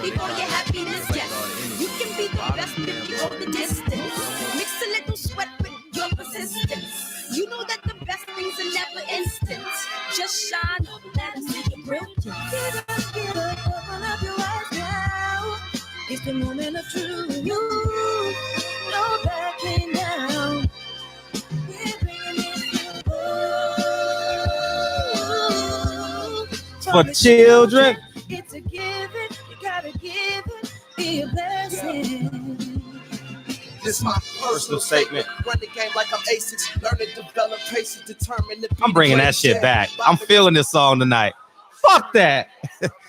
before your happiness, yes. You can be the best if you go the distance. Mix a little sweat with your persistence. You know that the best things are never instant. Just shine, let us see your brilliance. Get up, open up your eyes now. It's the moment of truth. No backing down. We're bringing it for children. It's a given. You gotta give it. Be a blessing. This my personal statement. Run the game like I'm A6. Learn to develop patience, determined to be. I'm bringing that shit back. I'm feeling this song tonight. Fuck that.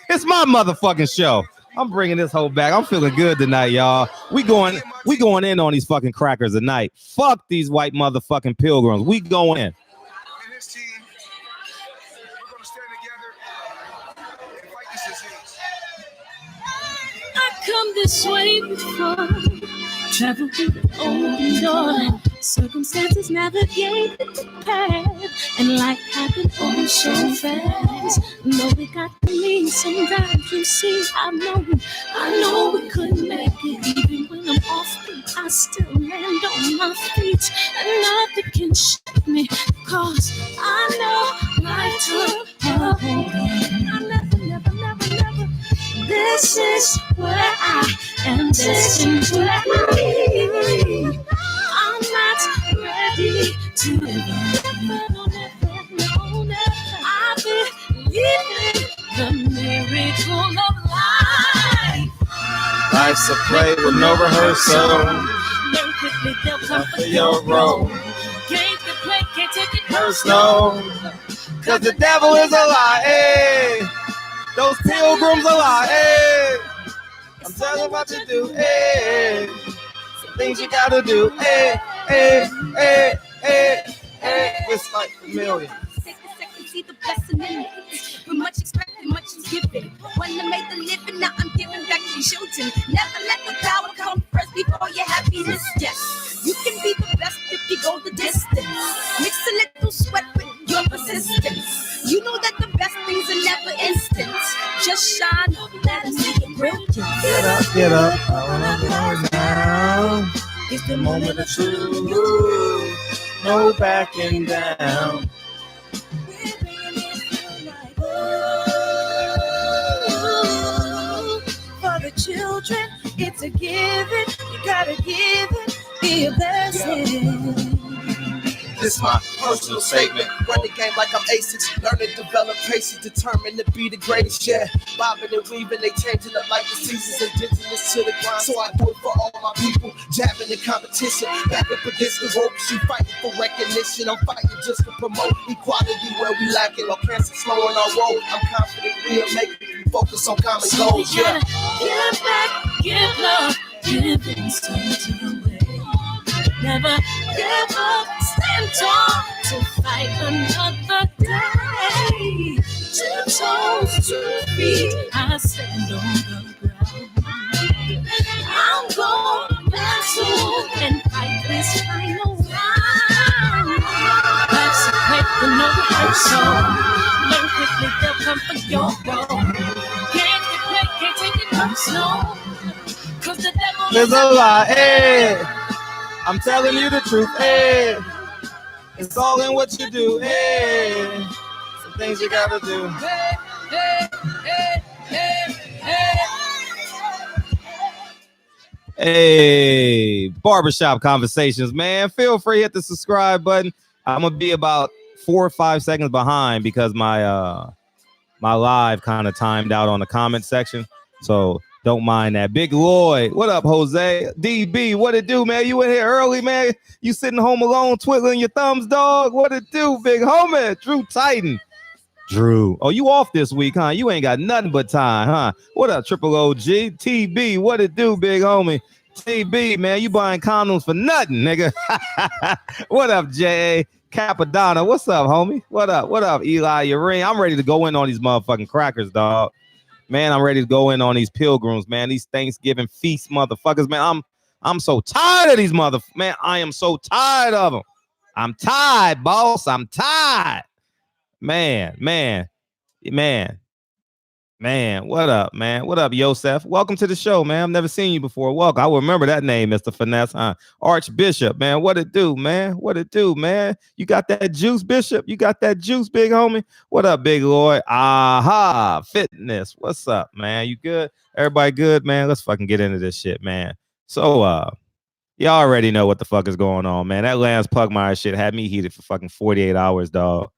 It's my motherfucking show. I'm bringing this whole back. I'm feeling good tonight, y'all. We going in on these fucking crackers tonight. Fuck these white motherfucking pilgrims. We going in. I come this way before. Travel with open door. Circumstances navigate the path. And life happened all so fast. No, it got me sometimes. You see, I know we couldn't make it. Even when I'm off beat, I still land on my feet. And nothing can shake me. Cause I know life took a hold on. I never. This is where I am destined to be. I'm not ready to never. I believe in the miracle of life. Life's a play with no rehearsal. Learn quickly, they'll come for your role. Games to play, can't take it personal. Cause the devil is a lie. Hey. Those pilgrims a lie. Hey. I'm telling you what to do. Hey. Some things you gotta do. Hey. It's like a million. See the blessing in it. With much expected, much is given. When I made the living, now I'm giving back to children. Never let the power come first before your happiness. Yes, you can be the best if you go the distance. Mix a little sweat with your persistence. You know that the best things are never instant. Just shine, let us see your brilliance. Get up, now. It's the moment of truth. No backing down. For the children, it's a given. You gotta give it, be a blessing. This my personal statement. Run the game like I'm A6. Learn to develop patience, determined to be the greatest. Yeah, bobbing and weaving, they changing up like the seasons. Indigenous to the grind, so I do it for all my people. Jabbing the competition, back up against the ropes. You fighting for recognition. I'm fighting just to promote equality where we lacking. Or cancer slowing our road. I'm confident we'll make it. We focus on common goals. Yeah. Give back, give love, give something away. Never give up, stand tall to fight another day. 2 toes, 2 feet, I stand on the ground. I'm going back soon and fight this final round. Life's a quick and no rehearsal. Learn quickly, they'll come for your role. Can't get play, can't take it personal. Cause the devil is a lie. Hey. I'm telling you the truth, hey. It's all in what you do, hey. Some things you gotta do. Hey, barbershop conversations, man. Feel free to hit the subscribe button. I'm gonna be about 4 or 5 seconds behind because my my live kind of timed out on the comment section. So don't mind that. Big Lloyd, what up, Jose? DB, what it do, man? You in here early, man? You sitting home alone, twiddling your thumbs, dog? What it do, big homie? Drew Titan. Drew, oh, you off this week, huh? You ain't got nothing but time, huh? What up, Triple OG? TB, what it do, big homie? TB, man, you buying condoms for nothing, nigga. What up, J.A.? Capadonna, what's up, homie? What up, Eli Urine? I'm ready to go in on these motherfucking crackers, dog. Man, I'm ready to go in on these pilgrims, man. These Thanksgiving feast motherfuckers, man. I'm so tired of these man. I am so tired of them. I'm tired, boss. I'm tired. Man. Man, what up, man? What up, Yosef? Welcome to the show, man. I've never seen you before. Welcome. I will remember that name, Mr. Finesse, huh? Archbishop, man. What it do, man? What it do, man? You got that juice, Bishop? You got that juice, big homie? What up, big Lloyd? Aha, fitness. What's up, man? You good? Everybody good, man? Let's fucking get into this shit, man. So, y'all already know what the fuck is going on, man. That Lance Pugmire shit had me heated for fucking 48 hours, dog.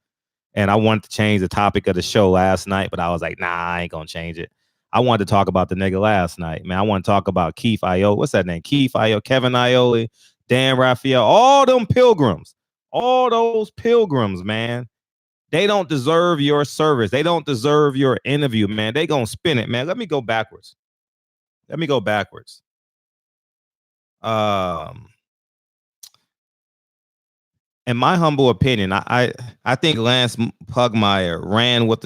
And I wanted to change the topic of the show last night, but I was like, nah, I ain't gonna change it. I wanted to talk about the nigga last night, man. I want to talk about Keith Iole. What's that name? Keith Iole, Kevin Iole, Dan Raphael, all them pilgrims, all those pilgrims, man. They don't deserve your service. They don't deserve your interview, man. They gonna spin it, man. Let me go backwards. In my humble opinion, I think Lance Pugmire ran with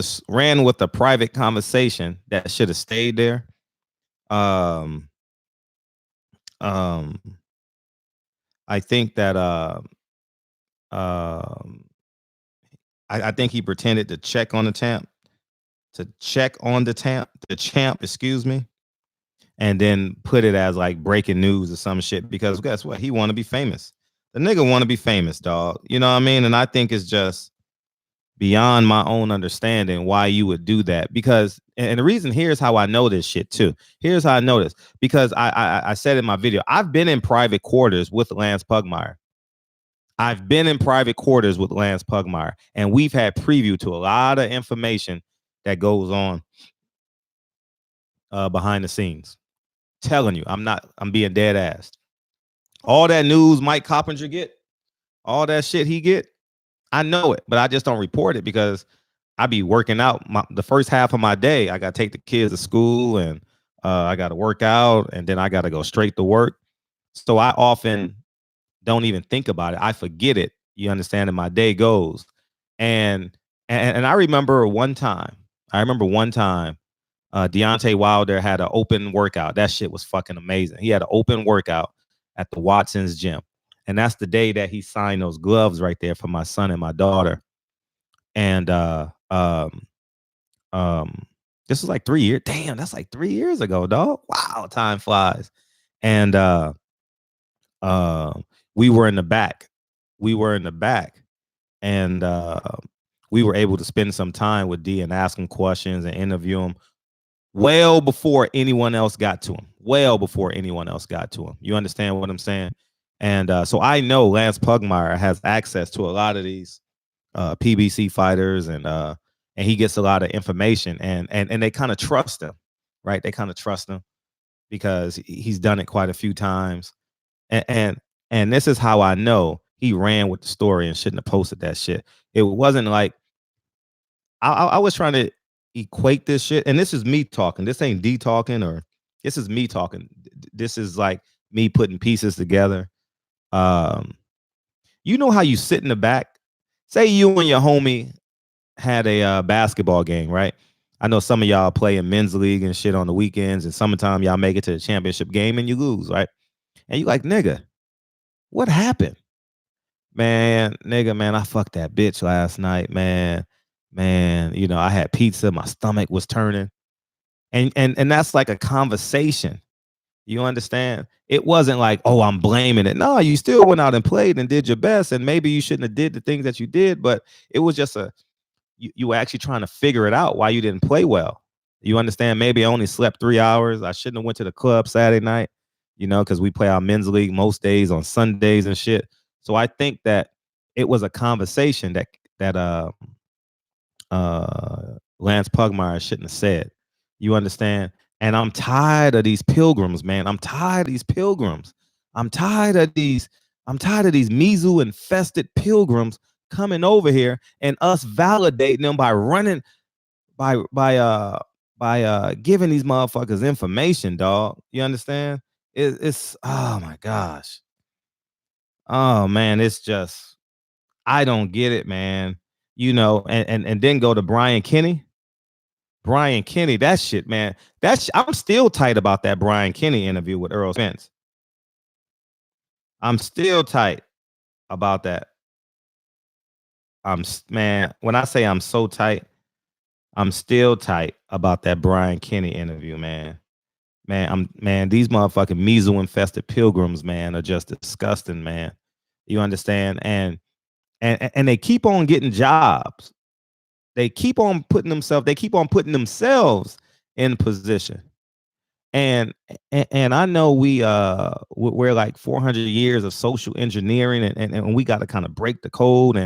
the private conversation that should have stayed there. I think that I think he pretended to check on the champ, excuse me, and then put it as like breaking news or some shit, because guess what? He want to be famous. The nigga want to be famous, dog. You know what I mean? And I think it's just beyond my own understanding why you would do that. Because, and the reason, here's how I know this shit too. Here's how I know this. Because I said in my video, I've been in private quarters with Lance Pugmire. I've been in private quarters with Lance Pugmire, and we've had preview to a lot of information that goes on behind the scenes. Telling you, I'm being dead ass. All that news Mike Coppinger get, all that shit he get, I know it, but I just don't report it because I be working out. The first half of my day, I got to take the kids to school, and I got to work out, and then I got to go straight to work. So I often don't even think about it. I forget it. You understand? And my day goes. And I remember one time. Deontay Wilder had an open workout. That shit was fucking amazing. He had an open workout at the Watson's gym. And that's the day that he signed those gloves right there for my son and my daughter. And this was like 3 years. Damn, that's like 3 years ago, dog. Wow, time flies. And we were in the back. And we were able to spend some time with D and ask him questions and interview him well before anyone else got to him. You understand what I'm saying? And so I know Lance Pugmire has access to a lot of these PBC fighters, and he gets a lot of information, and they kind of trust him, right? They kind of trust him because he's done it quite a few times. And this is how I know he ran with the story and shouldn't have posted that shit. It wasn't like I was trying to equate this shit, and this is me talking. This ain't D talking, or this is me talking. This is like me putting pieces together. You know how you sit in the back? Say you and your homie had a basketball game, right? I know some of y'all play in men's league and shit on the weekends, and summertime y'all make it to the championship game and you lose, right? And you like, nigga, what happened? Man, I fucked that bitch last night, man. You know, I had pizza, my stomach was turning. And that's like a conversation. You understand? It wasn't like, oh, I'm blaming it. No, you still went out and played and did your best, and maybe you shouldn't have did the things that you did, but it was just you were actually trying to figure it out why you didn't play well. You understand? Maybe I only slept 3 hours. I shouldn't have went to the club Saturday night, you know, because we play our men's league most days on Sundays and shit. So I think that it was a conversation that Lance Pugmire shouldn't have said. You understand? And I'm tired of these pilgrims, man. I'm tired of these Mizu infested pilgrims coming over here and us validating them by running by giving these motherfuckers information, dog. You understand? It's oh my gosh. Oh man, it's just I don't get it, man. You know, and then go to Brian Kenny. That shit, man. I'm still tight about that Brian Kenny interview with Errol Spence. I'm still tight about that. Man, when I say I'm so tight, I'm still tight about that Brian Kenny interview, man. Man, these motherfucking measle infested pilgrims, man, are just disgusting, man. You understand? And they keep on getting jobs. They keep on putting themselves in position. And I know we're like 400 years of social engineering, and we got to kind of break the code,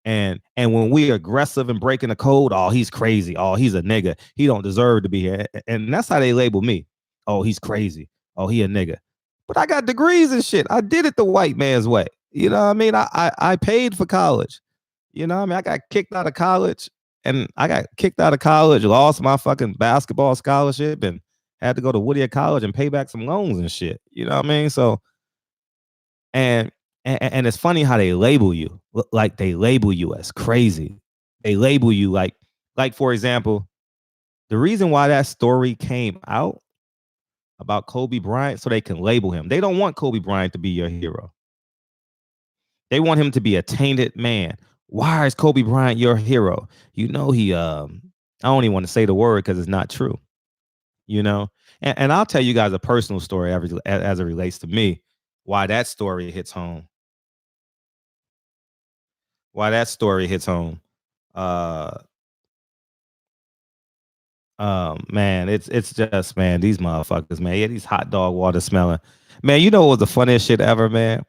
and when we're aggressive and breaking the code, oh, he's crazy, oh, he's a nigga, he don't deserve to be here, and that's how they label me. Oh, he's crazy, oh, he a nigga. But I got degrees and shit. I did it the white man's way. You know what I mean? I paid for college. You know what I mean? I got kicked out of college, lost my fucking basketball scholarship, and had to go to Whittier College and pay back some loans and shit. You know what I mean? So, and it's funny how they label you. Like they label you as crazy. They label you like for example, the reason why that story came out about Kobe Bryant, so they can label him. They don't want Kobe Bryant to be your hero. They want him to be a tainted man. Why is Kobe Bryant your hero? You know, I don't even want to say the word because it's not true. You know, and I'll tell you guys a personal story as it relates to me, why that story hits home. Man, it's just, man, these motherfuckers, man. Yeah, these hot dog water smelling. Man, you know what was the funniest shit ever, man?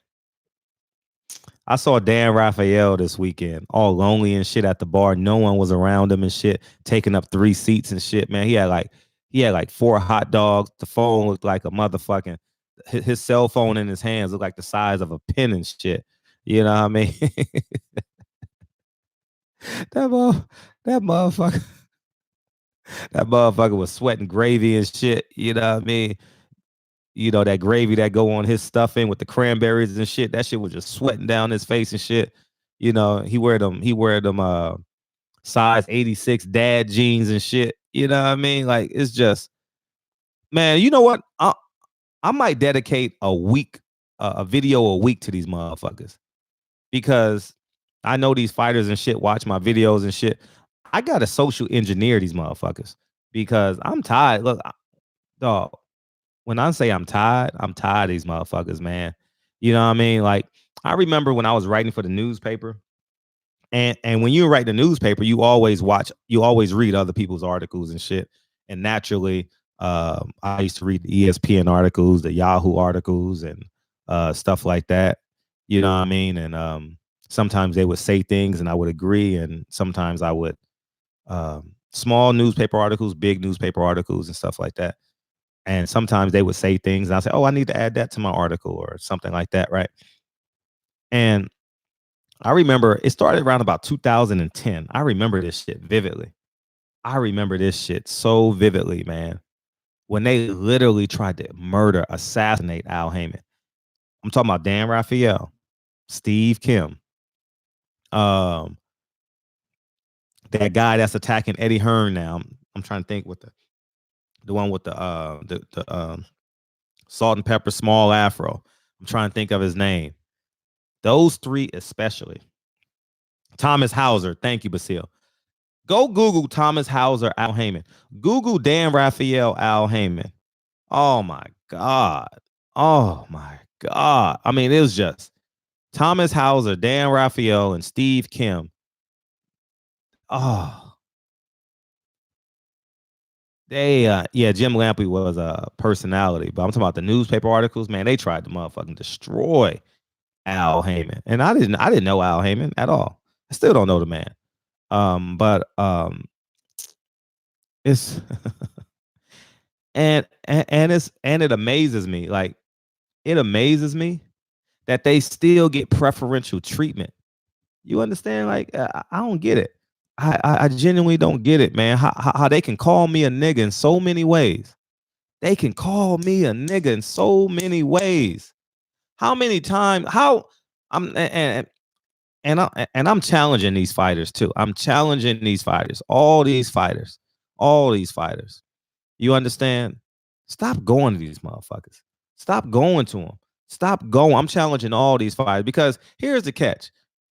I saw Dan Raphael this weekend, all lonely and shit at the bar. No one was around him and shit, taking up 3 seats and shit, man. He had like 4 hot dogs. The phone looked like a motherfucking, his cell phone in his hands looked like the size of a pin and shit. You know what I mean? that motherfucker. That motherfucker was sweating gravy and shit. You know what I mean? You know, that gravy that go on his stuffing with the cranberries and shit. That shit was just sweating down his face and shit. You know, he wear them size 86 dad jeans and shit. You know what I mean? Like, it's just, man, you know what? I might dedicate a video a week to these motherfuckers, because I know these fighters and shit watch my videos and shit. I gotta social engineer these motherfuckers because I'm tired. Look, dog, when I say I'm tired of these motherfuckers, man. You know what I mean? Like, I remember when I was writing for the newspaper, and when you write the newspaper, you always read other people's articles and shit. And naturally, I used to read the ESPN articles, the Yahoo articles, and stuff like that. You know what I mean? And sometimes they would say things and I would agree, and sometimes I would small newspaper articles, big newspaper articles, and stuff like that. And sometimes they would say things and I'll say, oh, I need to add that to my article or something like that, right? And I remember it started around about 2010. I remember this shit vividly. I remember this shit so vividly, man. When they literally tried to assassinate Al Haymon. I'm talking about Dan Raphael, Steve Kim, that guy that's attacking Eddie Hearn now. I'm trying to think with the one with the salt and pepper small afro. I'm trying to think of his name. Those 3 especially. Thomas Hauser. Thank you, Basile. Go Google Thomas Hauser, Al Haymon. Google Dan Raphael, Al Haymon. Oh my God. Oh my God. I mean, it was just Thomas Hauser, Dan Raphael, and Steve Kim. Oh. Jim Lampley was a personality, but I'm talking about the newspaper articles, man. They tried to motherfucking destroy Al Haymon. And I didn't know Al Haymon at all. I still don't know the man. But it's and it amazes me. Like, it amazes me that they still get preferential treatment. You understand? Like, I don't get it. I genuinely don't get it, man. How they can call me a nigga in so many ways. They can call me a nigga in so many ways. How many times? How I'm and I'm challenging these fighters too. I'm challenging these fighters, all these fighters. You understand? Stop going to these motherfuckers. Stop going to them. Stop going. I'm challenging all these fighters because here's the catch.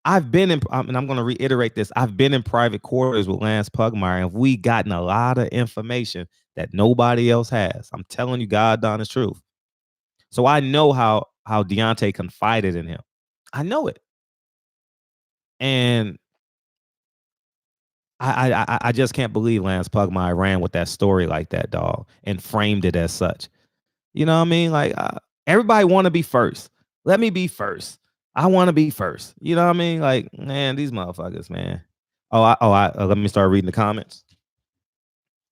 I've been in, and I'm going to reiterate this. I've been in private quarters with Lance Pugmire, and we gotten a lot of information that nobody else has. I'm telling you, God honest truth. So I know how Deontay confided in him. I know it, and I just can't believe Lance Pugmire ran with that story like that, dog, and framed it as such. You know what I mean? Like everybody want to be first. Let me be first. I want to be first. You know what I mean? Like, man, these motherfuckers, man. Let me start reading the comments.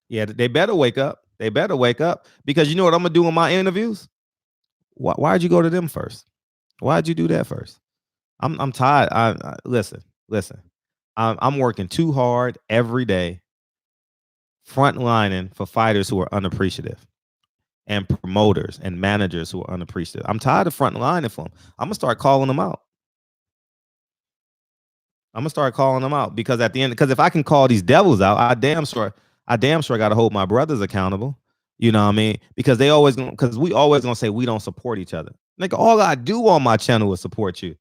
Yeah, they better wake up. They better wake up because you know what I'm gonna do in my interviews. Why'd you go to them first? Why'd you do that first? I'm tired. Listen. I'm working too hard every day, frontlining for fighters who are unappreciative, and promoters and managers who are unappreciative. I'm tired of frontlining for them. I'm gonna start calling them out. Because at the end, because if I can call these devils out, I damn sure got to hold my brothers accountable. You know what I mean? Because we always gonna say we don't support each other. Nigga, all I do on my channel is support you.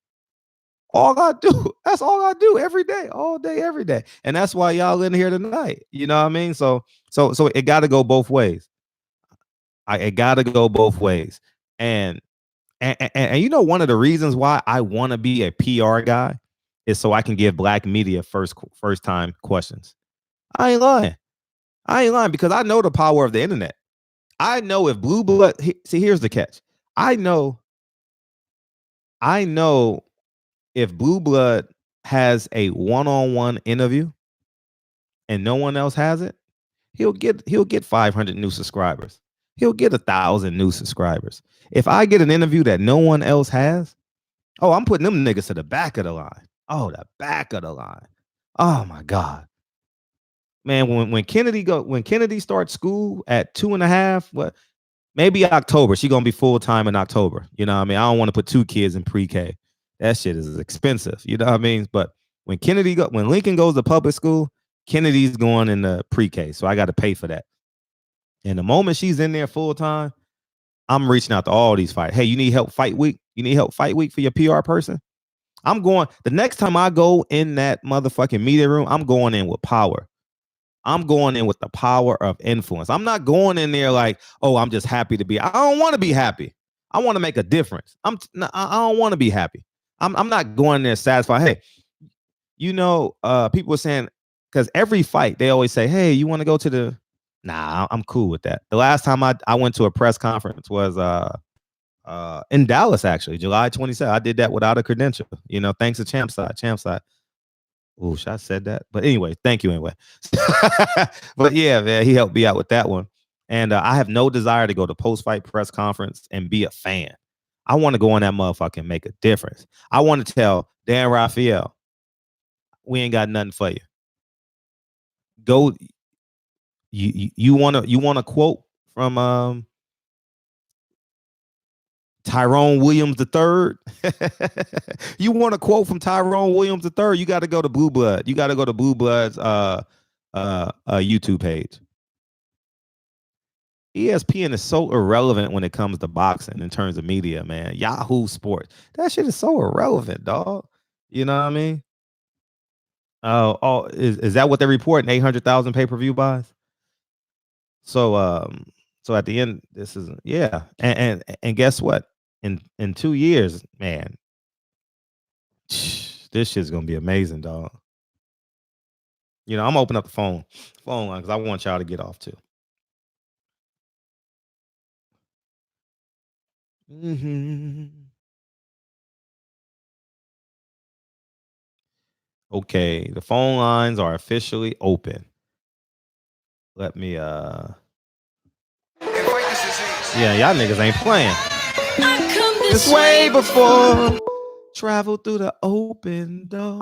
All I do. That's all I do every day, all day, every day. And that's why y'all in here tonight. You know what I mean? So it got to go both ways. It got to go both ways. And you know, one of the reasons why I want to be a PR guy is so I can give black media first time questions. I ain't lying because I know the power of the internet. I know if Blue Blood, see, here's the catch. I know if Blue Blood has a one-on-one interview and no one else has it, he'll get 500 new subscribers. He'll get 1,000 new subscribers. If I get an interview that no one else has, oh, I'm putting them niggas to the back of the line. Oh, the back of the line. Oh my God. Man, when Kennedy starts school at 2.5, maybe October. She gonna be full time in October. You know what I mean? I don't want to put 2 kids in pre-K. That shit is expensive. You know what I mean? But when Lincoln goes to public school, Kennedy's going in the pre-K. So I got to pay for that. And the moment she's in there full time, I'm reaching out to all these fighters. Hey, you need help fight week? You need help fight week for your PR person? I'm going, the next time I go in that motherfucking media room, I'm going in with power. I'm going in with the power of influence. I'm not going in there like, oh, I'm just happy to be. I don't want to be happy. I want to make a difference. I don't want to be happy. I'm not going there satisfied. Hey, you know, people are saying, because every fight they always say, hey, you want to go to the, nah, I'm cool with that. The last time I went to a press conference was in Dallas, actually, July 27th. I did that without a credential, you know, thanks to Champside. Oh, should I said that? But anyway, thank you anyway. But yeah, man, he helped me out with that one. And I have no desire to go to post-fight press conference and be a fan. I want to go on that motherfucker and make a difference. I want to tell Dan Raphael, we ain't got nothing for you. Go. You want a quote from Tyrone Williams III? You want a quote from Tyrone Williams III? You got to go to Blue Blood. You got to go to Blue Blood's YouTube page. ESPN is so irrelevant when it comes to boxing in terms of media, man. Yahoo Sports, that shit is so irrelevant, dog. You know what I mean? Is that what they're reporting? 800,000 pay-per-view buys. So at the end, this is and guess what? In 2 years, man, this shit's gonna be amazing, dog. You know, I'm opening up the phone line because I want y'all to get off too. Okay, the phone lines are officially open. Let me yeah, y'all niggas ain't playing. This way before. Travel through the open door.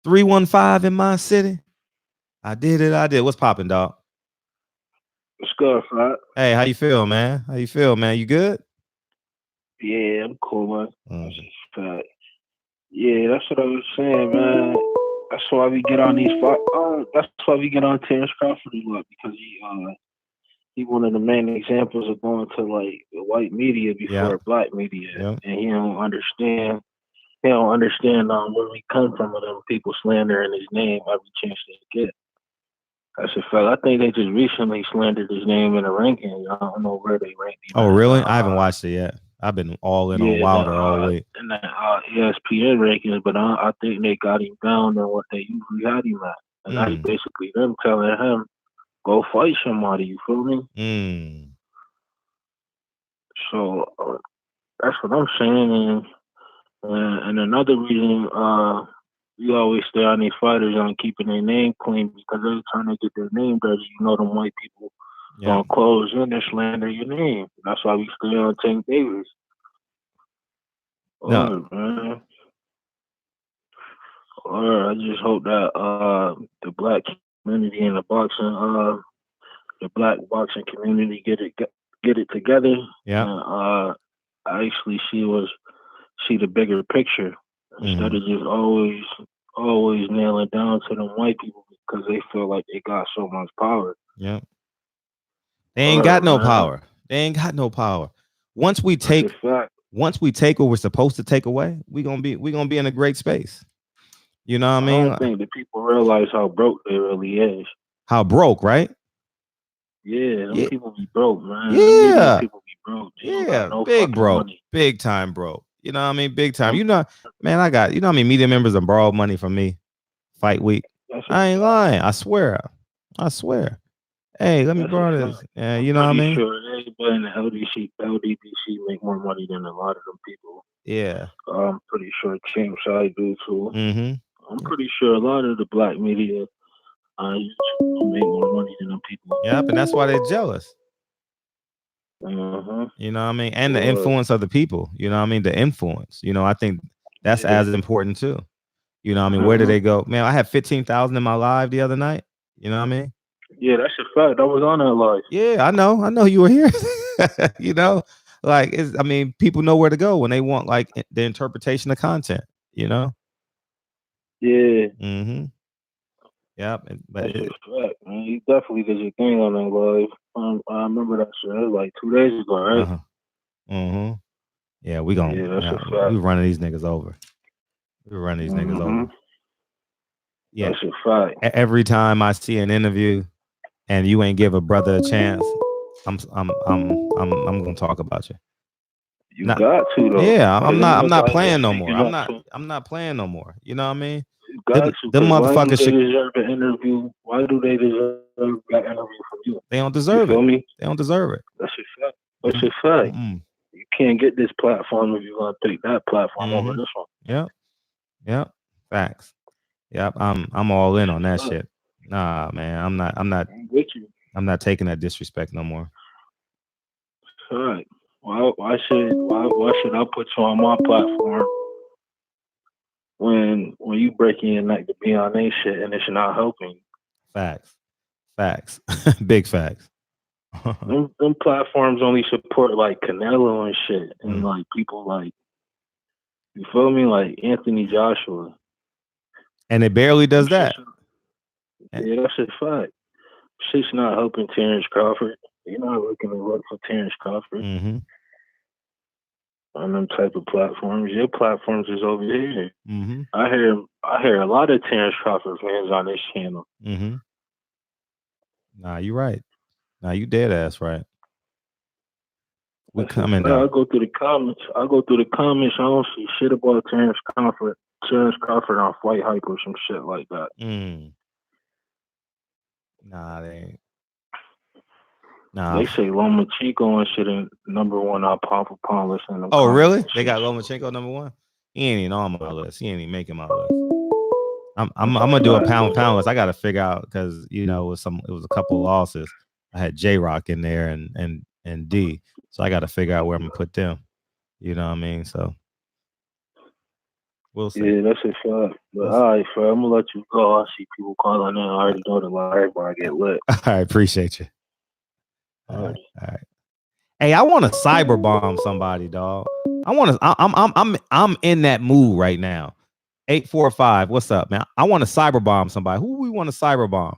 315 in my city. I did it. What's popping, dog? What's good, Flat? Hey, how you feel, man? You good? Yeah, I'm cool, man. Yeah, that's what I was saying, man. That's why we get on these that's why we get on Terrence Crawford a lot, because he one of the main examples of going to like the white media before black media, and he don't understand He don't understand where we come from with them people slandering his name every chance they get. That's a fact. I think they just recently slandered his name in the ranking. I don't know where they ranked him. Oh, really? I haven't watched it yet. I've been all in on Wilder all week. In the ESPN rankings, but I think they got him down than what they usually had him at. And that's basically them telling him, go fight somebody, you feel me? So that's what I'm saying. And another reason we always stay on these fighters on keeping their name clean, because every time they get their name dirty, you know them white people gonna close in and slander your name. That's why we stay on Tank Davis. No. Man. I just hope that the black community and the black boxing community get it together. Yeah. And actually see the bigger picture instead of just always nailing down to them white people because they feel like they got so much power. Yeah. They ain't got no power. They ain't got no power. Once we take what we're supposed to take away, we're gonna be in a great space. You know what I mean? I don't think that people realize how broke they really is. How broke, right? Yeah, them people be broke, man. Yeah. People be broke. Big broke. Money. Big time broke. You know what I mean? Big time. You know, man, I got, you know how many media members have borrowed money from me fight week? I ain't lying. I swear. Hey, let me borrow this. Yeah, you know what I mean? Sure, everybody in the LDBC make more money than a lot of them people. Yeah. I'm pretty sure Champ Side do too. Mm-hmm. I'm pretty sure a lot of the black media make more money than them people. Yep, and that's why they're jealous. You know what I mean? And the influence of the people. You know what I mean? The influence. You know, I think that's as important too. You know what I mean? Where did they go? Man, I had 15,000 in my live the other night. You know what I mean? Yeah, that's a fact. I was on that live. Yeah, I know you were here. You know, like people know where to go when they want like the interpretation of content. You know? Yeah. Mm-hmm. Yep. But that's a fact, man. You definitely did your thing on that live. I remember that shit. It was like 2 days ago, right? Yeah, we running these niggas over. We're running these niggas over. Yeah, that's a fact. Every time I see an interview and you ain't give a brother a chance, I'm gonna talk about you. You got to though. Yeah, I'm not playing no more. I'm not playing no more. You know what I mean? You got to. The motherfuckers why do they deserve an interview? Why do they deserve that interview from you? They don't deserve it. Me? They don't deserve it. That's a fact. That's a fact. You can't get this platform if you're gonna take that platform over this one. Yep. Facts. Yep. I'm all in on that shit. Nah, man. I'm not with you. I'm not taking that disrespect no more. All right. Why should I put you on my platform when you break in like to be on their shit and it's not helping? Facts. Big facts. them platforms only support like Canelo and shit and like people like, you feel me, like Anthony Joshua. And it barely does that. Yeah, that's a fact. Shit's not helping Terrence Crawford. You're not looking to work for Terrence Crawford on them type of platforms. Your platforms is over here. I hear a lot of Terrence Crawford fans on this channel. Nah, you right. Nah, you dead ass right. We coming down. I go through the comments. I don't see shit about Terrence Crawford on Fight Hype or some shit like that. Nah, they ain't. They say Lomachenko and shit in #1 on pound for pound list. Oh, really? They got Lomachenko #1? He ain't even on my list. He ain't even making my list. I'm gonna do a pound list. I gotta figure out because it was a couple of losses. I had J-Rock in there and D. So I gotta figure out where I'm gonna put them. You know what I mean? So we'll see. Yeah, that's a fact. But all right, fam, I'm gonna let you go. I see people calling in. I already know the line where I get lit. All right, appreciate you. All right. Hey, I want to cyber bomb somebody, dog. I'm in that mood right now. 845, what's up, man? I want to cyber bomb somebody. Who we want to cyber bomb?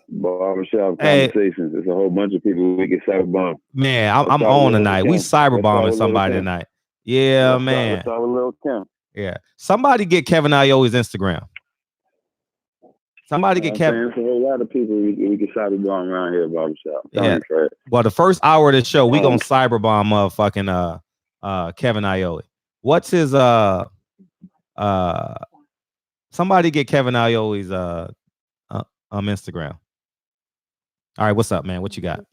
Barbershop conversations. There's a whole bunch of people we can cyber bomb. Man, I'm on tonight. We cyber bombing somebody tonight. Yeah, man. What's up with Lil Kim? Yeah. Somebody get Kevin Iola's Instagram. Somebody get Kevin. There's a whole lot of people we can start going around here, barbershop. Yeah. You, well, the first hour of the show, we gonna cyberbomb motherfucking Kevin Iole. What's his somebody get Kevin Iola's Instagram. All right, what's up, man? What you got?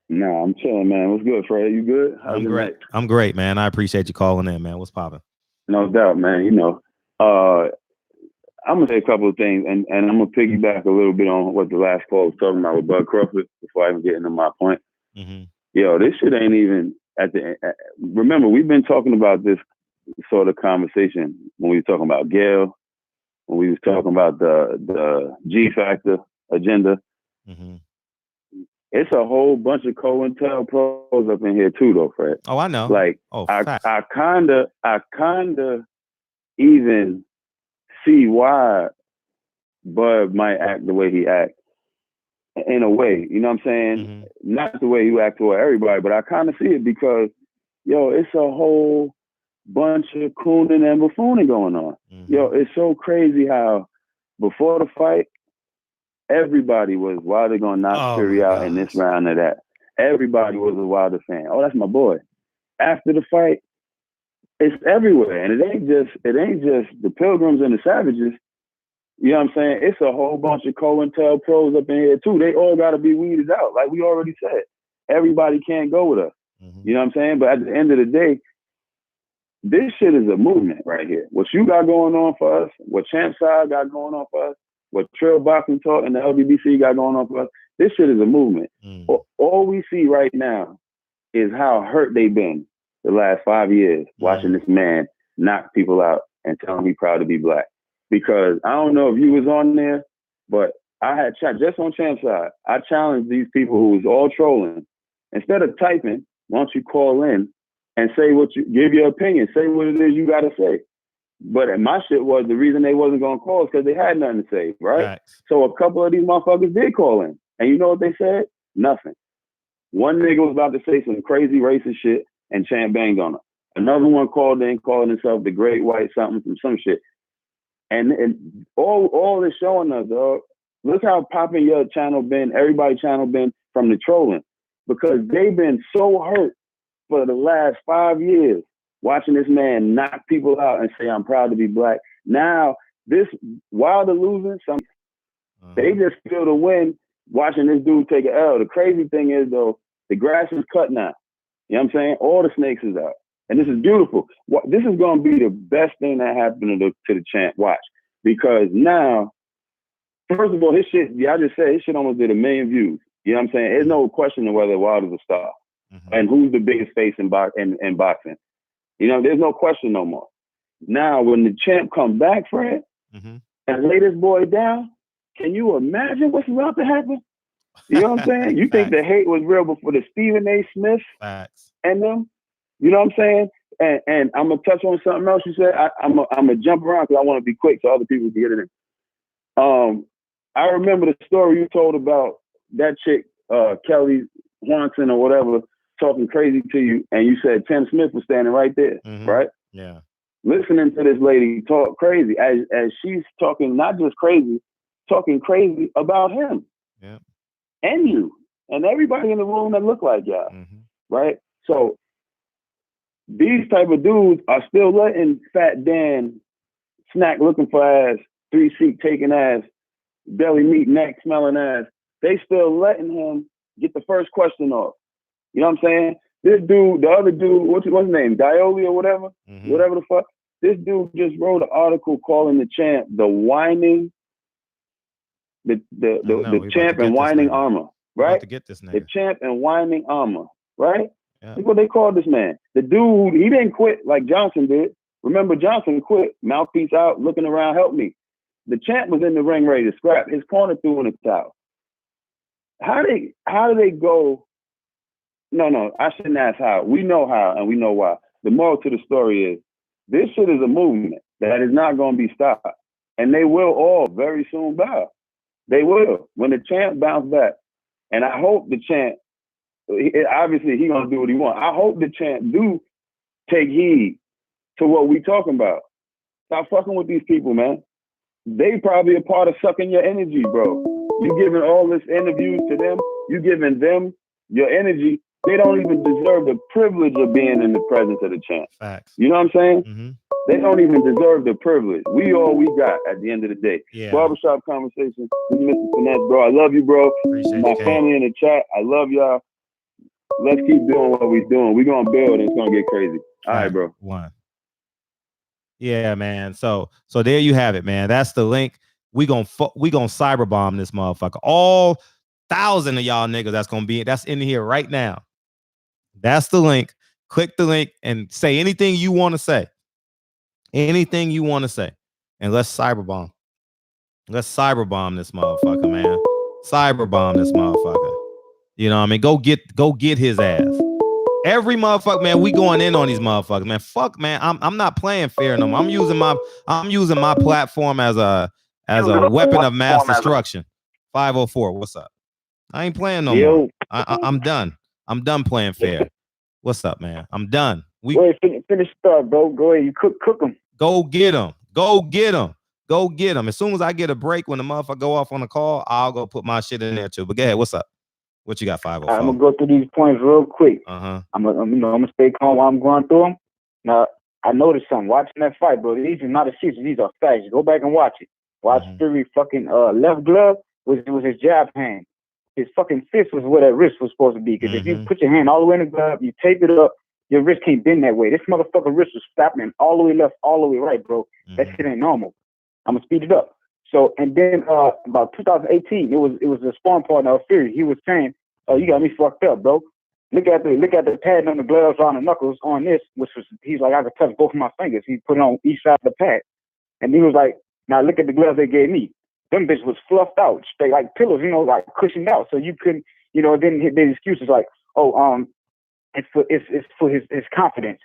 Nah, I'm chilling, man. What's good, Fred? You good? How's I'm great. I'm great, man. I appreciate you calling in, man. What's popping? No doubt, man. You know, I'm gonna say a couple of things, and I'm gonna piggyback a little bit on what the last call was talking about with Bud Crawford before I even get into my point. Mm-hmm. Yo, this shit ain't even at the. Remember, we've been talking about this sort of conversation when we were talking about Gail, when we was talking about the G Factor agenda. Mm-hmm. It's a whole bunch of COINTELPROs up in here too, though, Fred. Oh, I know. Like, I kinda even see why Bud might act the way he acts. In a way, you know what I'm saying? Mm-hmm. Not the way you act toward everybody, but I kind of see it because, yo, it's a whole bunch of cooning and buffooning going on. Mm-hmm. Yo, it's so crazy how before the fight, everybody was Wilder gonna knock Fury out in this round or that. Everybody was a Wilder fan. Oh, that's my boy. After the fight, it's everywhere, and it ain't just the Pilgrims and the Savages. You know what I'm saying? It's a whole bunch of COINTELPROs up in here too. They all got to be weeded out, like we already said. Everybody can't go with us. Mm-hmm. You know what I'm saying? But at the end of the day, this shit is a movement right here. What you got going on for us, what Champ Side got going on for us, what Trail Boxing Talk and the LBBC got going on for us, this shit is a movement. Mm-hmm. All we see right now is how hurt they've been the last 5 years watching this man knock people out and tell him he's proud to be black. Because I don't know if you was on there, but I had just on Champ Side, I challenged these people who was all trolling. Instead of typing, why don't you call in and say give your opinion, say what it is you got to say. But my shit was the reason they wasn't going to call is because they had nothing to say, right? So a couple of these motherfuckers did call in. And you know what they said? Nothing. One nigga was about to say some crazy racist shit and Champ banged on him. Another one called in, calling himself the Great White something from some shit. And all this showing us, dog, look how popping your channel been, everybody's channel been from the trolling. Because they've been so hurt for the last 5 years watching this man knock people out and say, I'm proud to be black. Now, while they're losing, they just feel the win watching this dude take an L. The crazy thing is, though, the grass is cut now. You know what I'm saying? All the snakes is out. And this is beautiful. This is going to be the best thing that happened to the Champ. Watch. Because now, first of all, his shit, I just said, his shit almost did 1 million views. You know what I'm saying? There's no question of whether Wilder's a star. Mm-hmm. And who's the biggest face in boxing. You know, there's no question no more. Now, when the Champ come back, Fred, and lay this boy down, can you imagine what's about to happen? You know what I'm saying? You think the hate was real before the Stephen A. Smith and them? You know what I'm saying? And I'm going to touch on something else you said. I'm going to jump around because I want to be quick so other people can get it in. I remember the story you told about that chick, Kelly Swanson or whatever, talking crazy to you, and you said Tim Smith was standing right there, right? Yeah. Listening to this lady talk crazy as she's talking not just crazy, talking crazy about him. Yeah. And you and everybody in the room that look like y'all, right? So these type of dudes are still letting Fat Dan snack looking for ass, 3-seat taking ass, belly meat neck smelling ass. They still letting him get the first question off. You know what I'm saying? This dude, the other dude, what's his name? Dioli or whatever? Whatever the fuck. This dude just wrote an article calling the Champ the whining, the Champ and whining armor, right? To get this nigga. The Champ and whining armor, right? Yeah. That's what they called this man. The dude, he didn't quit like Johnson did. Remember, Johnson quit, mouthpiece out, looking around, help me. The Champ was in the ring ready to scrap. His corner threw in the towel. How do they go? No, I shouldn't ask how. We know how and we know why. The moral to the story is this shit is a movement that is not going to be stopped. And they will all very soon bow. They will. When the Champ bounce back. And I hope the Champ, obviously he going to do what he wants. I hope the Champ do take heed to what we talking about. Stop fucking with these people, man. They probably a part of sucking your energy, bro. You giving all this interviews to them. You giving them your energy. They don't even deserve the privilege of being in the presence of the champ. Facts. You know what I'm saying? Mm-hmm. They don't even deserve the privilege. We all we got at the end of the day. Yeah. Barbershop Conversation. This is Mr. Finesse, bro. I love you, bro. Appreciate my you, family in the chat. I love y'all. Let's keep doing what we're doing. We're gonna build and it's gonna get crazy. All right, bro. One. Yeah, man. So there you have it, man. That's the link. We gonna cyberbomb this motherfucker. All 1,000 of y'all niggas that's in here right now. That's the link. Click the link and say anything you want to say. Anything you want to say. And let's cyberbomb. Let's cyberbomb this motherfucker, man. Cyberbomb this motherfucker. You know what I mean? Go get his ass. Every motherfucker, man, we going in on these motherfuckers, man. Fuck, man. I'm not playing fair no more. I'm using my platform as a weapon of mass destruction. 504, what's up? I ain't playing no more. I'm done. I'm done playing fair. What's up, man? I'm done. Go ahead, finish start, bro. Go ahead, you cook them. Go get him. Go get him. Go get him. As soon as I get a break, when the motherfucker go off on the call, I'll go put my shit in there too. But go ahead, what's up? What you got, 504? I'm gonna go through these points real quick. I'm gonna stay calm while I'm going through them. Now, I noticed something watching that fight, bro. These are not excuses. These are facts. Go back and watch it. Watch Fury fucking left glove was his jab hand. His fucking fist was where that wrist was supposed to be. Because if you put your hand all the way in the glove, you tape it up, your wrist can't bend that way. This motherfucker wrist was snapping all the way left, all the way right, bro. That shit ain't normal. I'm gonna speed it up. So, and then about 2018, it was a sparring partner of Fury. He was saying, "Oh, you got me fucked up, bro. Look at the pad on the gloves on the knuckles on this," which was, he's like, I could touch both of my fingers. He put it on each side of the pad, and he was like, "Now look at the gloves they gave me. Them bitch was fluffed out, straight like pillows, like cushioned out, so you couldn't, Then the excuses like, oh, it's for his confidence.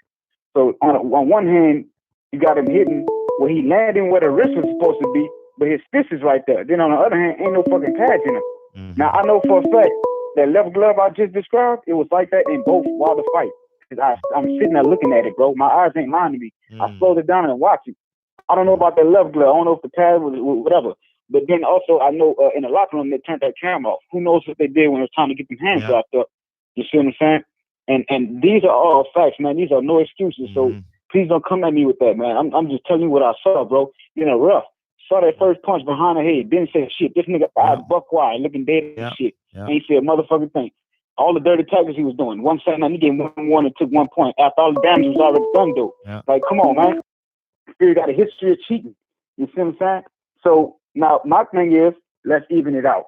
So on one hand, you got him hitting where he landing where the wrist was supposed to be, but his fist is right there. Then on the other hand, ain't no fucking pads in him. Now I know for a fact that left glove I just described, it was like that in both while the fight. Cause I'm sitting there looking at it, bro. My eyes ain't lying to me. I slowed it down and watched it. I don't know about that left glove. I don't know if the pad was whatever. But then also I know in the locker room they turned that camera off. Who knows what they did when it was time to get them hands wrapped up? You see what I'm saying? And these are all facts, man. These are no excuses. So please don't come at me with that, man. I'm just telling you what I saw, bro. Rough. Saw that first punch behind the head. Didn't say shit. This nigga eyes buck wide, looking dead and shit. Ain't say a motherfucking thing. All the dirty tackles he was doing. 1 second, he gave 1-1 and took 1 point after all the damage was already done, though. Like, come on, man. Fury got a history of cheating. You see what I'm saying? So now my thing is, let's even it out.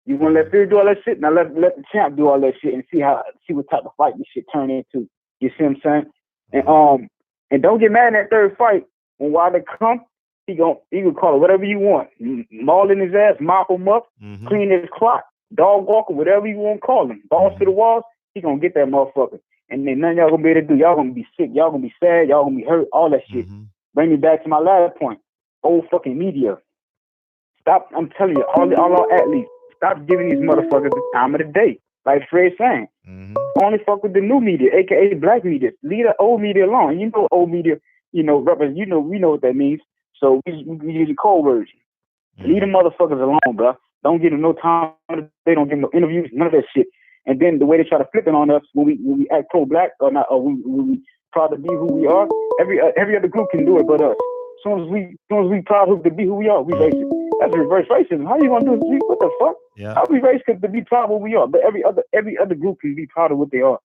You want to let Fury do all that shit? Now let the champ do all that shit and see what type of fight this shit turn into. You see what I'm saying? And don't get mad in that third fight. When Wilder come, he can call it whatever you want. Maul in his ass, mop him up, clean his clock, dog walker, whatever you want to call him. Balls to the walls, he gonna get that motherfucker. And then none of y'all gonna be able to do. Y'all gonna be sick. Y'all gonna be sad. Y'all gonna be hurt. All that shit. Bring me back to my last point. Old fucking media. Stop. I'm telling you, all our athletes, stop giving these motherfuckers the time of the day. Like Fred saying. Only fuck with the new media, aka black media. Leave the old media alone. You know old media, rappers, we know what that means. So we use the code words. Leave the motherfuckers alone, bro. Don't give them no time. They don't give them no interviews, none of that shit. And then the way they try to flip it on us when we act pro-black or not, or we proud to be who we are. Every other group can do it, but us. As soon as we proud to be who we are, we racist. That's reverse racism. How you gonna do it? What the fuck? How we racist to be proud of what we are? But every other group can be proud of what they are.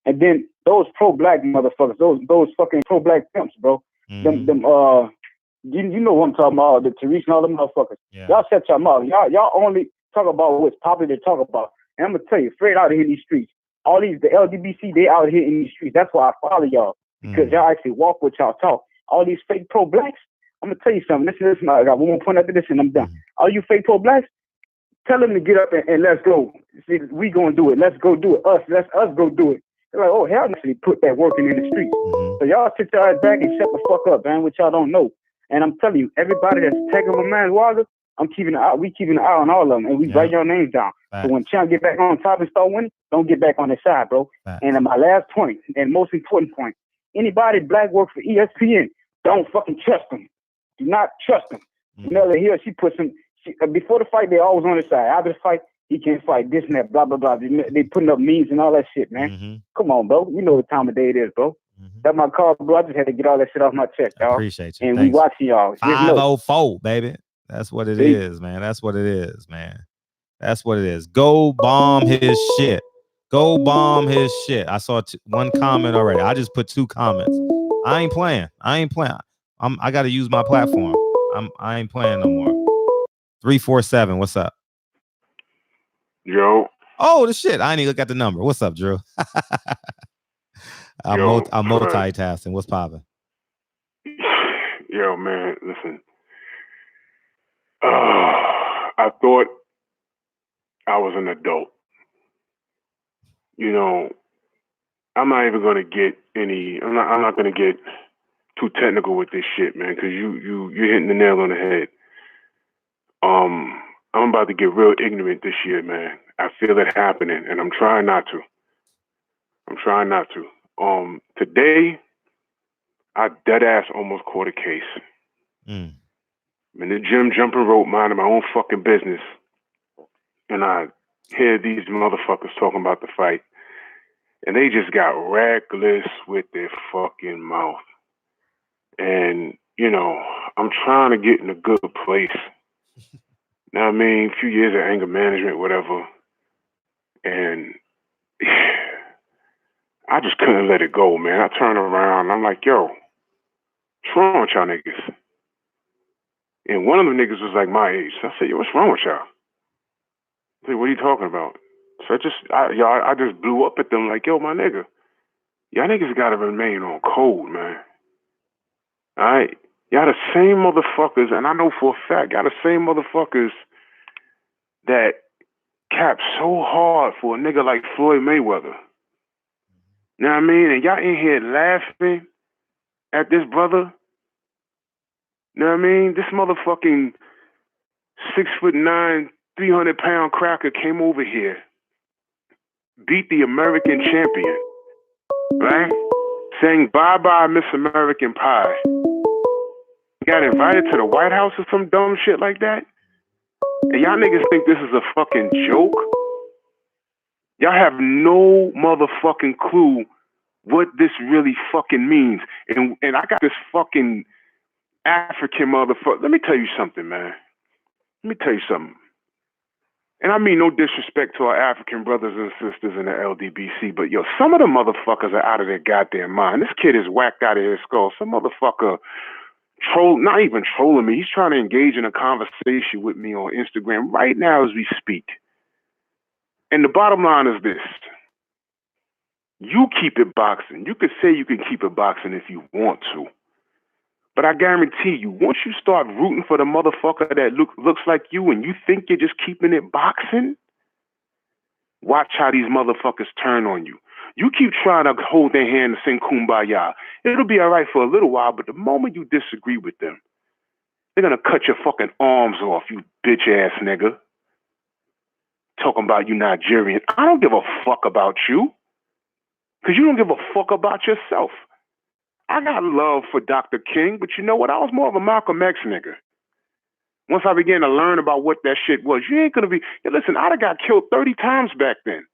And then those pro-black motherfuckers, those fucking pro-black pimps, bro. You know what I'm talking about, the Therese and all them motherfuckers. Y'all shut your mouth. Y'all only talk about what's popular to talk about. And I'm gonna tell you, Fred out here in these streets. All the LGBT, they out here in these streets. That's why I follow y'all. Because y'all actually walk what y'all talk. All these fake pro-blacks, I'm gonna tell you something. Listen, I got one more point after this and I'm done. All you fake pro-blacks, tell them to get up and let's go. See, we gonna do it. Let's go do it. Let's us go do it. They're like, oh, hell, actually put that work in the streets. So y'all sit your ass back and shut the fuck up, man, which y'all don't know. And I'm telling you, everybody that's taking my man Wilder, we keeping an eye on all of them, and we write your names down. So when Champ get back on top and start winning, don't get back on his side, bro. And my last point, and most important point, anybody black work for ESPN. Don't fucking trust them. Do not trust them. Miller here, she put some. Before the fight, they always on the side. After the fight, he can't fight this and that. Blah blah blah. They putting up memes and all that shit, man. Come on, bro. You know what time of day it is, bro. That's my call, bro. I just had to get all that shit off my chest, y'all. Appreciate you. And Thanks. we watching y'all. 504, baby. That's what it is, man. That's what it is, man. That's what it is. Go bomb his shit. Go bomb his shit. I saw one comment already. I just put 2 comments. I ain't playing. I got to use my platform. I ain't playing no more. 347. What's up? Yo. Oh, the shit. I ain't even look at the number. What's up, Drew? I'm multitasking. What's poppin'? Yo, man, listen. I thought I was an adult. You know, I'm not even gonna get any. I'm not gonna get too technical with this shit, man, because you're hitting the nail on the head. I'm about to get real ignorant this year, man. I feel it happening, and I'm trying not to. Today, I dead ass almost caught a case. I'm in the gym jumping rope, minding my own fucking business, and I hear these motherfuckers talking about the fight, and they just got reckless with their fucking mouth. And, you know, I'm trying to get in a good place. Now, I mean, a few years of anger management, whatever. And I just couldn't let it go, man. I turned around and I'm like, yo, what's wrong with y'all niggas? And one of the niggas was like my age. So I said, yo, what's wrong with y'all? I said, what are you talking about? So I just blew up at them like, yo, my nigga, y'all niggas gotta remain on code, man. All right? Y'all the same motherfuckers, and I know for a fact, y'all the same motherfuckers that cap so hard for a nigga like Floyd Mayweather. You know what I mean? And y'all in here laughing at this brother. You know what I mean? This motherfucking 6'9", 300-pound cracker came over here, beat the American champion, right? Saying bye-bye, Miss American Pie. Got invited to the White House or some dumb shit like that? And y'all niggas think this is a fucking joke? Y'all have no motherfucking clue what this really fucking means. And I got this fucking African motherfucker. Let me tell you something, man. Let me tell you something. And I mean no disrespect to our African brothers and sisters in the LDBC, but yo, some of the motherfuckers are out of their goddamn mind. This kid is whacked out of his skull. Some motherfucker not even trolling me. He's trying to engage in a conversation with me on Instagram right now as we speak. And the bottom line is this. You keep it boxing. You could say you can keep it boxing if you want to. But I guarantee you, once you start rooting for the motherfucker that looks like you and you think you're just keeping it boxing, watch how these motherfuckers turn on you. You keep trying to hold their hand and sing Kumbaya. It'll be all right for a little while, but the moment you disagree with them, they're going to cut your fucking arms off, you bitch-ass nigga. Talking about you Nigerian. I don't give a fuck about you. Because you don't give a fuck about yourself. I got love for Dr. King, but you know what? I was more of a Malcolm X nigga. Once I began to learn about what that shit was, you ain't going to be... Listen, I'd have got killed 30 times back then.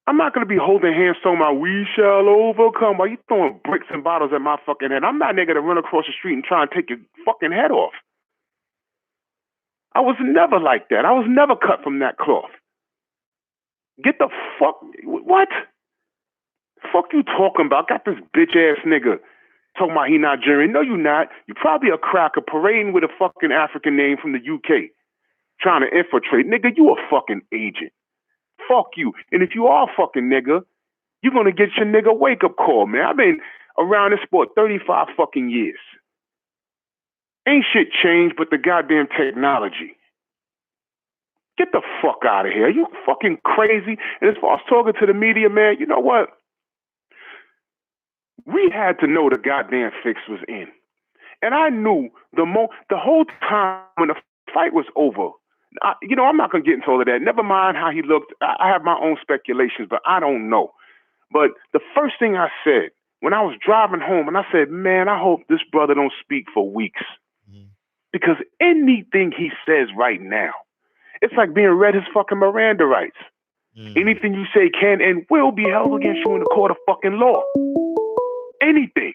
I'm not going to be holding hands talking about we shall overcome while you throwing bricks and bottles at my fucking head. I'm not nigga to run across the street and try and take your fucking head off. I was never like that. I was never cut from that cloth. Get the fuck... What? Fuck you talking about? Got this bitch-ass nigga talking about he Nigerian. No, you not. You probably a cracker parading with a fucking African name from the UK trying to infiltrate. Nigga, you a fucking agent. Fuck you. And if you are a fucking nigga, you're going to get your nigga wake-up call, man. I've been around this sport 35 fucking years. Ain't shit changed but the goddamn technology. Get the fuck out of here. Are you fucking crazy? And as far as talking to the media, man, you know what? We had to know the goddamn fix was in. And I knew the whole time when the fight was over, I'm not going to get into all of that. Never mind how he looked. I have my own speculations, but I don't know. But the first thing I said when I was driving home, and I said, man, I hope this brother don't speak for weeks. Because anything he says right now, it's like being read his fucking Miranda rights. Anything you say can and will be held against you in the court of fucking law. Anything.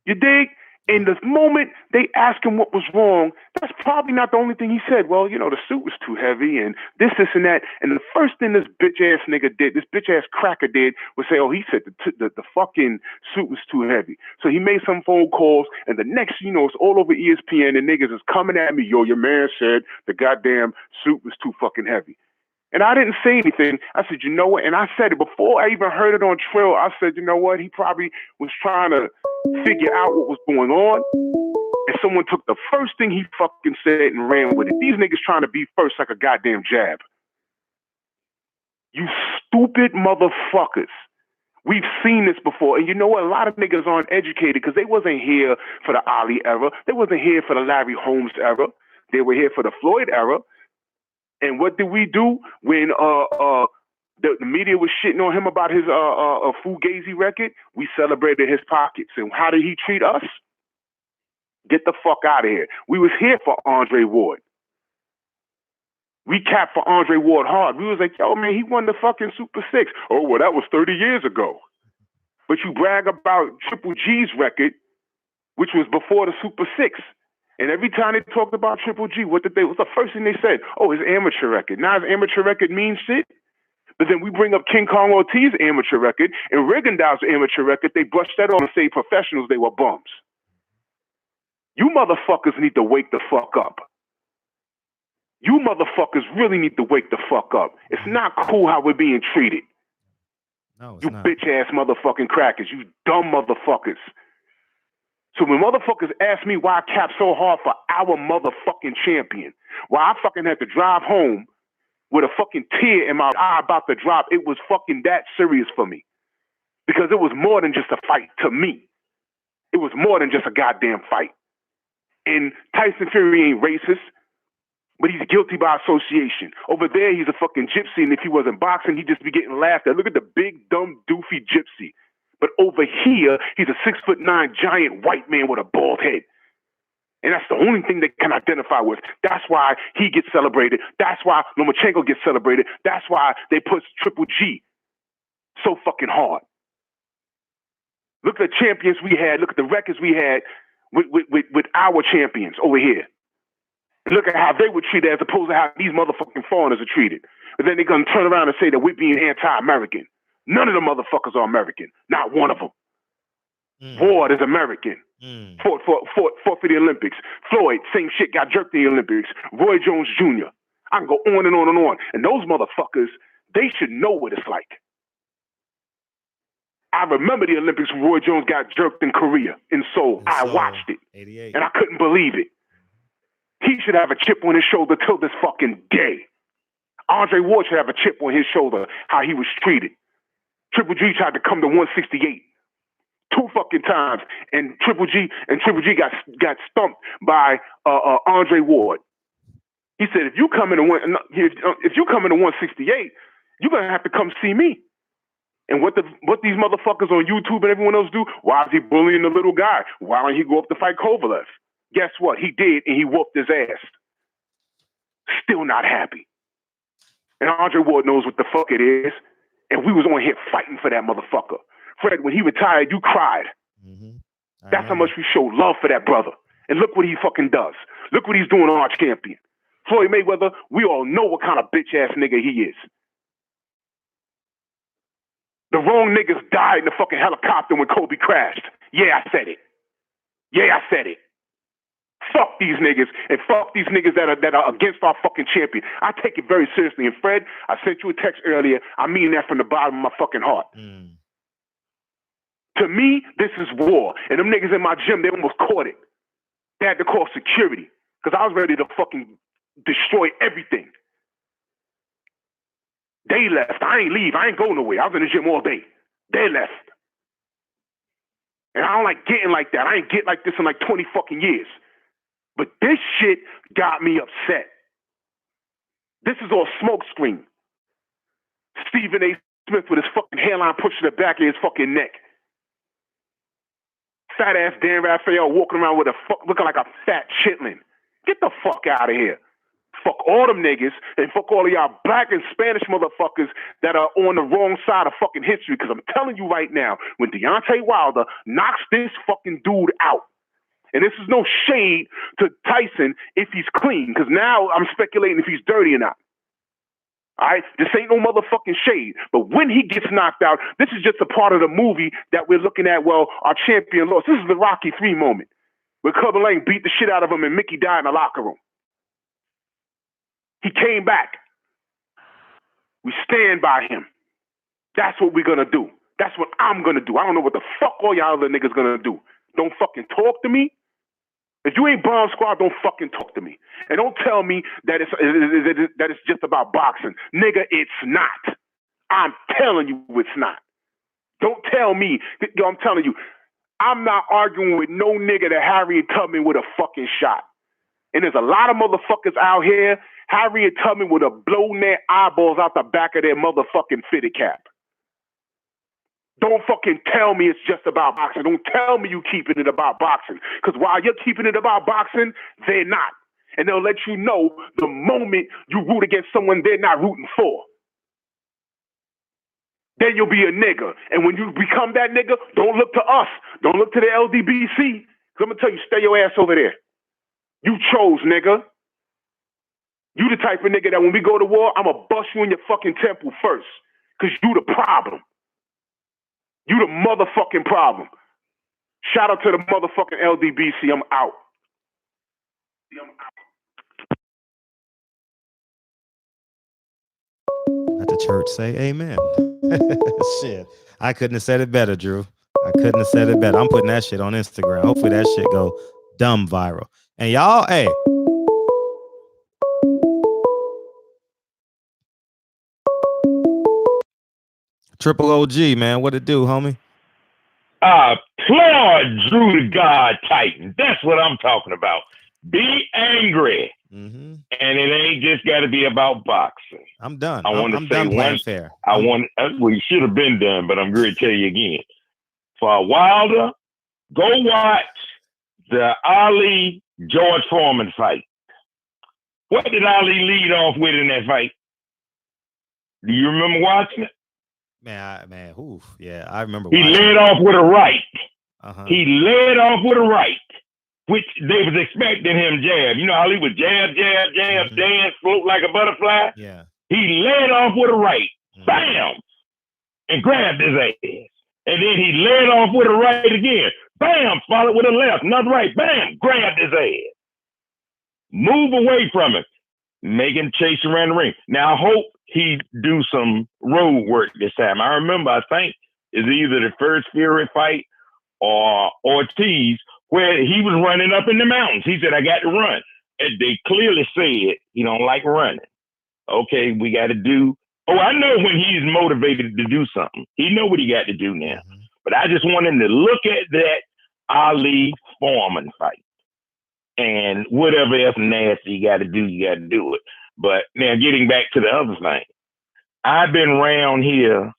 You dig? In the moment they ask him what was wrong, that's probably not the only thing he said. Well, you know, the suit was too heavy and this, and that. And the first thing this bitch ass nigga did, this bitch ass cracker did, was say, oh, he said the fucking suit was too heavy. So he made some phone calls, and the next, you know, it's all over ESPN, and niggas is coming at me. Yo, your man said the goddamn suit was too fucking heavy. And I didn't say anything. I said, you know what? And I said it before I even heard it on Trill. I said, you know what? He probably was trying to figure out what was going on. And someone took the first thing he fucking said and ran with it. These niggas trying to be first like a goddamn jab. You stupid motherfuckers. We've seen this before. And you know what? A lot of niggas aren't educated because they wasn't here for the Ali era. They wasn't here for the Larry Holmes era. They were here for the Floyd era. And what did we do when the media was shitting on him about his Fugazi record? We celebrated his pockets. And how did he treat us? Get the fuck out of here. We was here for Andre Ward. We capped for Andre Ward hard. We was like, yo, man, he won the fucking Super 6. Oh, well, that was 30 years ago. But you brag about Triple G's record, which was before the Super 6. And every time they talked about Triple G, what's the first thing they said? Oh, his amateur record. Now his amateur record means shit. But then we bring up King Kong Ortiz's amateur record and Rigondeaux's amateur record. They brush that on and say professionals, they were bums. You motherfuckers need to wake the fuck up. You motherfuckers really need to wake the fuck up. It's not cool how we're being treated. No, it's you not. Bitch ass motherfucking crackers. You dumb motherfuckers. So when motherfuckers ask me why I cap so hard for our motherfucking champion, why I fucking had to drive home with a fucking tear in my eye about to drop, it was fucking that serious for me. Because it was more than just a fight to me. It was more than just a goddamn fight. And Tyson Fury ain't racist, but he's guilty by association. Over there, he's a fucking gypsy, and if he wasn't boxing, he'd just be getting laughed at. Look at the big, dumb, doofy gypsy. But over here, he's a 6'9" giant white man with a bald head. And that's the only thing they can identify with. That's why he gets celebrated. That's why Lomachenko gets celebrated. That's why they put Triple G so fucking hard. Look at the champions we had. Look at the records we had with our champions over here. Look at how they were treated as opposed to how these motherfucking foreigners are treated. But then they're going to turn around and say that we're being anti-American. None of the motherfuckers are American. Not one of them. Ward is American. Fought for the Olympics. Floyd, same shit, got jerked in the Olympics. Roy Jones Jr. I can go on and on and on. And those motherfuckers, they should know what it's like. I remember the Olympics when Roy Jones got jerked in Korea, in Seoul. I watched it. 88. And I couldn't believe it. He should have a chip on his shoulder till this fucking day. Andre Ward should have a chip on his shoulder, how he was treated. Triple G tried to come to 168 2 fucking times, and Triple G got stumped by Andre Ward. He said, if you come into 168, you're gonna have to come see me. And what these motherfuckers on YouTube and everyone else do? Why is he bullying the little guy? Why don't he go up to fight Kovalev? Guess what? He did, and he whooped his ass. Still not happy. And Andre Ward knows what the fuck it is. And we was on here fighting for that motherfucker. Fred, when he retired, you cried. That's how much we show love for that brother. And look what he fucking does. Look what he's doing on our champion. Floyd Mayweather, we all know what kind of bitch-ass nigga he is. The wrong niggas died in the fucking helicopter when Kobe crashed. Yeah, I said it. Yeah, I said it. Fuck these niggas and fuck these niggas that are against our fucking champion. I take it very seriously. And Fred, I sent you a text earlier. I mean that from the bottom of my fucking heart. To me, this is war. And them niggas in my gym, they almost caught it. They had to call security because I was ready to fucking destroy everything. They left. I ain't leave. I ain't go nowhere. I was in the gym all day. They left. And I don't like getting like that. I ain't get like this in like 20 fucking years. But this shit got me upset. This is all smoke screen. Stephen A. Smith with his fucking hairline pushed to the back of his fucking neck. Fat ass Dan Raphael walking around with looking like a fat chitlin. Get the fuck out of here. Fuck all them niggas and fuck all of y'all black and Spanish motherfuckers that are on the wrong side of fucking history. Because I'm telling you right now, when Deontay Wilder knocks this fucking dude out, and this is no shade to Tyson if he's clean, because now I'm speculating if he's dirty or not. All right, this ain't no motherfucking shade. But when he gets knocked out, this is just a part of the movie that we're looking at. Well, our champion lost. This is the Rocky III moment where Clubber Lang beat the shit out of him and Mickey died in the locker room. He came back. We stand by him. That's what we're gonna do. That's what I'm gonna do. I don't know what the fuck all y'all other niggas gonna do. Don't fucking talk to me. If you ain't Bomb Squad, don't fucking talk to me. And don't tell me that it's just about boxing. Nigga, it's not. I'm telling you it's not. Don't tell me. Yo, I'm telling you, I'm not arguing with no nigga that Harriet Tubman with a fucking shot. And there's a lot of motherfuckers out here, Harriet Tubman would have blown their eyeballs out the back of their motherfucking fitted cap. Don't fucking tell me it's just about boxing. Don't tell me you keeping it about boxing. Because while you're keeping it about boxing, they're not. And they'll let you know the moment you root against someone they're not rooting for. Then you'll be a nigga. And when you become that nigga, don't look to us. Don't look to the LDBC. Because I'm going to tell you, stay your ass over there. You chose, nigga. You the type of nigga that when we go to war, I'm going to bust you in your fucking temple first. Because you the problem. You the motherfucking problem. Shout out to the motherfucking LDBC. I'm out. Let the church say amen. Shit. I couldn't have said it better, Drew. I couldn't have said it better. I'm putting that shit on Instagram. Hopefully that shit go dumb viral. And y'all, hey. Triple OG, man. What it do, homie? Applaud Drew the God Titan. That's what I'm talking about. Be angry. Mm-hmm. And it ain't just got to be about boxing. I'm done. I'm done playing fair. Well, you should have been done, but I'm going to tell you again. For Wilder, go watch the Ali George Foreman fight. What did Ali lead off with in that fight? Do you remember watching it? Man, oof. Yeah, I remember. He led off with a right. He led off with a right, which they was expecting him jab. You know how he would jab, dance, float like a butterfly? Yeah. He led off with a right, bam, and grabbed his ass. And then he led off with a right again, bam, followed with a left, another right, bam, grabbed his ass. Move away from it. Make him chase around the ring. Now, I hope he do some road work this time. I remember, I think, it's either the first Fury fight or Ortiz, where he was running up in the mountains. He said, I got to run. And they clearly said he don't like running. Okay, we got to do. Oh, I know when he's motivated to do something. He know what he got to do now. But I just want him to look at that Ali Foreman fight. And whatever else nasty you got to do it. But now getting back to the other thing, I've been around here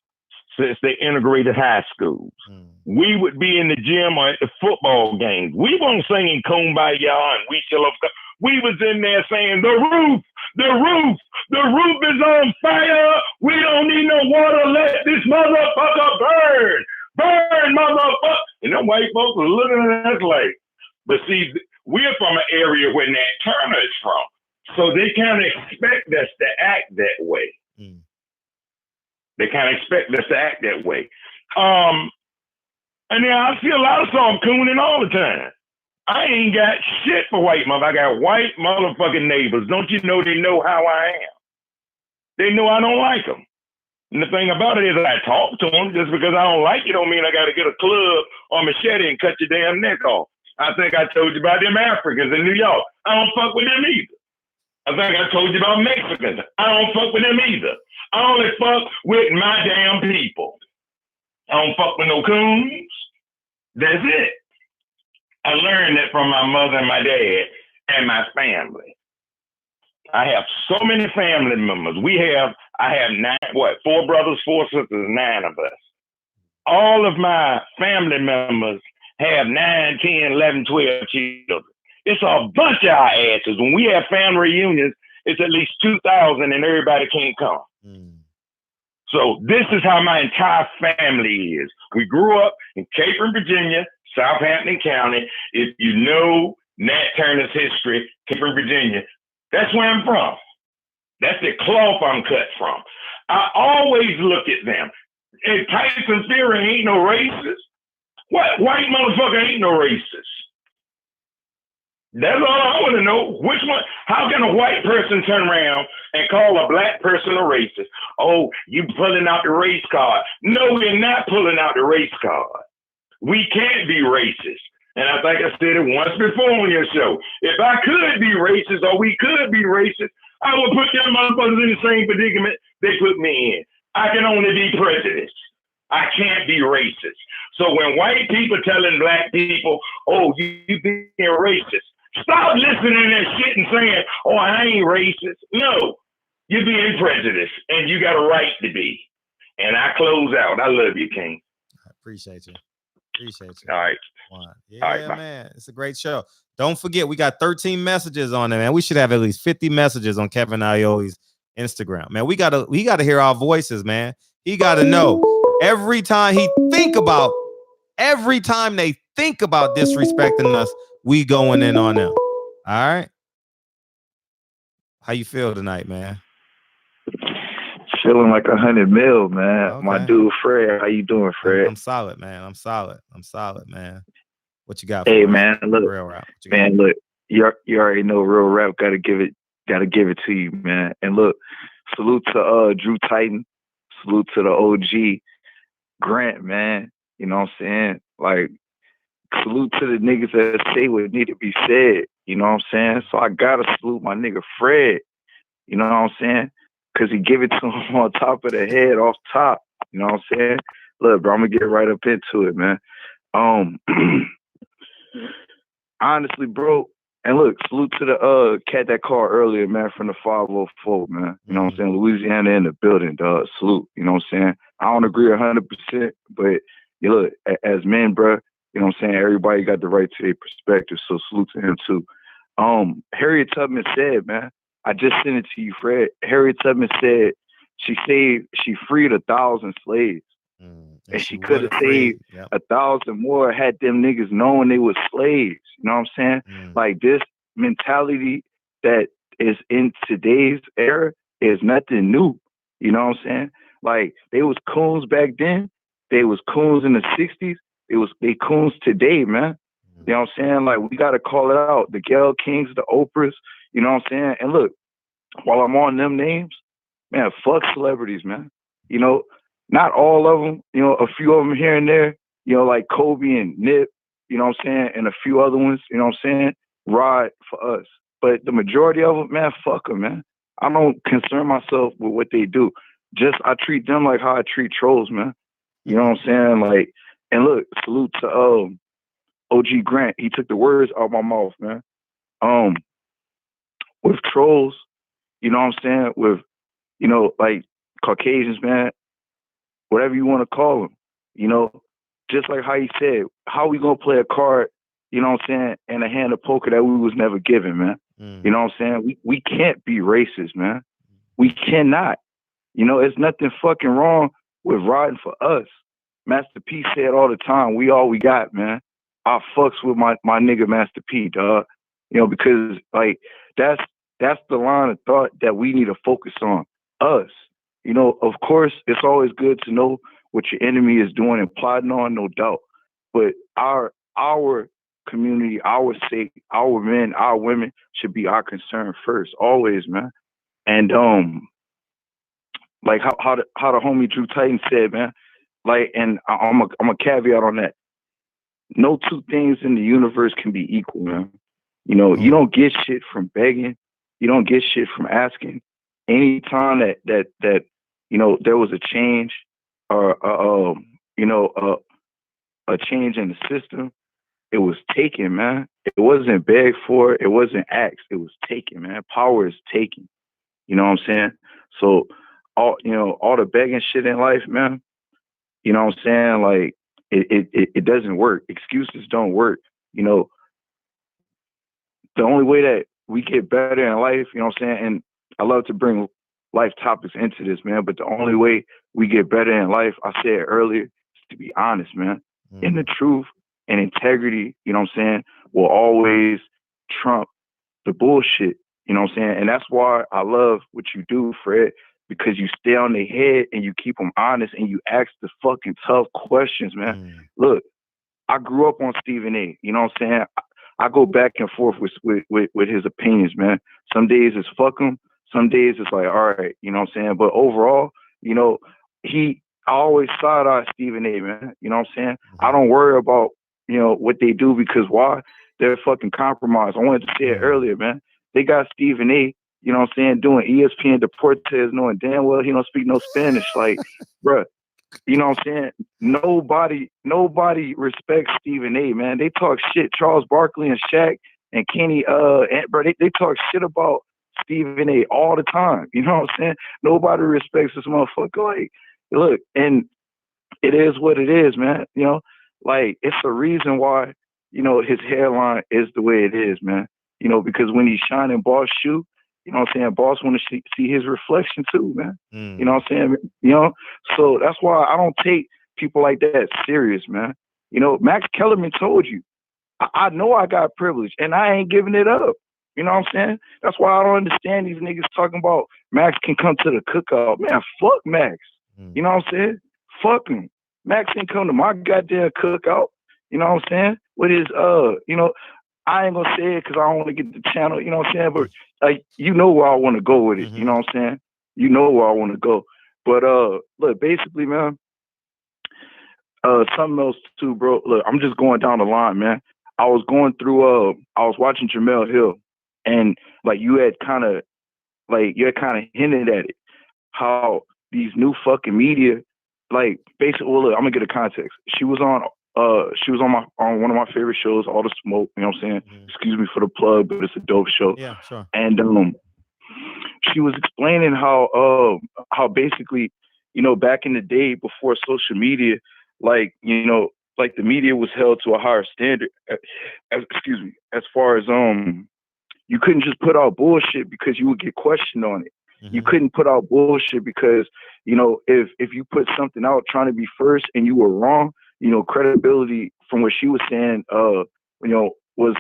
since they integrated high schools. We would be in the gym or at the football games. We weren't singing Kumbaya and We Shall Overcome. We was in there saying, the roof is on fire. We don't need no water. Let this motherfucker burn. Burn, motherfucker. And them white folks were looking at us like, but see, we're from an area where Nat Turner is from. So they kind of expect us to act that way. They kind of expect us to act that way. And then I see a lot of some cooning all the time. I ain't got shit for white mother. I got white motherfucking neighbors. Don't you know they know how I am? They know I don't like them. And the thing about it is I talk to them. Just because I don't like you don't mean I got to get a club or machete and cut your damn neck off. I think I told you about them Africans in New York. I don't fuck with them either. I think I told you about Mexicans. I don't fuck with them either. I only fuck with my damn people. I don't fuck with no coons. That's it. I learned that from my mother and my dad and my family. I have so many family members. I have 4 brothers, 4 sisters, 9 of us. All of my family members have 9, 10, 11, 12 children. It's a bunch of our asses. When we have family reunions, it's at least 2,000 and everybody can't come. So this is how my entire family is. We grew up in Capron, Virginia, Southampton County. If you know Nat Turner's history, Capron, Virginia, that's where I'm from. That's the cloth I'm cut from. I always look at them. And Tyson Fury ain't no racist. What white motherfucker ain't no racist? That's all I want to know. Which one? How can a white person turn around and call a black person a racist? Oh, you pulling out the race card. No, we're not pulling out the race card. We can't be racist. And I think I said it once before on your show. If I could be racist or we could be racist, I would put them motherfuckers in the same predicament they put me in. I can only be prejudiced. I can't be racist. So when white people telling black people, oh, you being racist, stop listening to that shit and saying, oh, I ain't racist. No, you're being prejudiced and you got a right to be. And I close out. I love you, King. I appreciate you. Appreciate you. All right. Yeah, all right, man. It's a great show. Don't forget, we got 13 messages on there, man. We should have at least 50 messages on Kevin Ioli's Instagram. Man, we gotta hear our voices, man. He gotta know every time they think about disrespecting us, we going in on them. All right. How you feel tonight, man? Feeling like 100 mil, man. Okay. My dude Fred, how you doing, Fred? I'm solid, man. I'm solid, man. What you got? Hey, man, look, real rap. Man, look, you already know real rap. Gotta give it to you, man. And look, salute to Drew Titan. Salute to the OG Grant, man. You know what I'm saying? Like, salute to the niggas that say what need to be said. You know what I'm saying? So I gotta salute my nigga Fred. You know what I'm saying? Because he give it to him on top of the head, off top. You know what I'm saying? Look, bro, I'm going to get right up into it, man. Honestly, bro, and look, salute to the cat that called earlier, man, from the 504, man. You know what I'm saying? Louisiana in the building, dog. Salute. You know what I'm saying? I don't agree 100%, but you look, as men, bro, you know what I'm saying? Everybody got the right to their perspective, so salute to him, too. Harriet Tubman said, man, I just sent it to you, Fred. Harriet Tubman said she freed 1,000 slaves. And she could have saved 1,000 more had them niggas known they were slaves. You know what I'm saying? Like, this mentality that is in today's era is nothing new. You know what I'm saying? Like, they was coons back then. They was coons in the 60s. They coons today, man. You know what I'm saying? Like, we got to call it out. The Gayle Kings, the Oprahs, you know what I'm saying? And look, while I'm on them names, man, fuck celebrities, man. You know, not all of them, you know, a few of them here and there, you know, like Kobe and Nip, you know what I'm saying? And a few other ones, you know what I'm saying? Ride for us. But the majority of them, man, fuck them, man. I don't concern myself with what they do. Just, I treat them like how I treat trolls, man. You know what I'm saying? Like, and look, salute to OG Grant. He took the words out of my mouth, man. With trolls, you know what I'm saying? With, you know, like Caucasians, man, whatever you want to call them, you know, just like how he said, how we going to play a card, you know what I'm saying, and a hand of poker that we was never given, man. You know what I'm saying? We can't be racist, man. We cannot. You know, it's nothing fucking wrong with riding for us. Master P said all the time, we all we got, man. I fucks with my nigga Master P, dog. You know, because, like, that's the line of thought that we need to focus on. Us. You know, of course, it's always good to know what your enemy is doing and plotting on, no doubt. But our community, our sake, our men, our women should be our concern first, always, man. And like how the homie Drew Titan said, man. Like, and I'm a caveat on that. No two things in the universe can be equal, man. You know, you don't get shit from begging. You don't get shit from asking. Anytime that you know, there was a change or you know, a change in the system, it was taken, man. It wasn't begged for. It wasn't asked. It was taken, man. Power is taken. You know what I'm saying? So all the begging shit in life, man. You know what I'm saying? Like, it doesn't work. Excuses don't work. You know, the only way that we get better in life, you know what I'm saying? And I love to bring life topics into this, man, but the only way we get better in life, I said earlier, is to be honest, man. And the truth and integrity, you know what I'm saying, will always trump the bullshit, you know what I'm saying? And that's why I love what you do, Fred, because you stay on their head and you keep them honest and you ask the fucking tough questions, man. Look, I grew up on Stephen A. You know what I'm saying? I go back and forth with his opinions, man. Some days it's fuck him. Some days it's like, all right, you know what I'm saying? But overall, you know, I always side-eye Stephen A., man. You know what I'm saying? I don't worry about, you know, what they do because why? They're fucking compromised. I wanted to say it earlier, man. They got Stephen A., you know what I'm saying, doing ESPN Deportes, knowing damn well he don't speak no Spanish. Like, bruh, you know what I'm saying? Nobody respects Stephen A., man. They talk shit. Charles Barkley and Shaq and Kenny, bro, they talk shit about Stephen A. all the time. You know what I'm saying? Nobody respects this motherfucker. Like, look, and it is what it is, man. You know, like, it's a reason why, you know, his hairline is the way it is, man. You know, because when he's shining Boss shoe, you know what I'm saying, Boss want to see his reflection too, man. You know what I'm saying? You know, so that's why I don't take people like that serious, man. You know, Max Kellerman told you, I know I got privilege and I ain't giving it up. You know what I'm saying? That's why I don't understand these niggas talking about Max can come to the cookout. Man, fuck Max. You know what I'm saying? Fuck him. Max ain't come to my goddamn cookout. You know what I'm saying? With his, you know, I ain't gonna say it because I don't want to get the channel, you know what I'm saying? But like, you know where I want to go with it, you know what I'm saying? You know where I want to go. But look, basically, man, something else too, bro. Look, I'm just going down the line, man. I was going through I was watching Jamel Hill, and like you had kind of hinted at it, how these new fucking media, like basically, well, look, I'm gonna get a context. She was on one of my favorite shows, All the Smoke, you know what I'm saying? Excuse me for the plug, but it's a dope show. Yeah, sure. And she was explaining how basically, you know, back in the day before social media, like, you know, like the media was held to a higher standard, as far as you couldn't just put out bullshit because you would get questioned on it. You couldn't put out bullshit because, you know, if you put something out trying to be first and you were wrong, you know, credibility from what she was saying, you know, was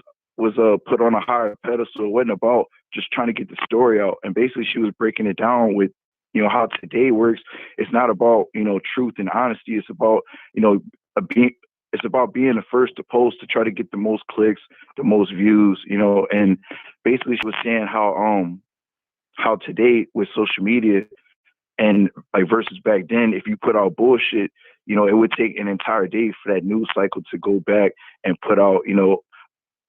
put on a higher pedestal. It wasn't about just trying to get the story out. And basically she was breaking it down with, you know, how today works. It's not about, you know, truth and honesty. It's about, you know, it's about being the first to post to try to get the most clicks, the most views, you know. And basically she was saying how today with social media and like versus back then, if you put out bullshit, you know, it would take an entire day for that news cycle to go back and put out, you know,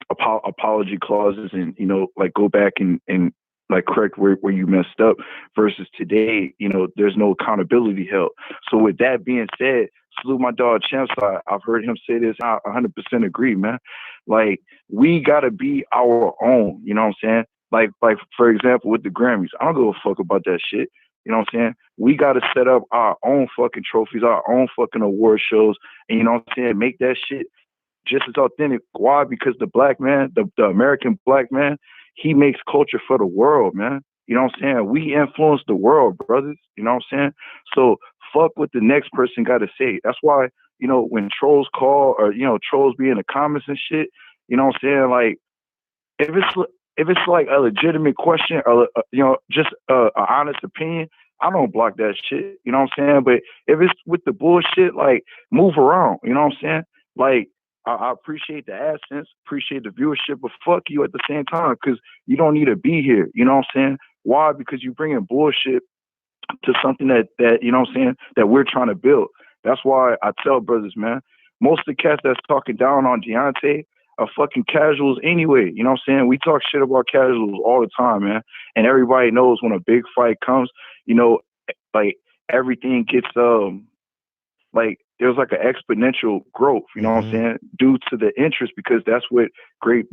apology clauses and, you know, like go back and like correct where you messed up, versus today, you know, there's no accountability held. So with that being said, salute my dog Champs. I've heard him say this. I 100% agree, man. Like, we gotta be our own, you know what I'm saying? Like for example, with the Grammys, I don't give a fuck about that shit. You know what I'm saying? We got to set up our own fucking trophies, our own fucking award shows, and you know what I'm saying? Make that shit just as authentic. Why? Because the black man, the American black man, he makes culture for the world, man. You know what I'm saying? We influence the world, brothers. You know what I'm saying? So fuck what the next person got to say. That's why, you know, when trolls call, or, you know, trolls be in the comments and shit, you know what I'm saying? Like, if it's like a legitimate question or, you know, just an honest opinion, I don't block that shit. You know what I'm saying? But if it's with the bullshit, like, move around. You know what I'm saying? Like, I appreciate the AdSense, appreciate the viewership, but fuck you at the same time, because you don't need to be here. You know what I'm saying? Why? Because you bringing bullshit to something that you know what I'm saying, that we're trying to build. That's why I tell brothers, man, most of the cats that's talking down on Deontay are fucking casuals anyway. You know what I'm saying? We talk shit about casuals all the time, man. And everybody knows when a big fight comes, you know, like, everything gets like, there's like an exponential growth, you know what I'm saying, due to the interest, because that's what great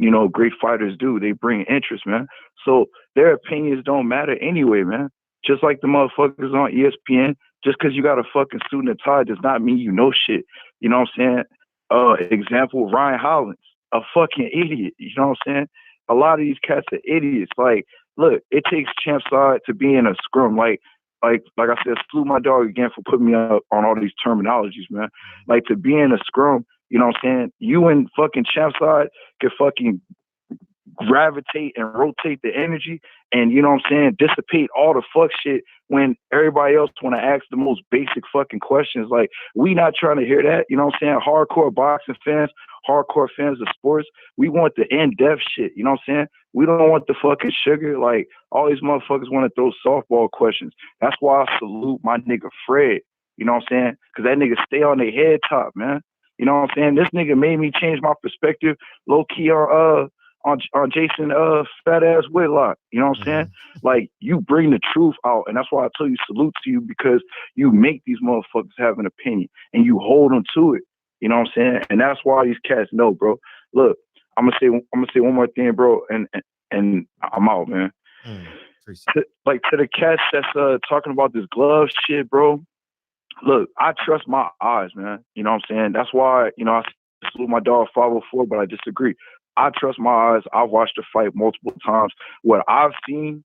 fighters do. They bring interest, man. So their opinions don't matter anyway, man. Just like the motherfuckers on ESPN, just because you got a fucking suit and a tie does not mean you know shit. You know what I'm saying? Example, Ryan Hollins, a fucking idiot. You know what I'm saying? A lot of these cats are idiots. Like, look, it takes champ side to be in a scrum. Like I said, salute my dog again for putting me up on all these terminologies, man. Like, to be in a scrum, you know what I'm saying? You and fucking champ side can fucking gravitate and rotate the energy and, you know what I'm saying, dissipate all the fuck shit when everybody else want to ask the most basic fucking questions. Like, we not trying to hear that, you know what I'm saying? Hardcore boxing fans, hardcore fans of sports, we want the in-depth shit, you know what I'm saying? We don't want the fucking sugar. Like, all these motherfuckers want to throw softball questions. That's why I salute my nigga Fred, you know what I'm saying? Because that nigga stay on their head top, man. You know what I'm saying? This nigga made me change my perspective low-key on Jason fat ass Whitlock. You know what I'm saying? Like, you bring the truth out, and that's why I tell you salute to you, because you make these motherfuckers have an opinion and you hold them to it. You know what I'm saying? And that's why these cats know, bro. Look, I'm gonna say one more thing, bro, and I'm out, man. To the cats that's talking about this glove shit, bro. Look, I trust my eyes, man. You know what I'm saying? That's why, you know, I salute my dog 504, but I disagree. I trust my eyes. I've watched the fight multiple times. What I've seen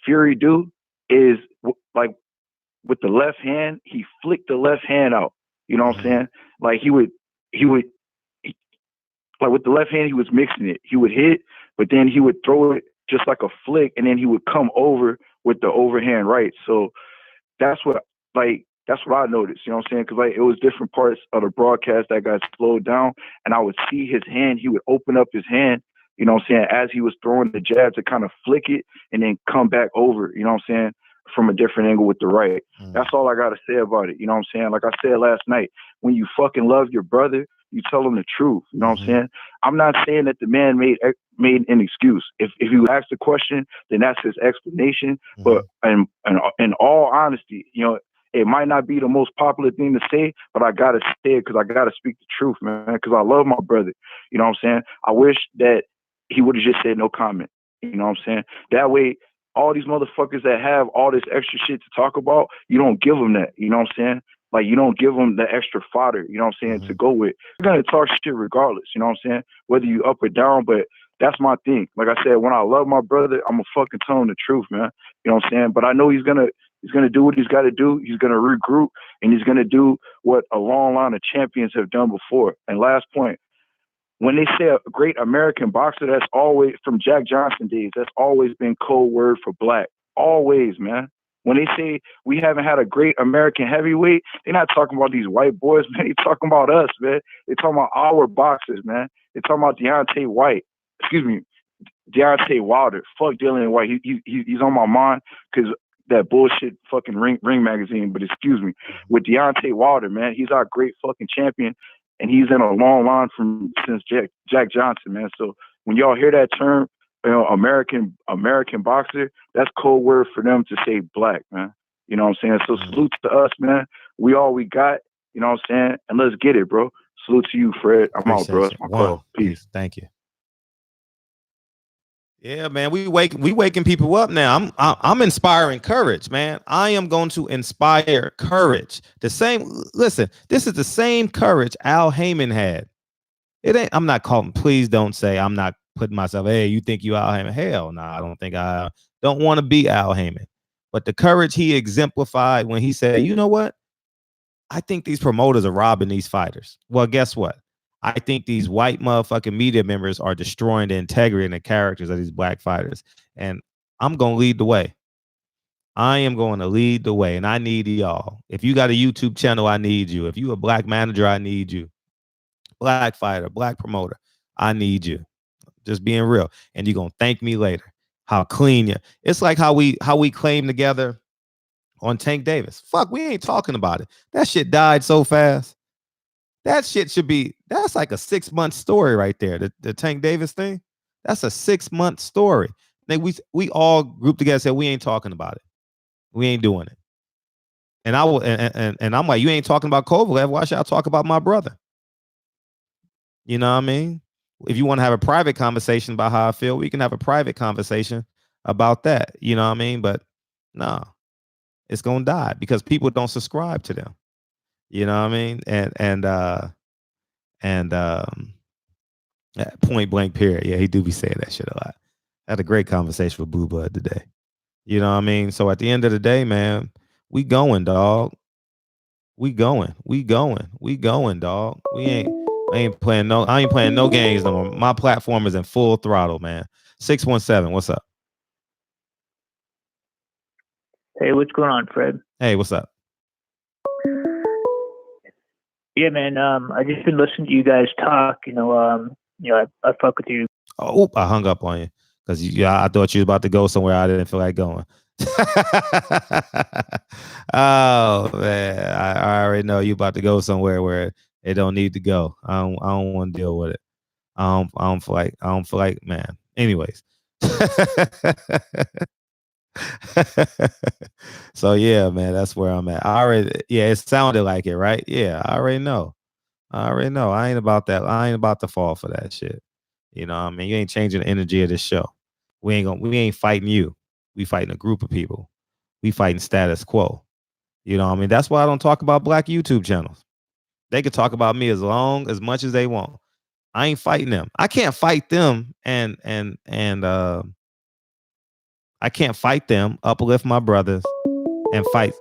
Fury do is, like, with the left hand, he flicked the left hand out. You know what I'm saying? Like, he would, like, with the left hand, he was mixing it. He would hit, but then he would throw it just like a flick, and then he would come over with the overhand right. So that's what I noticed, you know what I'm saying? Because, like, it was different parts of the broadcast that got slowed down, and I would see his hand. He would open up his hand, you know what I'm saying, as he was throwing the jab to kind of flick it and then come back over, you know what I'm saying, from a different angle with the right. That's all I got to say about it, you know what I'm saying? Like I said last night, when you fucking love your brother, you tell him the truth, you know what I'm saying? I'm not saying that the man made an excuse. If you ask the question, then that's his explanation. But in all honesty, you know, it might not be the most popular thing to say, but I gotta say it because I gotta speak the truth, man, because I love my brother. You know what I'm saying? I wish that he would have just said no comment. You know what I'm saying? That way, all these motherfuckers that have all this extra shit to talk about, you don't give them that. You know what I'm saying? Like, you don't give them the extra fodder, you know what I'm saying, to go with. You're going to talk shit regardless, you know what I'm saying? Whether you up or down, but that's my thing. Like I said, when I love my brother, I'm going to fucking tell him the truth, man. You know what I'm saying? But I know he's going to do what he's got to do. He's going to regroup, and he's going to do what a long line of champions have done before. And last point, when they say a great American boxer, that's always, from Jack Johnson days, that's always been code word for black. Always, man. When they say we haven't had a great American heavyweight, they're not talking about these white boys, man. They're talking about us, man. They're talking about our boxers, man. They're talking about Deontay Wilder. Fuck Dillian White. He's on my mind because that bullshit fucking Ring magazine. But excuse me, with Deontay Wilder, man, he's our great fucking champion, and he's in a long line since Jack Johnson, man. So when y'all hear that term, you know, American boxer, that's code word for them to say black, man. You know what I'm saying? So salute to us, man. We all we got, you know what I'm saying? And let's get it, bro. Salute to you, Fred. I'm out, bro. That's my call. Peace. Thank you. Yeah, man, we waking people up now. I'm inspiring courage, man. I am going to inspire courage. Listen, this is the same courage Al Haymon had. I'm not calling, please don't say I'm not putting myself, hey, you think you Al Haymon? Hell no, I don't think I don't want to be Al Haymon. But the courage he exemplified when he said, you know what? I think these promoters are robbing these fighters. Well, guess what? I think these white motherfucking media members are destroying the integrity and the characters of these black fighters. And I'm going to lead the way. I am going to lead the way. And I need y'all. If you got a YouTube channel, I need you. If you a black manager, I need you. Black fighter, black promoter, I need you. Just being real. And you're going to thank me later. How clean you. It's like how we claim together on Tank Davis. Fuck, we ain't talking about it. That shit died so fast. That shit that's like a 6-month story right there. The Tank Davis thing, that's a 6-month story. Then we all grouped together and said, we ain't talking about it. We ain't doing it. And I will, and I'm like, you ain't talking about Kovalev. Why should I talk about my brother? You know what I mean? If you want to have a private conversation about how I feel, we can have a private conversation about that. You know what I mean? But no, it's going to die because people don't subscribe to them. You know what I mean? And point blank period. Yeah, he do be saying that shit a lot. I had a great conversation with Blue Bud today. You know what I mean? So at the end of the day, man, we going, dog. We going, dog. I ain't playing no games no more. My platform is in full throttle, man. 617, what's up? Hey, what's going on, Fred? Hey, what's up? Yeah, man. I just been listening to you guys talk. I fuck with you. Oh, I hung up on you because I thought you was about to go somewhere I didn't feel like going. Oh man, I already know you about to go somewhere where it don't need to go. I don't want to deal with it. I don't feel like man. Anyways. So yeah, man, that's where I'm at. It sounded like it, right? Yeah, I already know. I ain't about that. I ain't about to fall for that shit. You know what I mean? You ain't changing the energy of this show. We ain't fighting you. We fighting a group of people. We fighting status quo. You know what I mean? That's why I don't talk about black YouTube channels. They can talk about me as much as they want. I ain't fighting them. I can't fight them and I can't fight them, uplift my brothers and fight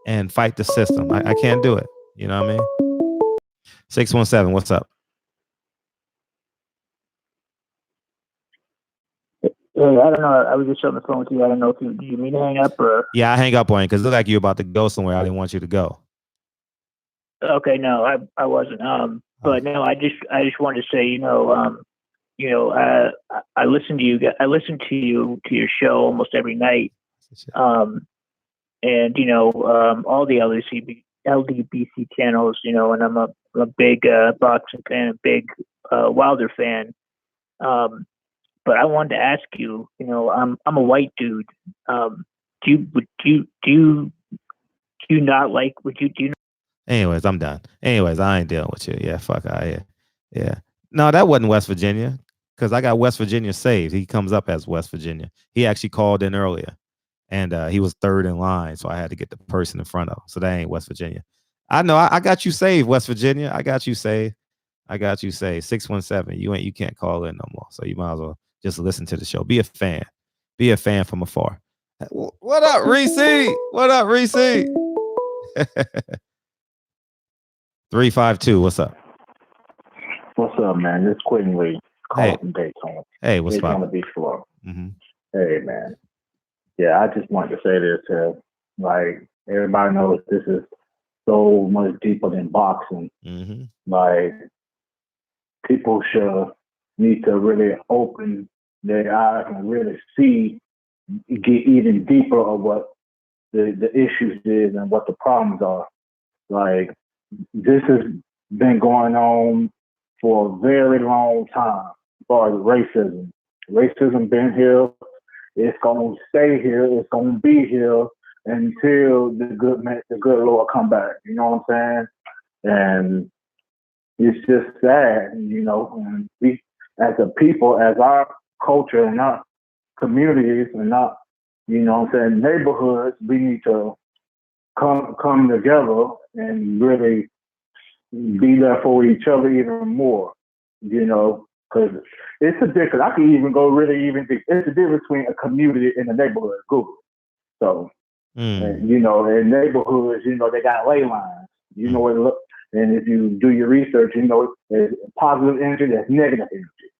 and fight the system. I can't do it. You know what I mean? 617, what's up? Hey, I don't know. I was just on the phone with you. I don't know if did you mean to hang up or? Yeah, I hang up on you because it looked like you were about to go somewhere. I didn't want you to go. Okay, no, I wasn't. But no, I just wanted to say, I listen to you. I listen to your show almost every night. And all the LDBC channels, and I'm a big boxing fan, a big Wilder fan. But I wanted to ask you, I'm a white dude. Do you not like? Do you? Anyways, I'm done. Anyways, I ain't dealing with you. Yeah, fuck out here. Yeah. No, that wasn't West Virginia because I got West Virginia saved. He comes up as West Virginia. He actually called in earlier, and he was third in line, so I had to get the person in front of him. So that ain't West Virginia. I know. I got you saved, West Virginia. I got you saved. 617. You can't call in no more. So you might as well just listen to the show. Be a fan. Be a fan from afar. What up, Reese? What up, Reese? 352. What's up? What's up, man? This is Quentin Lee. Calling from Daytona. Hey, what's up? Daytona Beach, Florida. Mm-hmm. Hey, man. Yeah, I just wanted to say this. Like, everybody knows this is so much deeper than boxing. Mm-hmm. Like, people should need to really open their eyes and really get even deeper of what the issues is and what the problems are. Like, this has been going on for a very long time as far as racism. Racism been here. It's going to stay here. It's going to be here until the good Lord come back. You know what I'm saying? And it's just sad, and we, as a people, as our culture and our communities and our, neighborhoods, we need to come together and really be there for each other even more, because it's a difference. I can even go really even deep. It's a difference between a community and a neighborhood. Google. So, and, in neighborhoods, they got ley lines. What it look. And if you do your research, there's positive energy, there's negative energy.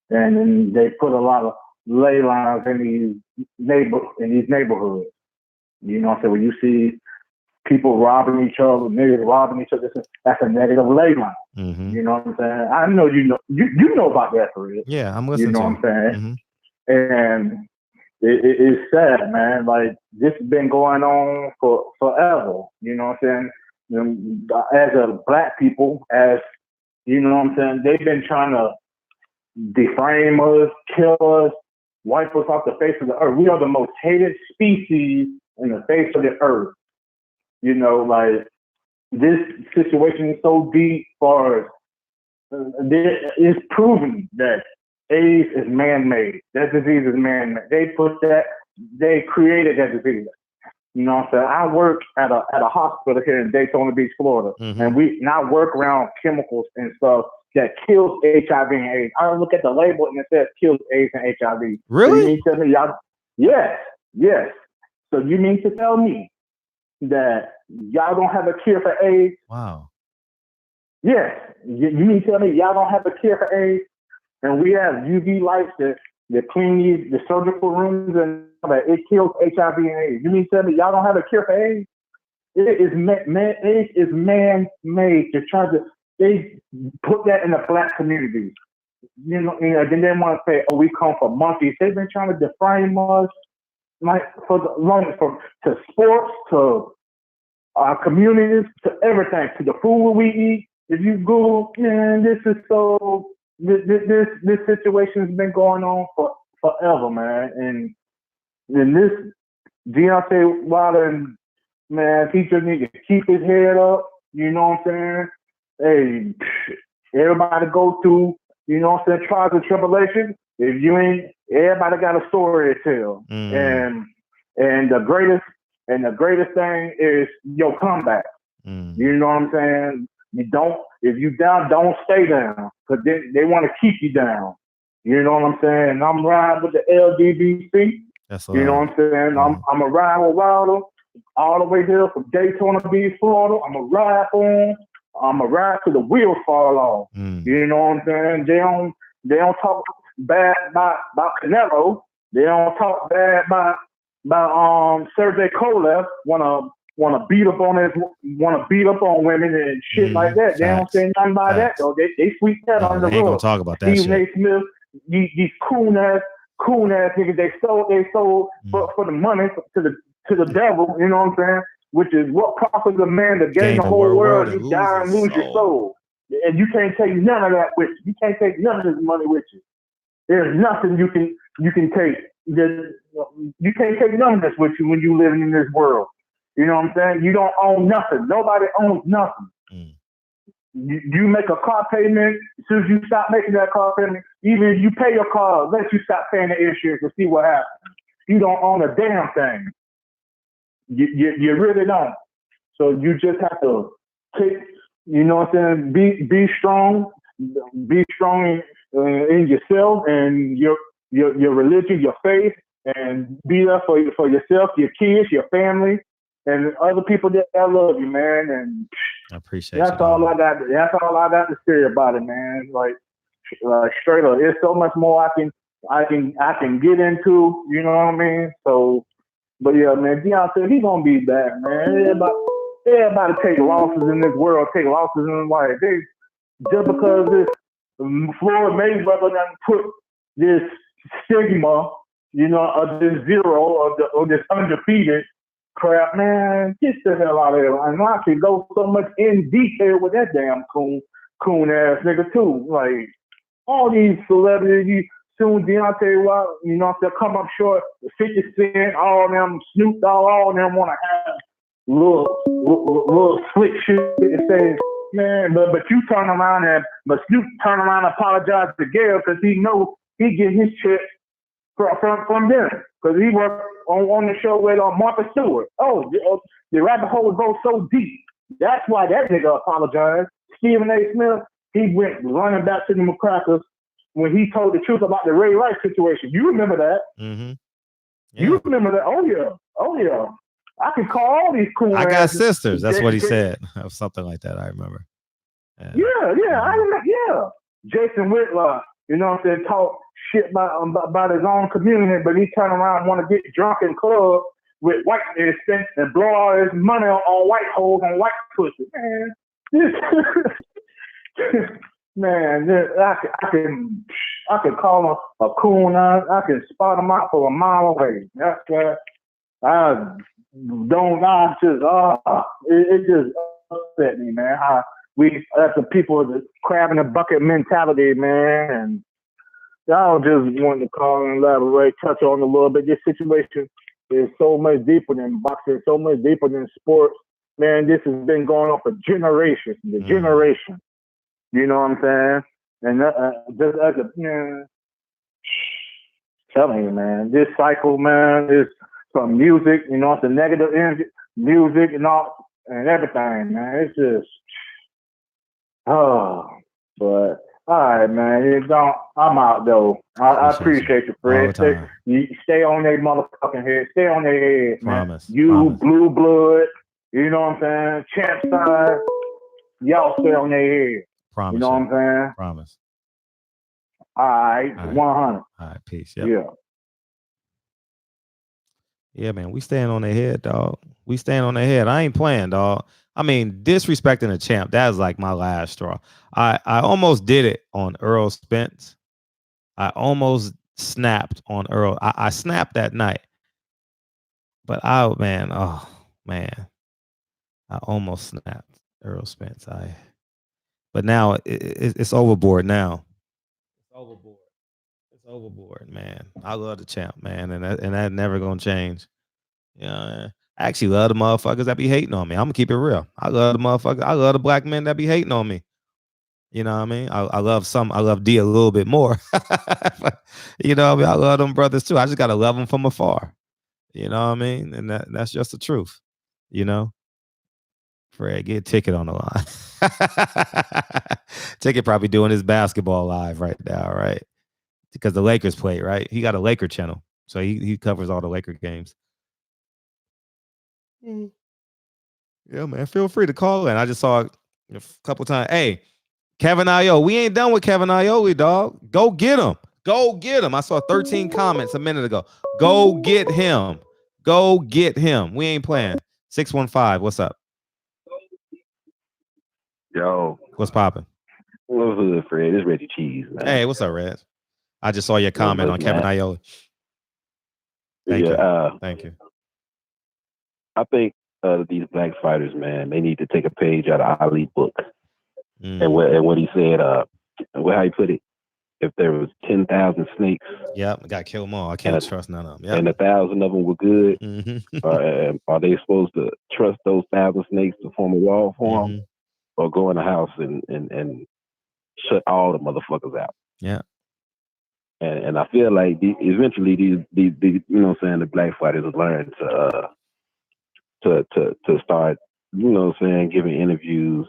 And then they put a lot of ley lines in these neighborhoods. So when you see people robbing each other, niggas robbing each other, that's a negative ley line. Mm-hmm. You know what I'm saying? I know you know about that for real. Yeah, I'm listening to what I'm saying? Mm-hmm. And it's sad, man. Like, this has been going on for forever. You know what I'm saying? As a black people, they've been trying to defame us, kill us, wipe us off the face of the earth. We are the most hated species in the face of the earth. Like, this situation is so deep for us. It's proven that AIDS is man-made. That disease is man-made. They created that disease. You know what I'm saying? I work at a hospital here in Daytona Beach, Florida, and I work around chemicals and stuff that kills HIV and AIDS. I look at the label and it says kills AIDS and HIV. Really? So you mean to tell me y'all? Yes. So you mean to tell me that y'all don't have a cure for AIDS? Wow. Yes. You mean to tell me y'all don't have a cure for AIDS? And we have UV lights that clean the surgical rooms and that it kills HIV and AIDS. You mean to tell me y'all don't have a cure for AIDS? AIDS is man-made to try to, they put that in the black community. You know, then they want to say, oh, we come from monkeys. They've been trying to define us like for the longest, to sports, to our communities, to everything, to the food we eat. If you Google, man, this situation has been going on for forever, man. And this Deontay Wilder, man, he just need to keep his head up. You know what I'm saying? Hey, everybody go through, you know what I'm saying, trials and tribulations. If you ain't, everybody got a story to tell. And the greatest thing is your comeback. You know what I'm saying? If you down, don't stay down, because they want to keep you down. You know what I'm saying? And I'm riding with the LDBC. You know what I'm saying? I'm a ride with Wilder all the way here from Daytona Beach, Florida. I'm a ride for him. I'm a ride till the wheels fall off. You know what I'm saying? They don't talk bad about Canelo. They don't talk bad about Sergey Kovalev. Want to beat up on women and shit like that. They don't say nothing about that though. They sweep that on the They ain't rug. gonna talk about that Stephen shit. A. Smith, these coon ass niggas, they sold for the money to the devil. You know what I'm saying? Which is what profits a man to gain the whole world. You die and lose your soul, and you can't take none of that with you. You can't take none of this money with you. There's nothing you can take. You can't take none of this with you when you living in this world. You know what I'm saying? You don't own nothing. Nobody owns nothing. You make a car payment. As soon as you stop making that car payment, even if you pay your car, let you stop paying the insurance to see what happens. You don't own a damn thing. You really don't. So you just have to take, you know what I'm saying? Be strong. Be strong in yourself and your religion, your faith, and be there for yourself, your kids, your family, and other people that love you, man. And I appreciate that's all I got. That's all I got to say about it, man. Like straight up, there's so much more I can get into. You know what I mean? So, but yeah, man, Deontay, he's gonna be back, man. Everybody take losses in this world, take losses in life. Just because this Floyd Mayweather done put this stigma, you know, of this zero, of this undefeated crap, man, get the hell out of here. And I can go so much in detail with that damn coon ass nigga too. Like all these celebrities, soon Deontay Wilder, you know, if they come up short, 50 Cent, all of them, Snoop Dogg, all of them want to have little slick shit to say, man, but you turn around but Snoop turn around and apologize to Gail because he know he get his shit from them. Because he worked on the show with Martha Stewart. The rabbit hole goes so deep. That's why that nigga apologized. Stephen A. Smith, he went running back to the McCrackers when he told the truth about the Ray Rice situation. You remember that? Yeah. You remember that? Oh yeah. I can call all these cool. I got sisters. That's what he said. Something like that. I remember. Yeah. Jason Whitlock, you know what I'm saying, talk shit about his own community, but he turn around and want to get drunk in clubs with white men and blow all his money on white hoes and white pussy. Man, I can call him a coon. I can spot him out for a mile away. That's why it just upset me, man. We as the people of the crab in the bucket mentality, man, and y'all just wanted to call and elaborate, touch on a little bit. This situation is so much deeper than boxing, so much deeper than sports. Man, this has been going on for generations. Generation. You know what I'm saying? And just as telling you, man, this cycle, man, some music, you know, some negative energy, music and all and everything, man. It's just but all right, man. I'm out though. I appreciate you, Fred. Stay on their motherfucking head. Stay on their head, man. Promise. Blue blood, you know what I'm saying? Champ side, y'all stay on their head. Promise. You know what I'm saying? Promise. All right, 100. All right, peace. Yep. Yeah. Yeah, man. We staying on their head, dog. We staying on their head. I ain't playing, dog. I mean, disrespecting the champ, that was like my last straw. I almost did it on Errol Spence. I almost snapped on Errol. I snapped that night. But I almost snapped Errol Spence. But now it's overboard now. It's overboard. It's overboard, man. I love the champ, man, and that never gonna change. Yeah, I actually love the motherfuckers that be hating on me. I'm gonna keep it real. I love the motherfuckers. I love the black men that be hating on me. You know what I mean? I love D a little bit more. But, you know what I mean? I love them brothers too. I just gotta love them from afar. You know what I mean? And that's just the truth. You know? Fred, get Ticket on the line. Ticket probably doing his basketball live right now, right? Because the Lakers play, right? He got a Laker channel. So he covers all the Laker games. Yeah, man. Feel free to call in. I just saw a couple times. Hey, Kevin Iole. We ain't done with Kevin Iole, dog. Go get him. Go get him. I saw 13 comments a minute ago. Go get him. Go get him. We ain't playing. 615. What's up? Yo. What's popping? What's good, Fred? It's Reggie Cheese, man. Hey, what's up, Red? I just saw your comment on Kevin Iole. Thank you. Thank you. I think these black fighters, man, they need to take a page out of Ali's book. And what he said, how he put it, if there was 10,000 snakes, yep, I got to kill them all. I can't trust none of them. Yep. And 1,000 of them were good. Are they supposed to trust those 1,000 snakes to form a wall for them, or go in the house and shut all the motherfuckers out? Yeah. And I feel like eventually these you know what I'm saying, the black fighters will learn to start, you know what I'm saying, giving interviews,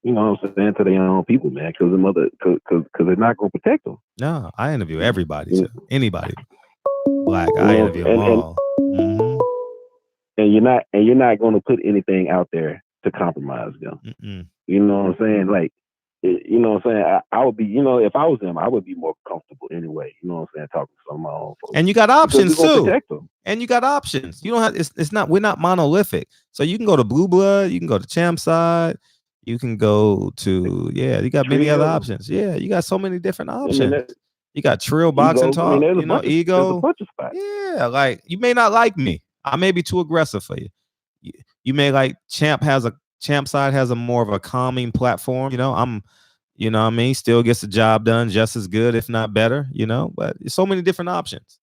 you know what I'm saying, to their own people, man, because they're not gonna protect them. No, I interview everybody, too. Anybody black, I interview them all. And you're not gonna put anything out there to compromise them. You know what I'm saying? Like, you know what I'm saying? I would be, you know, if I was them, I would be more comfortable anyway. You know what I'm saying? Talking to some of my own folks. And you got options too. Protect them. And you got options. You don't have. It's not. We're not monolithic. So you can go to Blue Blood. You can go to Champ Side. You can go to You got many other options. Yeah, you got so many different options. I mean, you got Trill Boxing Talk. You know, Ego. Yeah, like you may not like me. I may be too aggressive for you. You may like Champ Side has a more of a calming platform. You know, you know what I mean? Still gets the job done just as good, if not better, you know, but so many different options.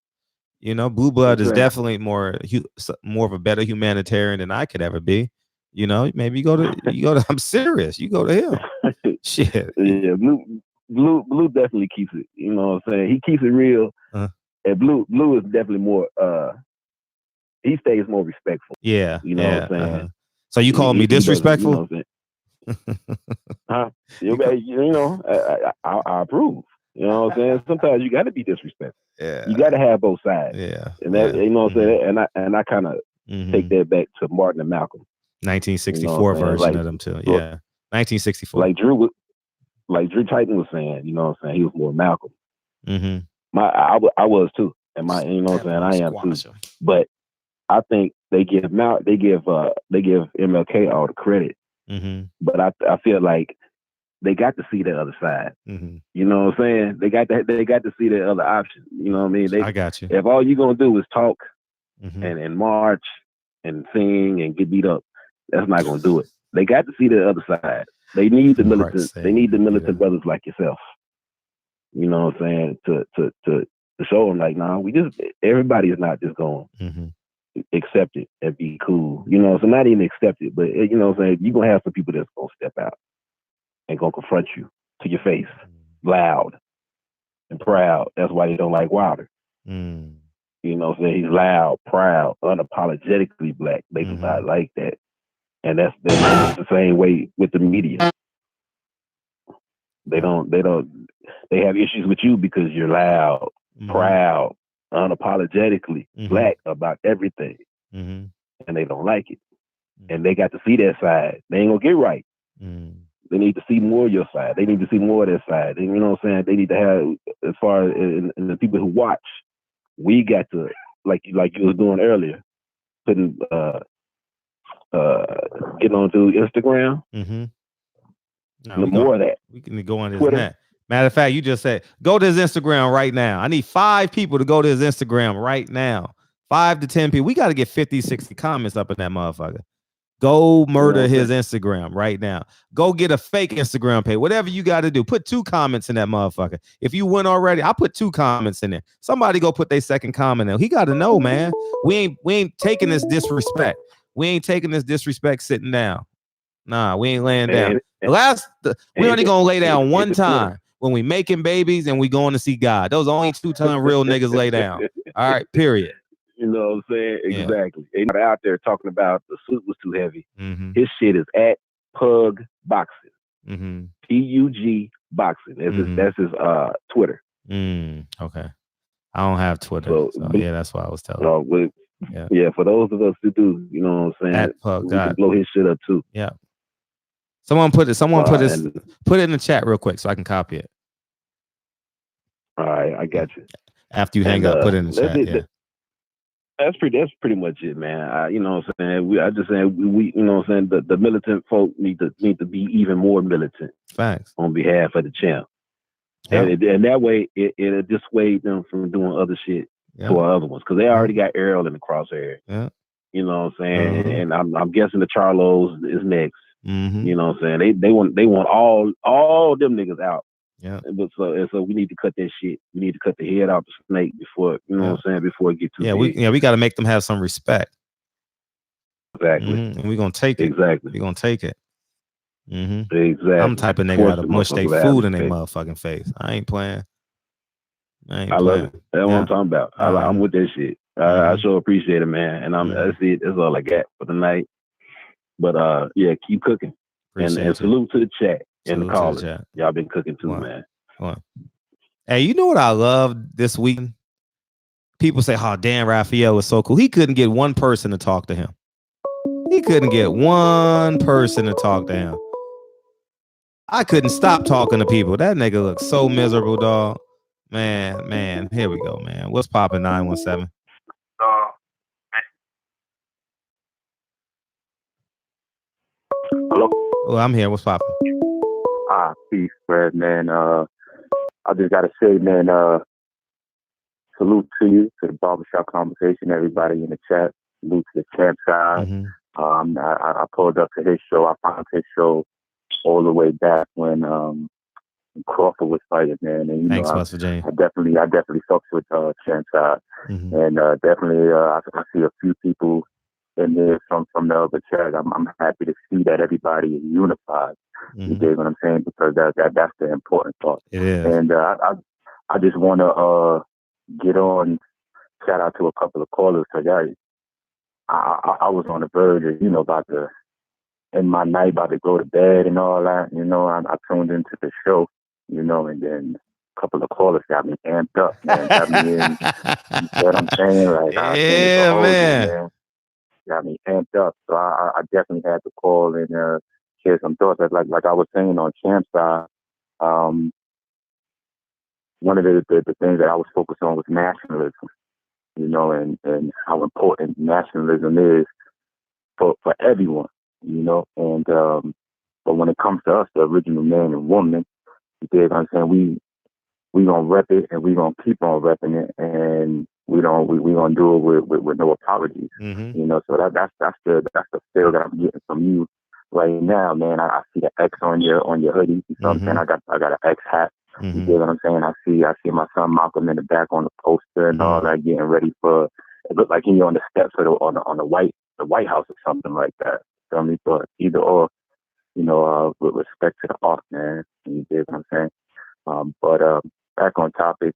You know, Blue Blood is definitely more of a better humanitarian than I could ever be. You know, maybe you go to I'm serious. You go to him. Shit. Yeah, Blue definitely keeps it. You know what I'm saying? He keeps it real. And Blue is definitely more he stays more respectful. Yeah. You know what I'm saying? So you call me disrespectful? You know what I'm saying? You know, I approve. You know what I'm saying? Sometimes you got to be disrespectful. Yeah. You got to have both sides. Yeah. And that, you know what I'm saying? And I kind of take that back to Martin and Malcolm. 1964 version of them too. Yeah. 1964. Like Drew Titan was saying, you know what I'm saying? He was more Malcolm. I was too. And you know what I'm saying? I am too. But I think they give MLK all the credit. But I feel like they got to see the other side. You know what I'm saying? They got to see the other option. You know what I mean? I got you. If all you're gonna do is talk and march and sing and get beat up, that's not gonna do it. They got to see the other side. They need the militant. They need the militant brothers like yourself. You know what I'm saying? To show them like, nah, everybody is not just going accept it and be cool. You know, so not even accept it, but you know what I'm saying? You're gonna have some people that's gonna step out and gonna confront you to your face, loud and proud. That's why they don't like Wilder. You know, so he's loud, proud, unapologetically black. They do not like that, and that's the same way with the media. They have issues with you because you're loud, proud, unapologetically black about everything, and they don't like it. And they got to see that side. They ain't gonna get right. They need to see more of your side. They need to see more of their side. You know what I'm saying? They need to have, as far as in the people who watch, we got to, like you was doing earlier, putting getting onto Instagram. No, more of that. We can go on his net. Matter of fact, you just said go to his Instagram right now. I need 5 people to go to his Instagram right now. 5 to 10 people. We got to get 50, 60 comments up in that motherfucker. Go murder his Instagram right now. Go get a fake Instagram page. Whatever you got to do. Put 2 comments in that motherfucker. If you win already, I'll put 2 comments in there. Somebody go put their second comment in. He got to know, man. We ain't taking this disrespect. We ain't taking this disrespect sitting down. Nah, we ain't laying down. We only gonna lay down one time when we making babies and we going to see God. Those are only 2 times real niggas lay down. All right, period. You know what I'm saying? Exactly. They not out there talking about the suit was too heavy. His shit is at Pug Boxing. PUG Boxing. That's his Twitter. Okay. I don't have Twitter. So yeah, that's why I was telling. Yeah, for those of us who do, you know what I'm saying? At Pug, we can blow his shit up too. Yeah. Someone put it in the chat real quick so I can copy it. All right, I got you. After you hang up, put it in the chat. That's pretty much it, man. You know what I'm saying? I just saying we you know what I'm saying, the militant folk need to be even more militant. Facts. On behalf of the champ. Yeah. And that way it'll dissuade them from doing other shit to our other ones. Because they already got Errol in the crosshair. Yeah. You know what I'm saying? And I'm guessing the Charlos is next. You know what I'm saying? They want all them niggas out. Yeah. But so we need to cut that shit. We need to cut the head off the snake before, you know what I'm saying, before it gets too big. We got to make them have some respect. Exactly. And we're gonna take it. Exactly. We're gonna take it. Exactly. I'm the type of nigga that'll mush their food in their motherfucking face. I ain't playing. I love it. That's what I'm talking about. I'm with that shit. I sure appreciate it, man. And that's it. That's all I got for the night. But yeah, keep cooking. And salute to the chat and the callers. Y'all been cooking too, man. Hey, you know what I love this week? People say, "Oh, Dan Raphael was so cool." He couldn't get one person to talk to him. He couldn't get one person to talk to him. I couldn't stop talking to people. That nigga looks so miserable, dog. Man. Here we go, man. What's poppin', 917? Hello? Oh, I'm here. What's poppin'? Peace, Fred, man. I just gotta say, man, salute to you, to the barbershop conversation, everybody in the chat. Salute to the champ side. I pulled up to his show. I found his show all the way back when Crawford was fighting, man. And Thanks, West Virginia. I definitely fucked with champ side, and definitely I see a few people in there from the other chat. I'm happy to see that everybody is unified. You dig what I'm saying? Because that's the important part. It is. And I just want to get on. Shout out to a couple of callers because I was on the verge of, about to end my night, about to go to bed and all that. I tuned into the show, and then a couple of callers got me amped up, man. Got me in. You know what I'm saying? Like, man. Got me amped up. So I definitely had to call and share some thoughts. Like I was saying on Champ's side, one of the things that I was focused on was nationalism. And how important nationalism is for everyone, and but when it comes to us, the original man and woman, you dig what I'm saying, we gonna rep it and we gonna keep on repping it, and we gonna do it with no apologies. So that's the feel that I'm getting from you right now, man. I see the X on your hoodie. You know what I'm saying? I got an X hat. You get what I'm saying? I see my son Malcolm in the back on the poster and all that, getting ready for. It looked like he on the steps of on the White House or something like that. Feel me? But either or, with respect to the art, man. You get what I'm saying? But back on topic,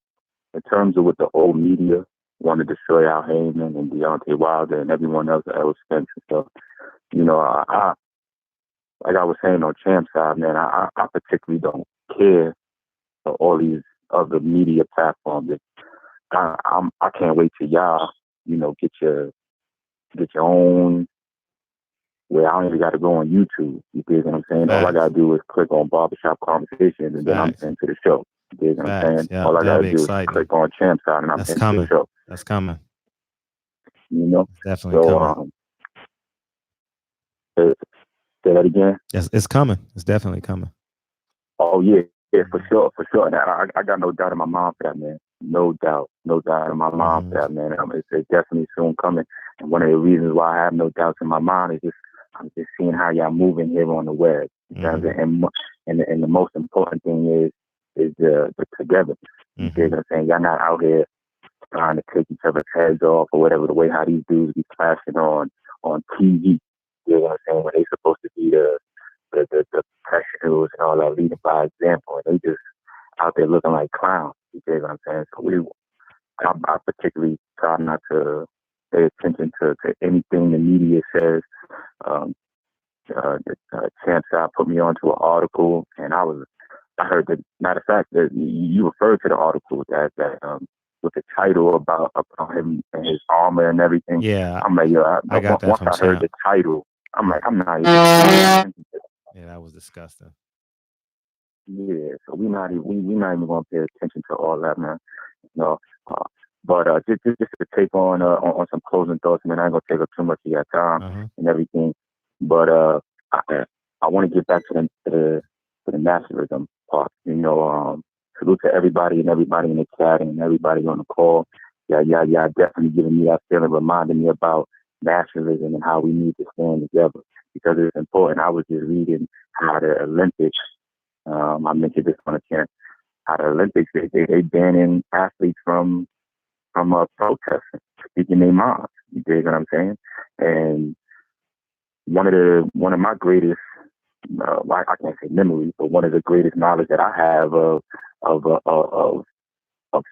in terms of with the old media, want to destroy Al Haymon and Deontay Wilder and everyone else, Errol Spence and stuff. You know, I like I was saying on Champ side, man, I particularly don't care for all these other media platforms. I can't wait till y'all, you know, get your own. Where I don't even got to go on YouTube. You dig what I'm saying? All I got to do is click on Barbershop Conversations, and then I'm into the show. You dig what I'm saying? Yeah, all I got to do is click on Champ Side, and I'm into the show. That's coming. You know? Definitely coming. Say that again? Yes, it's coming. It's definitely coming. Oh, yeah, for sure. And I got no doubt in my mind for that, man. No doubt in my mind for that, man. It's definitely soon coming. And one of the reasons why I have no doubts in my mind is just I'm just seeing how y'all moving here on the web. And the most important thing is the togetherness. You know what I'm saying? Y'all not out here trying to take each other's heads off or whatever, the way how these dudes be clashing on TV. You know what I'm saying? When they supposed to be the professionals and all that, leading by example, and they just out there looking like clowns. You know what I'm saying? So I particularly try not to pay attention to anything the media says. Champ Side put me onto an article, and I heard that, matter of fact, that you referred to the article that with the title about him and his armor and everything. Yeah, I'm like, yo, I got that once from I heard Champ. the title, I'm like, I'm not even. Yeah, that was disgusting. Yeah, so we not even gonna pay attention to all that, man. You know, but just to take on some closing thoughts, man. I ain't gonna take up too much of your time and everything. But I want to get back to the nationalism part. You know, salute to everybody in the chat and everybody on the call. Yeah, definitely giving me that feeling, reminding me about nationalism and how we need to stand together because it's important. I was just reading how the Olympics. I mentioned this on the channel. How the Olympics they banning athletes from protesting, speaking their minds. You dig what I'm saying? And one of my greatest, I can't say memories, but one of the greatest knowledge that I have of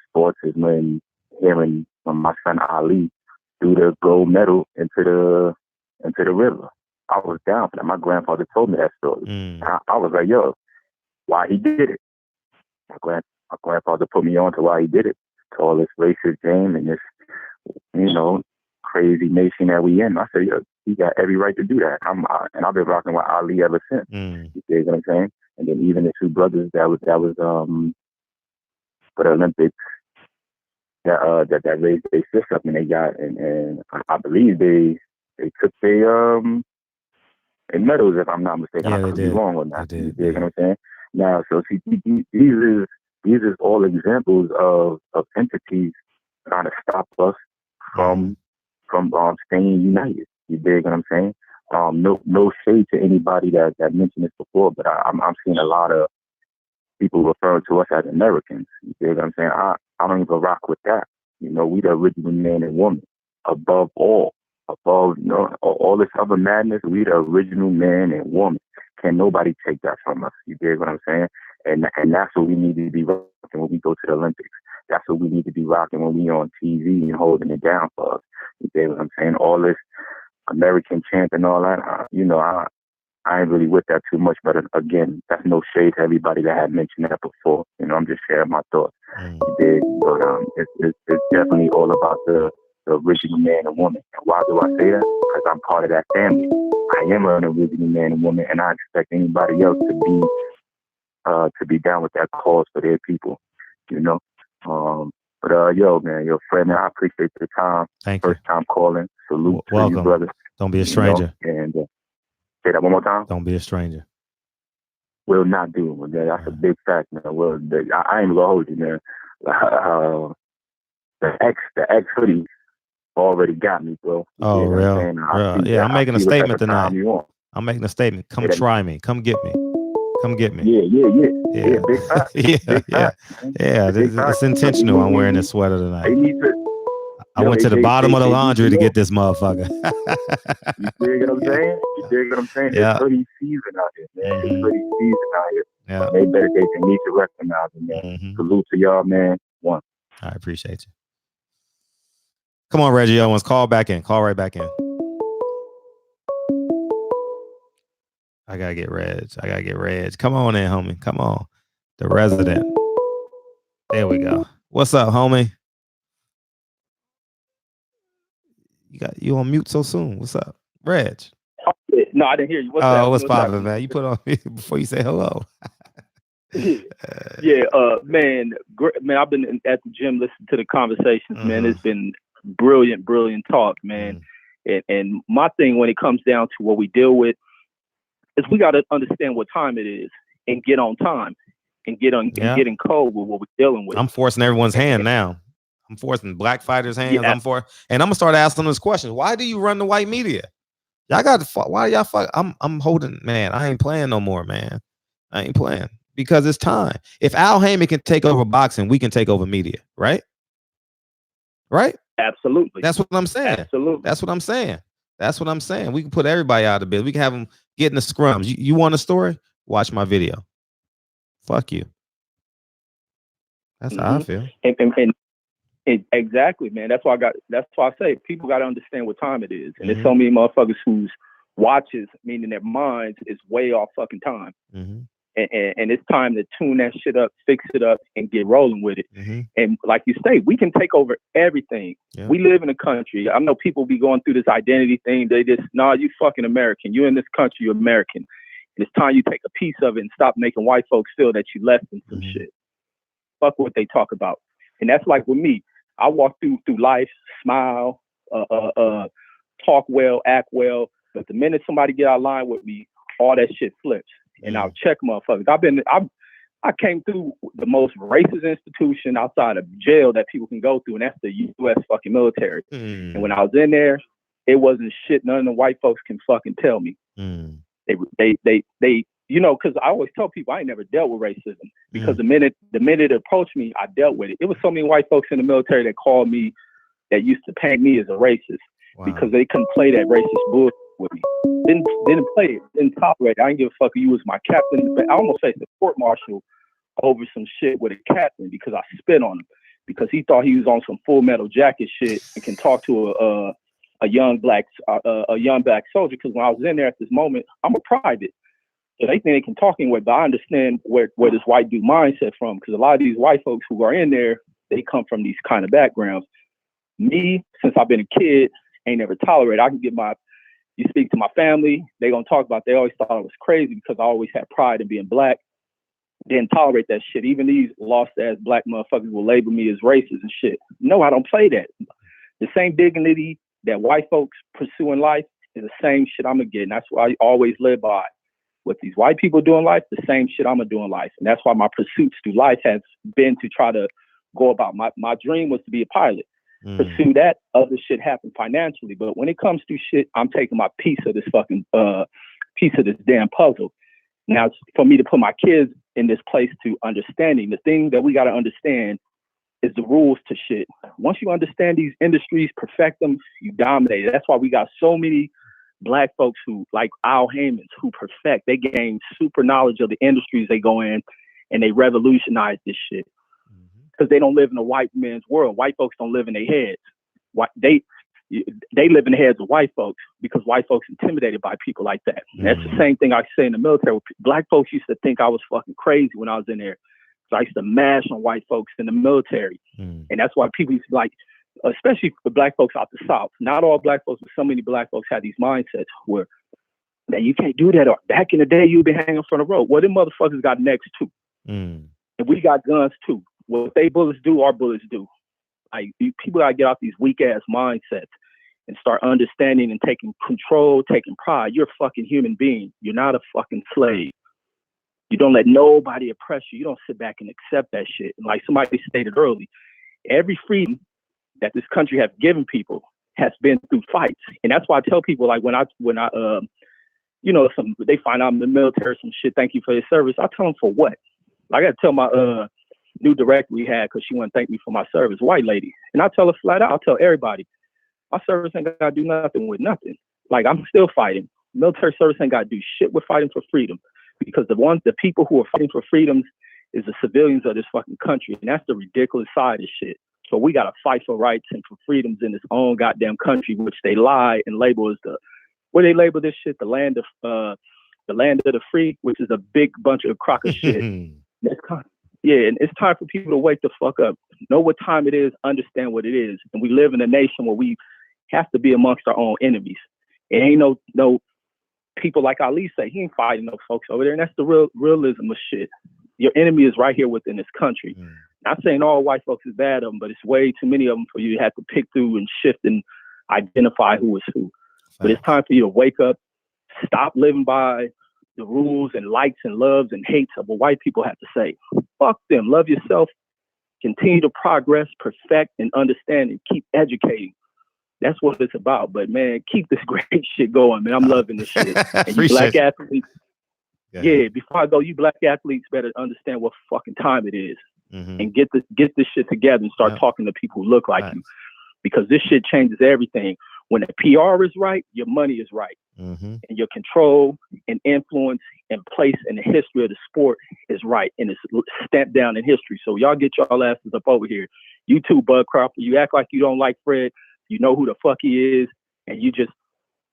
sports is when hearing from my son Ali threw the gold medal into the river. I was down for that. My grandfather told me that story. I was like, yo, why he did it? My grandfather put me on to why he did it, to all this racist game and this, you know, crazy nation that we in. I said, yo, he got every right to do that. And I've been rocking with Ali ever since. You see what I'm saying? And then even the two brothers that was for the Olympics that raised their fist up and they got and I believe they took their medals, if I'm not mistaken. Yeah, I could be wrong on that. You see what I'm saying? Now, so see, these is all examples of entities trying to stop us from staying united. You dig what I'm saying? No shade to anybody that mentioned this before, but I'm seeing a lot of people referring to us as Americans. You dig what I'm saying? I don't even rock with that. You know, we the original man and woman. Above all, you know, all this other madness, we the original man and woman. Can nobody take that from us? You dig what I'm saying? And that's what we need to be rocking when we go to the Olympics. That's what we need to be rocking when we on TV and holding it down for us. You dig what I'm saying? All this American chant and all that, you know, I ain't really with that too much. But again, that's no shade to everybody that had mentioned that before. You know, I'm just sharing my thoughts. You dig? But it's definitely all about the original man and woman. And why do I say that? Because I'm part of that family. I am an original man and woman, and I expect anybody else to be down with that cause for their people. You know. But yo, man, your friend, man, I appreciate your time. Thank First you. time calling. Salute Welcome. to you, brother. Don't be a stranger. You know? And say that one more time. Don't be a stranger. Will not do. Man. That's a big fact, man. Well, I ain't gonna hold you, man. The X hoodie already got me, bro. Oh, real? Yeah, I'm making a statement tonight. I'm making a statement. Come try me. Come get me. Come get me. Yeah. Big fact. Yeah. It's intentional. I'm wearing this sweater tonight. I went to the bottom of the laundry to get this motherfucker. You dig what I'm saying? Yeah. It's hoodie season out here, man. It's hoodie season out here. Yeah. They need to recognize it, man. Salute to y'all, man. One. I appreciate you. Come on, Reggie Owens. Call back in. Call right back in. I gotta get Reg. Come on in, homie. Come on. The resident. There we go. What's up, homie? You on mute so soon. What's up? Reg. No, I didn't hear you. What's poppin', man? You put on before you say hello. Man, I've been at the gym listening to the conversations, man. It's been brilliant talk, man. And my thing when it comes down to what we deal with is we got to understand what time it is and get on time and get in code with what we're dealing with. I'm forcing everyone's hand now. I'm forcing black fighters' hands. Yeah. And I'm gonna start asking them this question: why do you run the white media? Y'all got to fuck. Why y'all fuck? I'm holding, man. I ain't playing no more, man. I ain't playing because it's time. If Al Haymon can take over boxing, we can take over media, right? Right? Absolutely. That's what I'm saying. Absolutely. That's what I'm saying. We can put everybody out of bed. We can have them get in the scrums. You want a story? Watch my video. Fuck you. That's how I feel. And exactly, man. That's why I say people got to understand what time it is. And there's so many motherfuckers whose watches, meaning their minds, is way off fucking time. And it's time to tune that shit up, fix it up, and get rolling with it. And like you say, we can take over everything. Yeah. We live in a country. I know people be going through this identity thing. They just, you fucking American. You in this country, you're American. And it's time you take a piece of it and stop making white folks feel that you less than some shit. Fuck what they talk about. And that's like with me. I walk through life, smile, talk well, act well. But the minute somebody get out of line with me, all that shit flips. And I'll check motherfuckers. I came through the most racist institution outside of jail that people can go through, and that's the U.S. fucking military. And when I was in there, it wasn't shit none of the white folks can fucking tell me. They because I always tell people I ain't never dealt with racism because the minute it approached me, I dealt with it. It was so many white folks in the military that called me, that used to paint me as a racist because they couldn't play that racist bullshit with me. Didn't play it, didn't tolerate it. I didn't give a fuck if you was my captain. I almost faced a court martial over some shit with a captain because I spit on him because he thought he was on some Full Metal Jacket shit and can talk to a young black soldier. Because when I was in there at this moment, I'm a private. So they think they can talk anyway, but I understand where this white dude mindset from, because a lot of these white folks who are in there, they come from these kind of backgrounds. Me, since I've been a kid, ain't never tolerated. I can get you speak to my family, they gonna talk about, they always thought I was crazy because I always had pride in being black. Didn't tolerate that shit. Even these lost ass black motherfuckers will label me as racist and shit. No, I don't play that. The same dignity that white folks pursue in life is the same shit I'm gonna get. And that's why I always live by. What these white people do in life, the same shit I'm gonna do in life. And that's why my pursuits through life has been to try to go about. My dream was to be a pilot. Pursue that, other shit happened financially. But when it comes to shit, I'm taking my piece of this fucking piece of this damn puzzle. Now, for me to put my kids in this place to understanding, the thing that we got to understand is the rules to shit. Once you understand these industries, perfect them, you dominate. That's why we got so many black folks who, like Al Haymon, who perfect. They gain super knowledge of the industries they go in, and they revolutionize this shit. Because they don't live in a white man's world. White folks don't live in their heads. They live in the heads of white folks because white folks intimidated by people like that. And that's the same thing I say in the military. Black folks used to think I was fucking crazy when I was in there. So I used to mash on white folks in the military. And that's why people used to like, especially for black folks out the South. Not all black folks, but so many black folks had these mindsets where that you can't do that. Or back in the day, you'd be hanging from the rope. Well, them motherfuckers got necks too. And we got guns too. What they bullets do, our bullets do. Like, people gotta get off these weak ass mindsets and start understanding and taking control, taking pride. You're a fucking human being. You're not a fucking slave. You don't let nobody oppress you. You don't sit back and accept that shit. And like somebody stated early, every freedom that this country has given people has been through fights. And that's why I tell people, like when I they find out I'm in the military, some shit, thank you for your service. I tell them for what? I got to tell my new director we had, because she wouldn't thank me for my service, white lady. And I tell her flat out, I'll tell everybody, my service ain't got to do nothing with nothing. Like, I'm still fighting. Military service ain't got to do shit with fighting for freedom. Because the people who are fighting for freedoms is the civilians of this fucking country. And that's the ridiculous side of shit. So we got to fight for rights and for freedoms in this own goddamn country, which they lie and label as what they label this shit, the land of the free, which is a big bunch of crock of shit. And it's time for people to wake the fuck up, know what time it is, understand what it is. And we live in a nation where we have to be amongst our own enemies. It ain't no people like Ali say, he ain't fighting no folks over there. And that's the realism of shit. Your enemy is right here within this country. Not saying all white folks is bad of them, but it's way too many of them for you to have to pick through and shift and identify who is who. But it's time for you to wake up, stop living by the rules and likes and loves and hates of what white people have to say. Fuck them. Love yourself. Continue to progress, perfect, and understand, and keep educating. That's what it's about. But man, keep this great shit going, man. I'm loving this shit. And you black athletes, before I go, you black athletes better understand what fucking time it is. And get this shit together and start talking to people who look like you. Because this shit changes everything. When the PR is right, your money is right. And your control and influence and place in the history of the sport is right. And it's stamped down in history. So y'all get y'all asses up over here. You too, Bud Crawford. You act like you don't like Fred. You know who the fuck he is. And you just,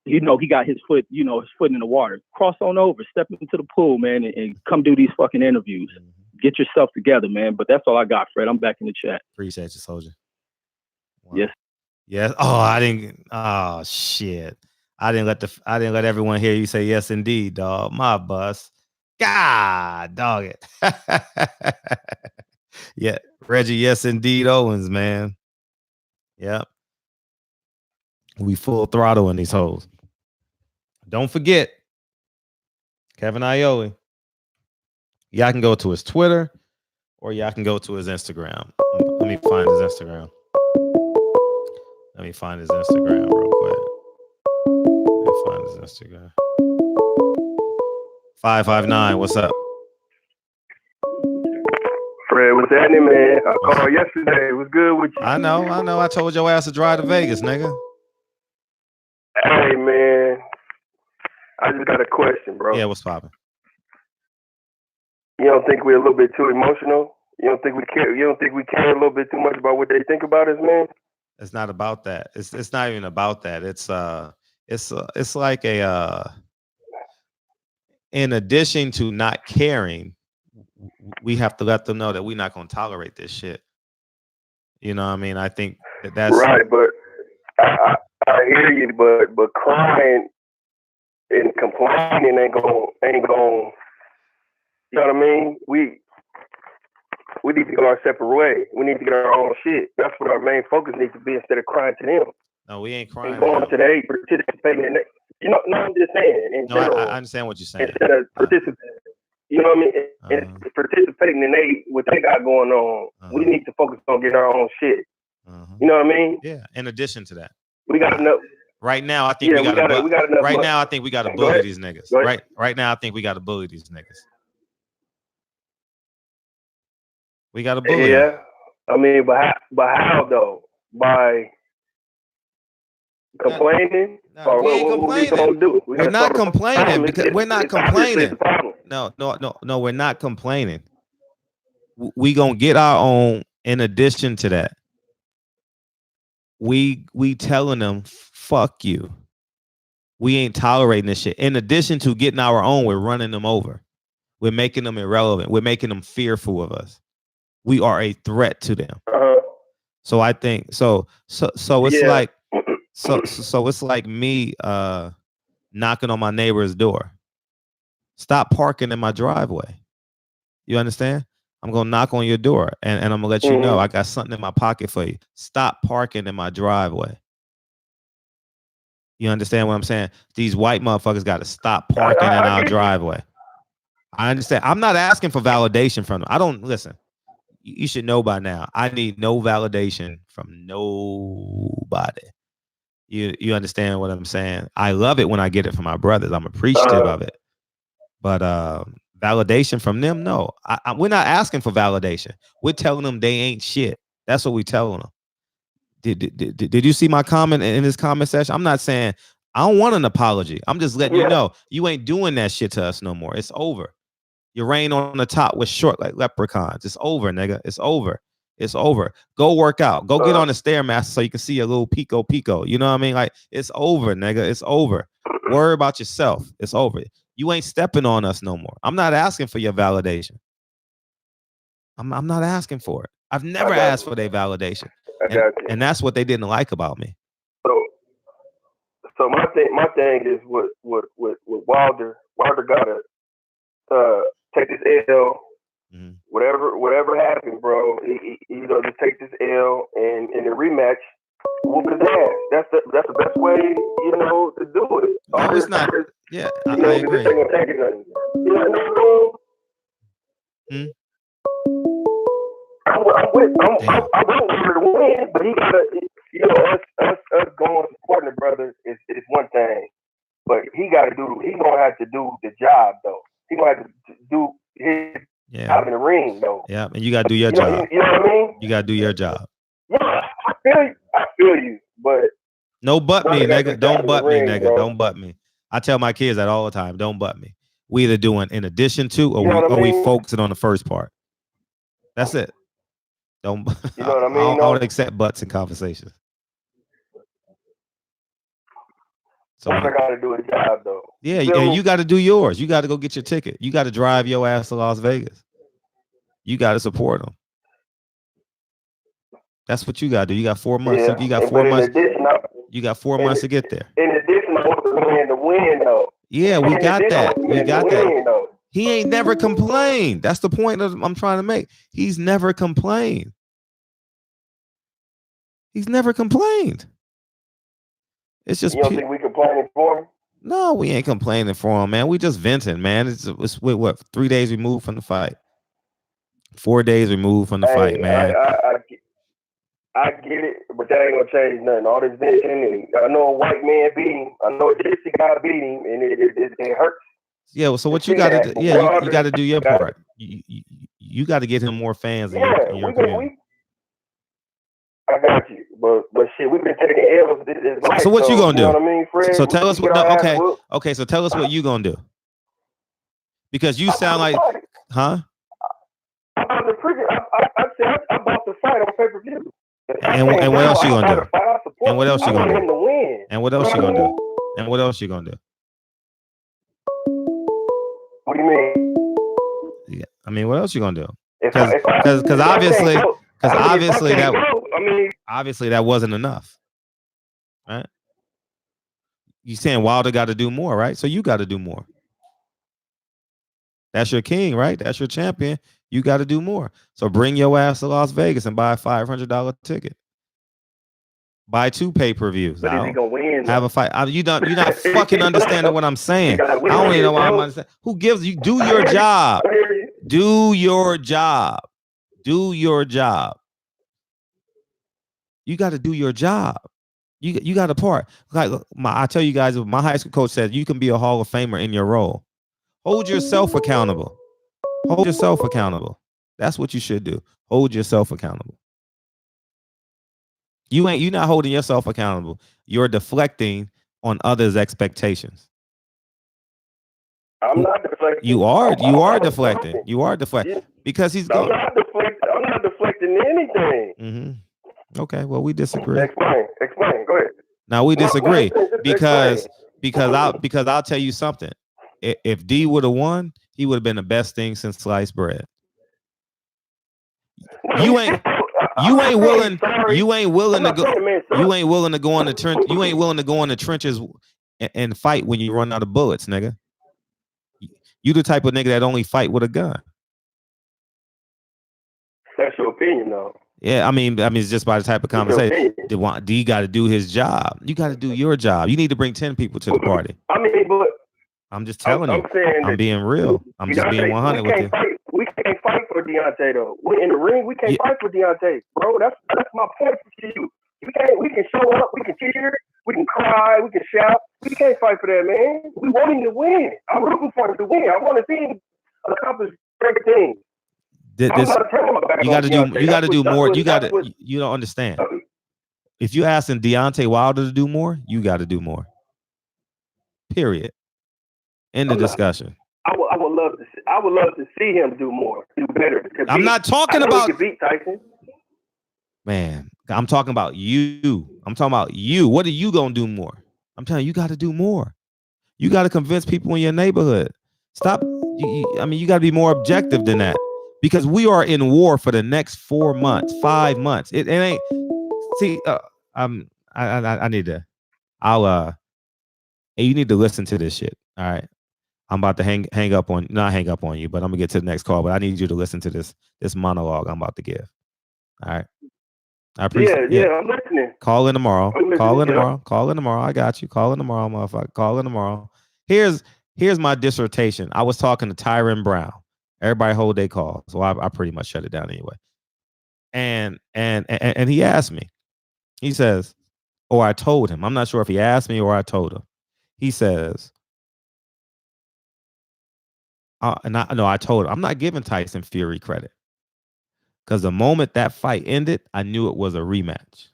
he got his foot in the water. Cross on over, step into the pool, man, and come do these fucking interviews. Get yourself together, man. But that's all I got, Fred. I'm back in the chat. Appreciate you, soldier. Wow. Yes. Yes. Oh, I didn't. Oh shit. I didn't let everyone hear you say yes indeed, dog. My bus. God, dog it. Yeah, Reggie. Yes indeed, Owens, man. Yep. We full throttle in these hoes. Don't forget, Kevin Iole. Y'all can go to his Twitter or y'all can go to his Instagram. Let me find his Instagram. Let me find his Instagram real quick. Let me find his Instagram. 559, what's up? Fred, what's happening, man? I called yesterday. It was good with you. I know. I told your ass to drive to Vegas, nigga. Hey, man. I just got a question, bro. Yeah, what's poppin'? You don't think we're a little bit too emotional? You don't think we care? You don't think we care a little bit too much about what they think about us, man? It's not about that. It's not even about that. It's like in addition to not caring, we have to let them know that we're not going to tolerate this shit. You know what I mean? I think that's right, but I hear you, but crying and complaining ain't going. You know what I mean? We need to go our separate way. We need to get our own shit. That's what our main focus needs to be instead of crying to them. No, we ain't crying. And going to the participating in it. No, I'm just saying. In general, I understand what you're saying. Instead of participating, you know what I mean? And participating in what they got going on, we need to focus on getting our own shit. You know what I mean? Yeah. In addition to that, we got to know. Right now, I think we got to. Right now, I think we got to bully these niggas. Right now, I think we got to bully these niggas. We got to bully. Yeah, I mean, but how though? By complaining? No, we ain't complaining. We're not complaining because we're not complaining. No, we're not complaining. We gonna get our own. In addition to that, we telling them fuck you. We ain't tolerating this shit. In addition to getting our own, we're running them over. We're making them irrelevant. We're making them fearful of us. We are a threat to them. So I think so it's like so it's like me knocking on my neighbor's door. Stop parking in my driveway. You understand? I'm gonna knock on your door and I'm gonna let you know I got something in my pocket for you. Stop parking in my driveway. You understand what I'm saying? These white motherfuckers got to stop parking in our driveway. I understand. I'm not asking for validation from them. I don't listen. You should know by now. I need no validation from nobody. You understand what I'm saying? I love it when I get it from my brothers. I'm appreciative of it. But validation from them, no. We're not asking for validation. We're telling them they ain't shit. That's what we telling them. Did you see my comment in this comment section? I'm not saying I don't want an apology. I'm just letting you know you ain't doing that shit to us no more. It's over. Your reign on the top was short like leprechauns. It's over, nigga. It's over. It's over. Go work out. Go get on the Stairmaster so you can see a little pico. You know what I mean? Like, it's over, nigga. It's over. Worry about yourself. It's over. You ain't stepping on us no more. I'm not asking for your validation. I'm not asking for it. I've never asked for their validation. And that's what they didn't like about me. So my thing is with Wilder. Wilder gotta take this L. Mm-hmm. Whatever happened, bro. He just take this L and in the rematch, whoop his ass. That's the best way, to do it. No, it's not. Yeah, I agree. This ain't gonna take it nothing. I want Wilder to win, but he gotta, us going supporting the brothers is one thing, but he gonna have to do the job though. He gonna have to do his job in the ring though. Yeah, and you gotta do your job. You know what I mean? You gotta do your job. Yeah, I feel you, but no butt me, nigga. Don't butt me, nigga. Bro. Don't butt me. I tell my kids that all the time. Don't butt me. We either doing in addition to, or we focusing on the first part. That's it. Don't. You know what I mean? I don't accept butts in conversations. So I gotta do a job though. Yeah, you got to do yours. You got to go get your ticket. You got to drive your ass to Las Vegas. You got to support them. That's what you got to do. You got 4 months. Yeah. You got 4 months. You got 4 months to get there. In addition, I want the win though. Yeah, we got that. We got that. He ain't never complained. That's the point I'm trying to make. He's never complained. He's never complained. It's just. You don't think we complaining for him? No, we ain't complaining for him, man. We just venting, man. It's what 3 days removed from the fight. 4 days removed from the fight, man. I get it, but that ain't gonna change nothing. All this venting, and I know a white man beat him. I know this guy beat him, and it hurts. Yeah, well, so what you got to do? Yeah, you got to do your part. You got to get him more fans in your community. I got you, but shit, we've been taking L's. So what you gonna do? You know what I mean, Fred? So tell us what. Okay. So tell us what you gonna do. Because you sound like, huh? I bought the fight on pay-per-view. And what else you gonna do? And what else you gonna do? And what else you gonna do? And what else you gonna do? What do you mean? Yeah, I mean, what else you gonna do? Because obviously that wasn't enough, right? You saying Wilder got to do more, right? So you got to do more. That's your king, right? That's your champion. You got to do more. So bring your ass to Las Vegas and buy a $500 ticket. Buy 2 pay-per-views. But is he gonna win? Have a fight. You're not fucking understanding what I'm saying. I don't even know why I'm understanding. Who gives you? Do your job. Do your job. Do your job. You got to do your job. You got a part. Like I tell you guys, my high school coach said you can be a Hall of Famer in your role. Hold yourself accountable. Hold yourself accountable. That's what you should do. Hold yourself accountable. You're not holding yourself accountable. You're deflecting on others' expectations. I'm not deflecting. You are deflecting. You are deflecting because he's going. I'm not deflecting anything. Mm-hmm. Okay, well, we disagree. Explain. Go ahead. Now we disagree because I'll tell you something. If D would have won, he would have been the best thing since sliced bread. You ain't willing to go on the trench. You ain't willing to go in the trenches and fight when you run out of bullets, nigga. You the type of nigga that only fight with a gun. That's your opinion, though. Yeah, I mean, it's just by the type of conversation. D got to do his job. You got to do your job. You need to bring 10 people to the party. I mean, but I'm just telling you. I'm being real. I'm just being 100 with you. We can't fight for Deontay though. We in the ring. We can't fight for Deontay, bro. That's my point to you. We can show up. We can cheer. We can cry. We can shout. We can't fight for that, man. We want him to win. I'm rooting for him to win. I want to see him accomplish great things. You got to do more. You don't understand. If you asking Deontay Wilder to do more, you got to do more. Period. End of discussion. I would love to see him do more, do better. I'm not talking about beat Tyson. Man, I'm talking about you. I'm talking about you. What are you gonna do more? I'm telling you, you got to do more. You got to convince people in your neighborhood. Stop. I mean, you got to be more objective than that, because we are in war for the next 4 months, 5 months. It ain't. See, I need to. You need to listen to this shit. All right. I'm about to not hang up on you, but I'm gonna get to the next call. But I need you to listen to this monologue I'm about to give. All right. I appreciate. Yeah, I'm listening. Call in tomorrow. Call in yeah. tomorrow. Call in tomorrow. I got you. Call in tomorrow, motherfucker. Call in tomorrow. Here's my dissertation. I was talking to Tyron Brown. Everybody hold their calls. So I pretty much shut it down anyway. And he asked me. He says, or I told him. I'm not sure if he asked me or I told him. He says, I told him I'm not giving Tyson Fury credit, because the moment that fight ended, I knew it was a rematch.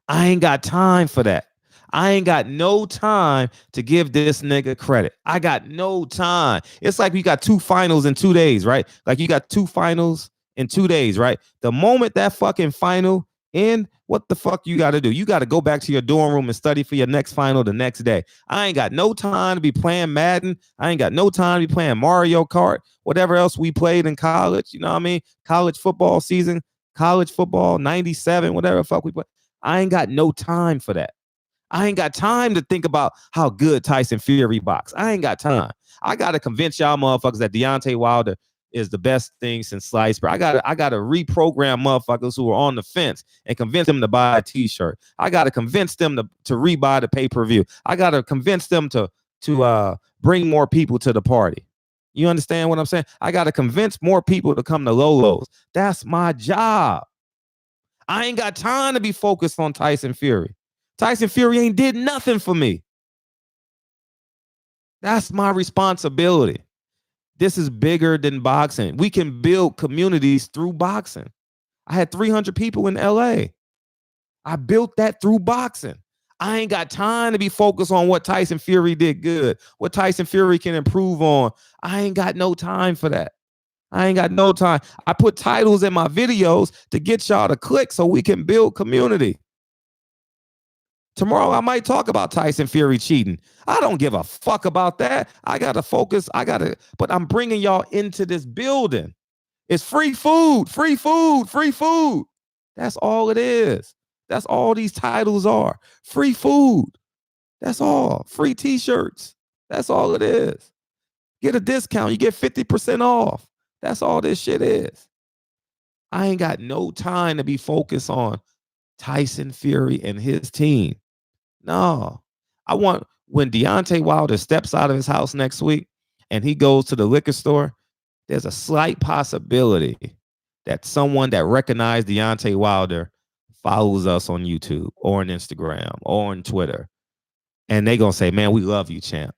I ain't got time for that. I ain't got no time to give this nigga credit. I got no time. It's like we got 2 finals in 2 days, right? Like you got 2 finals in 2 days, right? The moment that fucking final end, what the fuck you got to do? You got to go back to your dorm room and study for your next final the next day. I ain't got no time to be playing Madden. I ain't got no time to be playing Mario Kart, whatever else we played in college. You know what I mean? College football season, college football, 97, whatever the fuck we play. I ain't got no time for that. I ain't got time to think about how good Tyson Fury box. I ain't got time. I got to convince y'all motherfuckers that Deontay Wilder is the best thing since sliced bread. I got to reprogram motherfuckers who are on the fence and convince them to buy a t-shirt. I got to convince them to rebuy the pay-per-view. I got to convince them to bring more people to the party. You understand what I'm saying? I got to convince more people to come to Lolo's. That's my job. I ain't got time to be focused on Tyson Fury. Tyson Fury ain't did nothing for me. That's my responsibility. This is bigger than boxing. We can build communities through boxing. I had 300 people in LA. I built that through boxing. I ain't got time to be focused on what Tyson Fury did good, what Tyson Fury can improve on. I ain't got no time for that. I ain't got no time. I put titles in my videos to get y'all to click so we can build community. Tomorrow I might talk about Tyson Fury cheating. I don't give a fuck about that. I got to focus. But I'm bringing y'all into this building. It's free food, free food, free food. That's all it is. That's all these titles are. Free food. That's all. Free t-shirts. That's all it is. Get a discount. You get 50% off. That's all this shit is. I ain't got no time to be focused on Tyson Fury and his team. No, I want when Deontay Wilder steps out of his house next week and he goes to the liquor store, there's a slight possibility that someone that recognized Deontay Wilder follows us on YouTube or on Instagram or on Twitter. And they going to say, man, we love you, champ.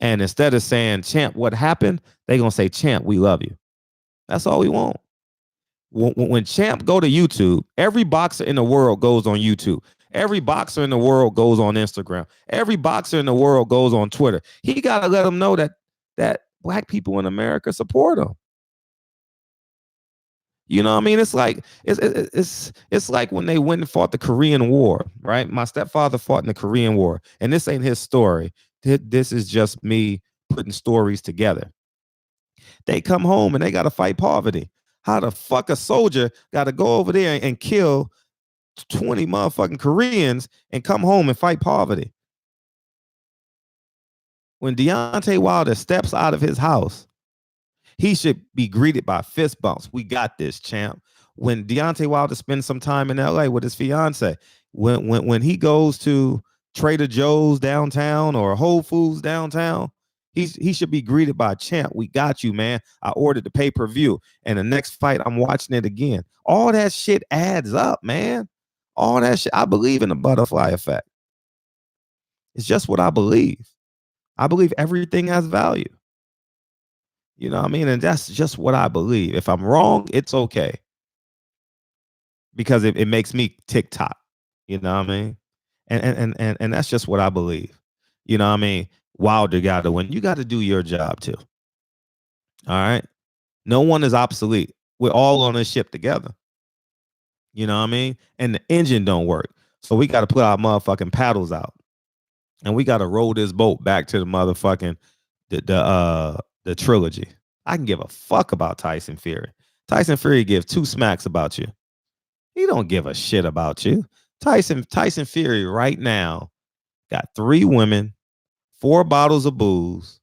And instead of saying, champ, what happened? They going to say, champ, we love you. That's all we want. When champ go to YouTube, every boxer in the world goes on YouTube. Every boxer in the world goes on Instagram. Every boxer in the world goes on Twitter. He got to let them know that black people in America support him. You know what I mean? It's like it's like when they went and fought the Korean War, right? My stepfather fought in the Korean War, and this ain't his story. This is just me putting stories together. They come home and they got to fight poverty. How the fuck a soldier got to go over there and kill 20 motherfucking Koreans and come home and fight poverty? When Deontay Wilder steps out of his house, he should be greeted by fist bumps. We got this, champ. When Deontay Wilder spends some time in LA with his fiance, when he goes to Trader Joe's downtown or Whole Foods downtown, he should be greeted by champ. We got you, man. I ordered the pay-per-view, and the next fight I'm watching it again. All that shit adds up, man. All that shit. I believe in the butterfly effect. It's just what I believe. I believe everything has value. You know what I mean? And that's just what I believe. If I'm wrong, it's okay. Because it makes me tick-tock. You know what I mean? And that's just what I believe. You know what I mean? Wilder got to win. You got to do your job too. All right? No one is obsolete. We're all on this ship together. You know what I mean? And the engine don't work. So we got to put our motherfucking paddles out. And we got to roll this boat back to the motherfucking the trilogy. I can give a fuck about Tyson Fury. Tyson Fury gives two smacks about you. He don't give a shit about you. Tyson Fury right now got 3 women, 4 bottles of booze.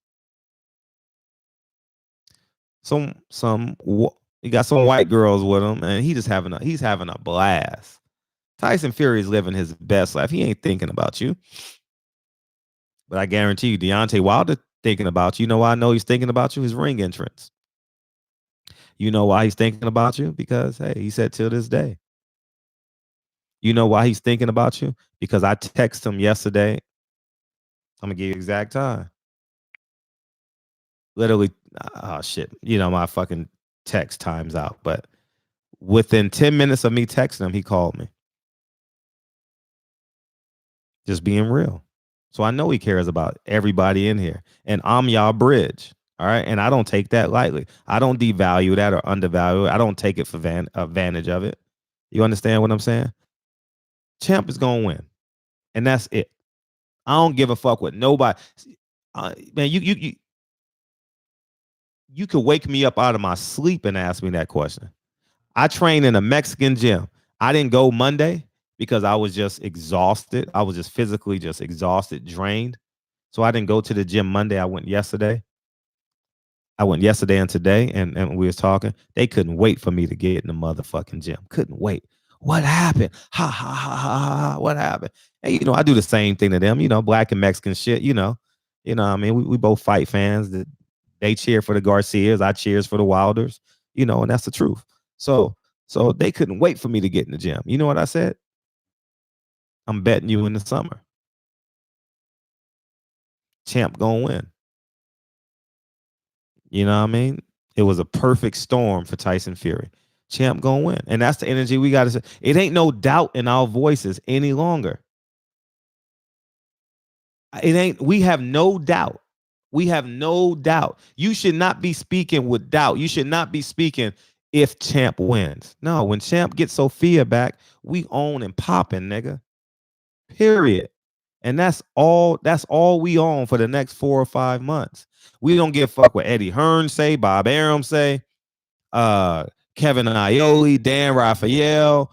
He got some white girls with him, and he's having a blast. Tyson Fury is living his best life. He ain't thinking about you. But I guarantee you, Deontay Wilder thinking about you. You know why I know he's thinking about you? His ring entrance. You know why he's thinking about you? Because, hey, he said till this day. You know why he's thinking about you? Because I texted him yesterday. I'm going to give you exact time. Literally, oh, shit. You know, my fucking text time's out. But within 10 minutes of me texting him, he called me. Just being real. So I know he cares about everybody in here. And I'm y'all bridge. All right. And I don't take that lightly. I don't devalue that or undervalue it. I don't take it for advantage of it. You understand what I'm saying? Champ is going to win. And that's it. I don't give a fuck with nobody. Man, you could wake me up out of my sleep and ask me that question. I train in a Mexican gym. I didn't go Monday because I was just exhausted. I was just physically just exhausted, drained. So I didn't go to the gym Monday. I went yesterday. And today, and we was talking. They couldn't wait for me to get in the motherfucking gym. Couldn't wait. What happened? Ha, ha, ha, ha, ha. What happened? Hey, you know, I do the same thing to them, you know, black and Mexican shit, you know. You know, I mean, we both fight fans. They cheer for the Garcias. I cheers for the Wilders, you know, and that's the truth. So they couldn't wait for me to get in the gym. You know what I said? I'm betting you in the summer. Champ gonna win. You know what I mean? It was a perfect storm for Tyson Fury. Champ gonna win. And that's the energy we got to say. It ain't no doubt in our voices any longer. We have no doubt. We have no doubt. You should not be speaking with doubt. You should not be speaking if Champ wins. No, when Champ gets Sophia back, we own and popping, nigga. Period. And that's all we own for the next 4 or 5 months. We don't give a fuck what Eddie Hearn say, Bob Arum say, Kevin Iole, Dan Raphael,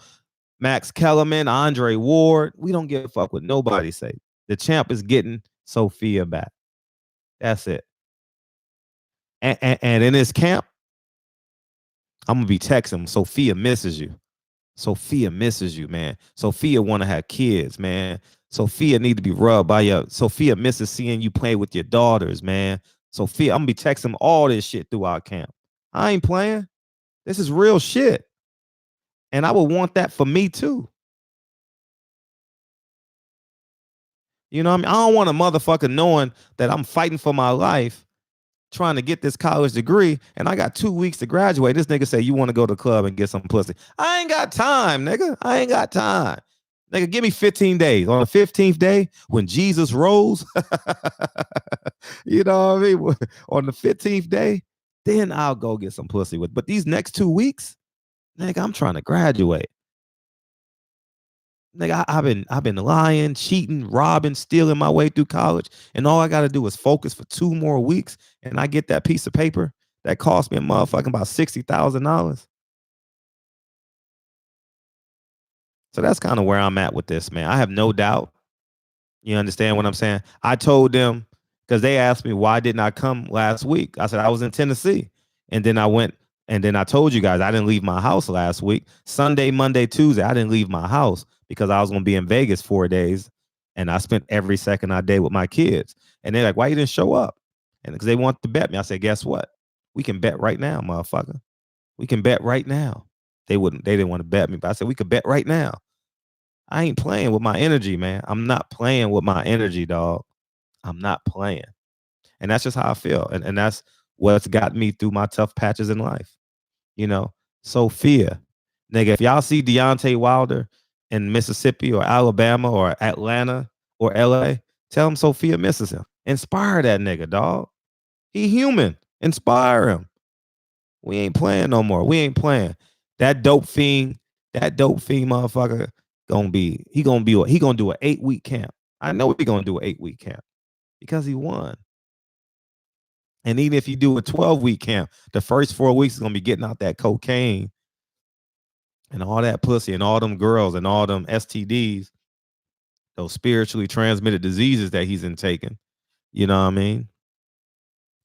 Max Kellerman, Andre Ward. We don't give a fuck what nobody say. The champ is getting Sophia back. That's it. And in this camp, I'm gonna be texting him. Sophia misses you. Sophia misses you, man. Sophia want to have kids, man. Sophia need to be rubbed by your. Sophia misses seeing you play with your daughters, man. Sophia, I'm gonna be texting all this shit through our camp. I ain't playing. This is real shit. And I would want that for me too. You know what I mean? I don't want a motherfucker knowing that I'm fighting for my life, trying to get this college degree, and I got 2 weeks to graduate. This nigga say, you want to go to the club and get some pussy. I ain't got time, nigga. I ain't got time. Nigga, give me 15 days. On the 15th day, when Jesus rose, you know what I mean? On the 15th day, then I'll go get some pussy with. But these next 2 weeks, nigga, I'm trying to graduate. Nigga, I've been lying, cheating, robbing, stealing my way through college, and all I got to do is focus for 2 more weeks, and I get that piece of paper that cost me a motherfucking about $60,000. So that's kind of where I'm at with this, man. I have no doubt. You understand what I'm saying? I told them, because they asked me why didn't I come last week. I said I was in Tennessee, and then I went, and then I told you guys I didn't leave my house last week. Sunday, Monday, Tuesday, I didn't leave my house because I was going to be in Vegas 4 days, and I spent every second of the day with my kids. And they're like, why you didn't show up? And because they want to bet me. I said, guess what? We can bet right now, motherfucker. We can bet right now. They didn't want to bet me, but I said, we could bet right now. I ain't playing with my energy, man. I'm not playing with my energy, dog. I'm not playing. And that's just how I feel. And that's what's got me through my tough patches in life. You know, Sophia, nigga, if y'all see Deontay Wilder in Mississippi or Alabama or Atlanta or LA, tell him Sophia misses him. Inspire that nigga, dog. He human. Inspire him. We ain't playing no more. We ain't playing. That dope fiend That dope fiend motherfucker he gonna do an 8-week camp. I know he gonna do an 8-week camp because he won. And even if you do a 12-week camp, the first 4 weeks is gonna be getting out that cocaine and all that pussy and all them girls and all them STDs, those spiritually transmitted diseases that he's taking. You know what I mean?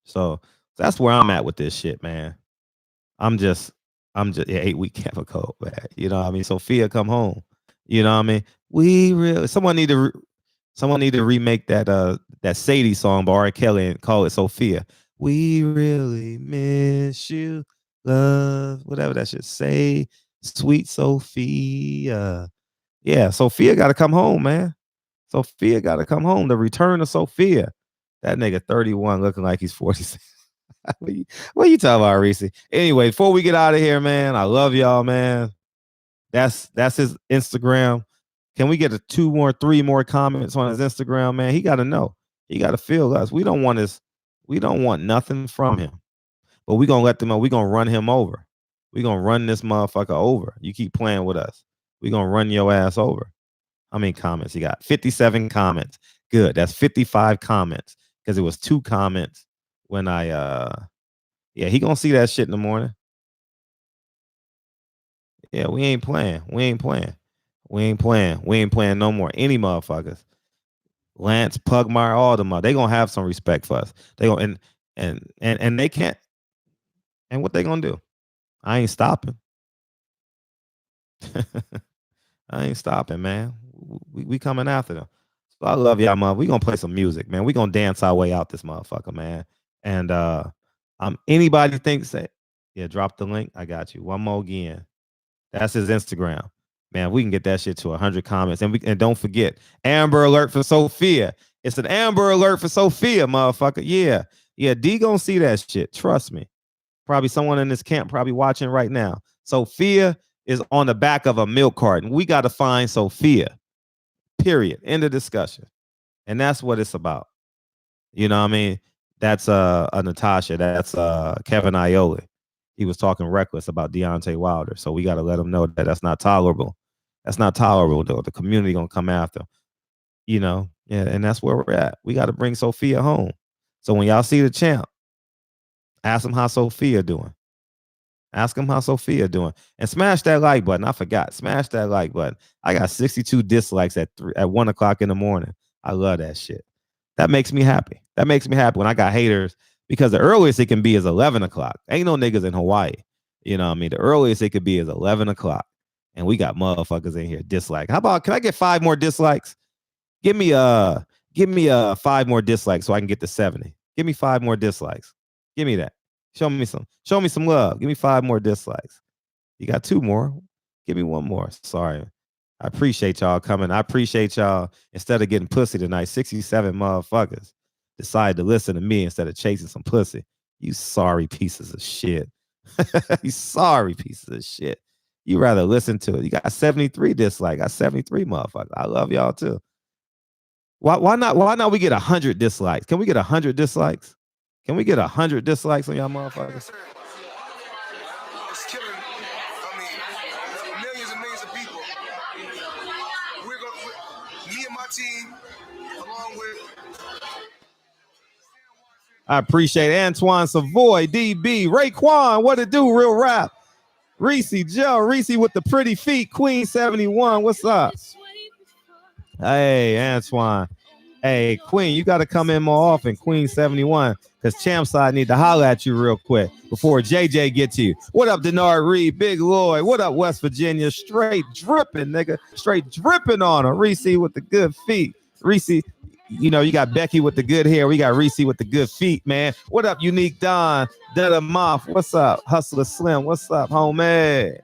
So that's where I'm at with this shit, man. I'm just 8-week camp of cold, man. You know what I mean? Sophia, come home. You know what I mean? Someone need to remake that Sadie song by R. Kelly and call it Sophia. We really miss you, love, whatever that should say. Sweet Sophia. Yeah, Sophia got to come home, man. Sophia got to come home. The return of Sophia. That nigga 31 looking like he's 46. What you talking about, Reese? Anyway, before we get out of here, man, I love y'all, man. That's his Instagram. Can we get 3 more comments on his Instagram, man? He got to know. He got to feel us. We don't want nothing from him. But we going to let them know. We going to run him over. We going to run this motherfucker over. You keep playing with us. We going to run your ass over. How many comments? He got 57 comments. Good. That's 55 comments because it was 2 comments when he going to see that shit in the morning. Yeah, we ain't playing. We ain't playing no more. Any motherfuckers. Lance, Pugmire, all them up. They gonna have some respect for us. They gonna and they can't. And what they gonna do? I ain't stopping. I ain't stopping, man. We coming after them. So I love y'all, man. We gonna play some music, man. We gonna dance our way out this motherfucker, man. And anybody thinks that, yeah, drop the link. I got you. One more again. That's his Instagram. Man, we can get that shit to 100 comments. And don't forget, Amber Alert for Sophia. It's an Amber Alert for Sophia, motherfucker. Yeah. Yeah, D gonna see that shit. Trust me. Probably someone in this camp probably watching right now. Sophia is on the back of a milk carton. We got to find Sophia. Period. End of discussion. And that's what it's about. You know what I mean? That's Natasha. That's Kevin Iole. He was talking reckless about Deontay Wilder. So we got to let him know that that's not tolerable. That's not tolerable, though. The community going to come after him. You know? Yeah, and that's where we're at. We got to bring Sophia home. So when y'all see the champ, ask him how Sophia doing. Ask him how Sophia doing. And smash that like button. I forgot. Smash that like button. I got 62 dislikes at 1 o'clock in the morning. I love that shit. That makes me happy. That makes me happy when I got haters, because the earliest it can be is 11 o'clock. Ain't no niggas in Hawaii. You know what I mean? The earliest it could be is 11 o'clock. And we got motherfuckers in here dislike. How about, can I get 5 more dislikes? Give me 5 more dislikes so I can get to 70. Give me 5 more dislikes. Give me that. Show me some love. Give me 5 more dislikes. You got 2 more. Give me 1 more. Sorry. I appreciate y'all coming. I appreciate y'all. Instead of getting pussy tonight, 67 motherfuckers decided to listen to me instead of chasing some pussy. You sorry pieces of shit. You sorry pieces of shit. You rather listen to it. You got 73 dislikes. I got 73 motherfuckers. I love y'all too. Why not we get 100 dislikes? Can we get 100 dislikes? Can we get 100 dislikes on y'all motherfuckers? It's killing, millions and millions of people. Me and my team, along with... I appreciate Antoine Savoy, DB, Raekwon, what it do, Real Rap. Reese, Joe, Reese with the pretty feet, Queen 71, what's up? Hey, Antoine. Hey, Queen, you got to come in more often, Queen 71, because Champside need to holler at you real quick before JJ gets you. What up, Denard Reed, Big Lloyd? What up, West Virginia? Straight dripping, nigga. Straight dripping on her. Reese with the good feet. Reese, you know, you got Becky with the good hair. We got Reese with the good feet, man. What up, Unique Don? Detta Moth, what's up? Hustler Slim, what's up, homie?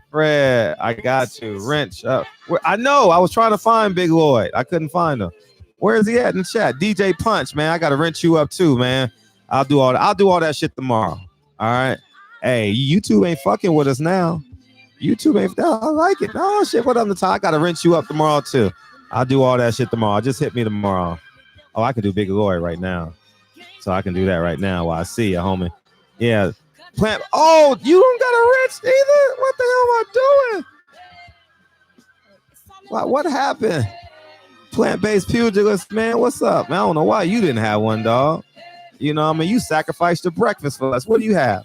Fred, I got you. Wrench up. I know, I was trying to find Big Lloyd. I couldn't find him. Where is he at in the chat? DJ Punch, man. I gotta wrench you up too, man. I'll do all that shit tomorrow. All right. Hey, YouTube ain't fucking with us now. YouTube ain't. I like it. Oh shit. What up, Natasha? I gotta wrench you up tomorrow too. I'll do all that shit tomorrow. Just hit me tomorrow. Oh, I can do Big Lloyd right now. So I can do that right now while I see you, homie. Yeah. Plant. Oh, you don't got a wrench either? What the hell am I doing? What happened? Plant-based pugilist, man. What's up, man? I don't know why you didn't have one, dog. You know what I mean? You sacrificed your breakfast for us. What do you have?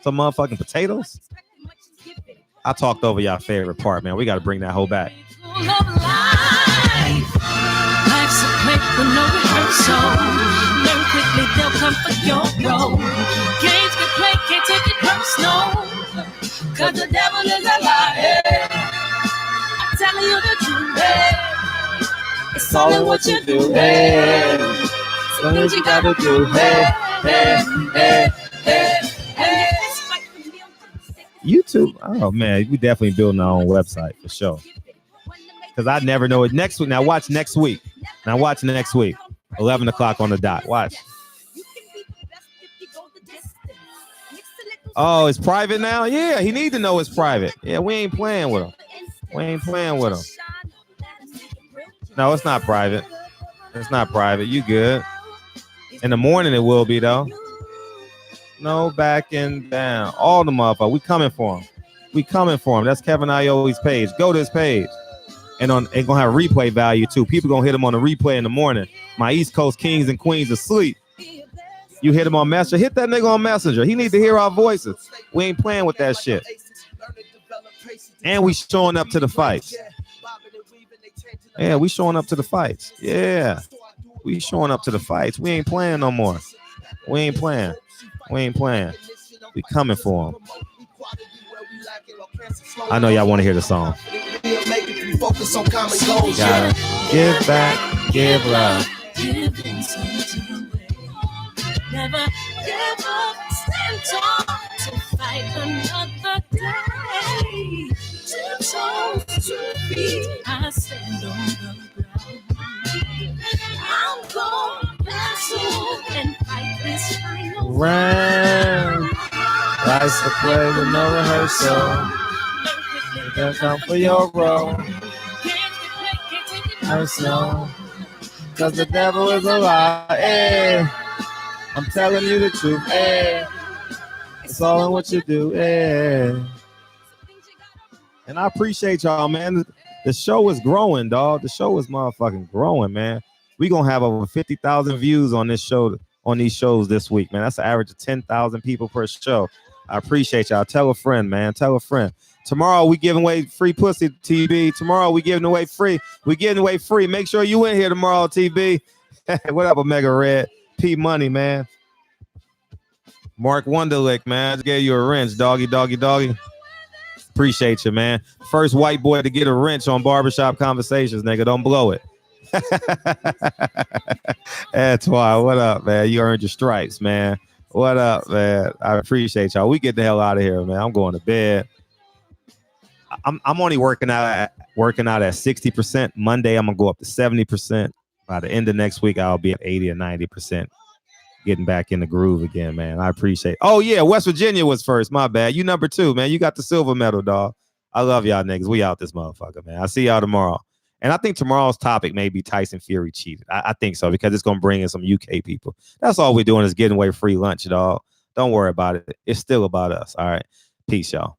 Some motherfucking potatoes? I talked over y'all favorite part, man. We got to bring that whole back. Life's a play with no rehearsal. Learn quickly, they'll come for your role. Games can play, can't take it personal. Cause the devil is a liar. I'm telling you the truth. It's all in what you do. Some things you gotta do. YouTube. Oh man, we definitely building our own website for sure. Because I never know it next week. Now watch next week. 11 o'clock on the dot. Watch. Oh, it's private now? Yeah, he need to know it's private. Yeah, we ain't playing with him. No, it's not private. It's not private. You good. In the morning it will be though. No backing down. All the motherfuckers. We coming for him. That's Kevin Iole's page. Go to his page. And it's gonna have replay value too. People gonna hit him on the replay in the morning. My East Coast kings and queens asleep. You hit him on Messenger. Hit that nigga on Messenger. He need to hear our voices. We ain't playing with that shit. And we showing up to the fights. Yeah, we showing up to the fights. Yeah. We showing up to the fights. We ain't playing no more. We ain't playing. We coming for him. I know y'all want to hear the song. Gotta give back, give love. Never give up, stand tall to fight another day. 2 toes, 2 feet, I stand on the ground. I'm going to and fight this final round. Life's a play with no rehearsal. Don't come for your role. Personal. Cause the devil is a lie. I'm telling you the truth. It's all in what you do. And I appreciate y'all, man. The show is growing, dog. The show is motherfucking growing, man. We gonna have over 50,000 views on this show, on these shows this week, man. That's an average of 10,000 people per show. I appreciate y'all. Tell a friend, man. Tell a friend. Tomorrow we giving away free pussy, TB. Tomorrow we giving away free. We giving away free. Make sure you in here tomorrow, TB. What up, Omega Red? P Money, man. Mark Wonderlick, man. I just gave you a wrench, doggy. Appreciate you, man. First white boy to get a wrench on Barbershop Conversations, nigga. Don't blow it. That's why. What up, man? You earned your stripes, man. What up, man? I appreciate y'all. We get the hell out of here, man. I'm going to bed. I'm only working out at 60%. Monday, I'm gonna go up to 70%. By the end of next week, I'll be at 80 or 90%. Getting back in the groove again, man. I appreciate it. Oh, yeah, West Virginia was first. My bad. You number 2, man. You got the silver medal, dog. I love y'all niggas. We out this motherfucker, man. I'll see y'all tomorrow. And I think tomorrow's topic may be Tyson Fury cheated. I think so, because it's going to bring in some UK people. That's all we're doing is getting away free lunch, dog. Don't worry about it. It's still about us. All right. Peace, y'all.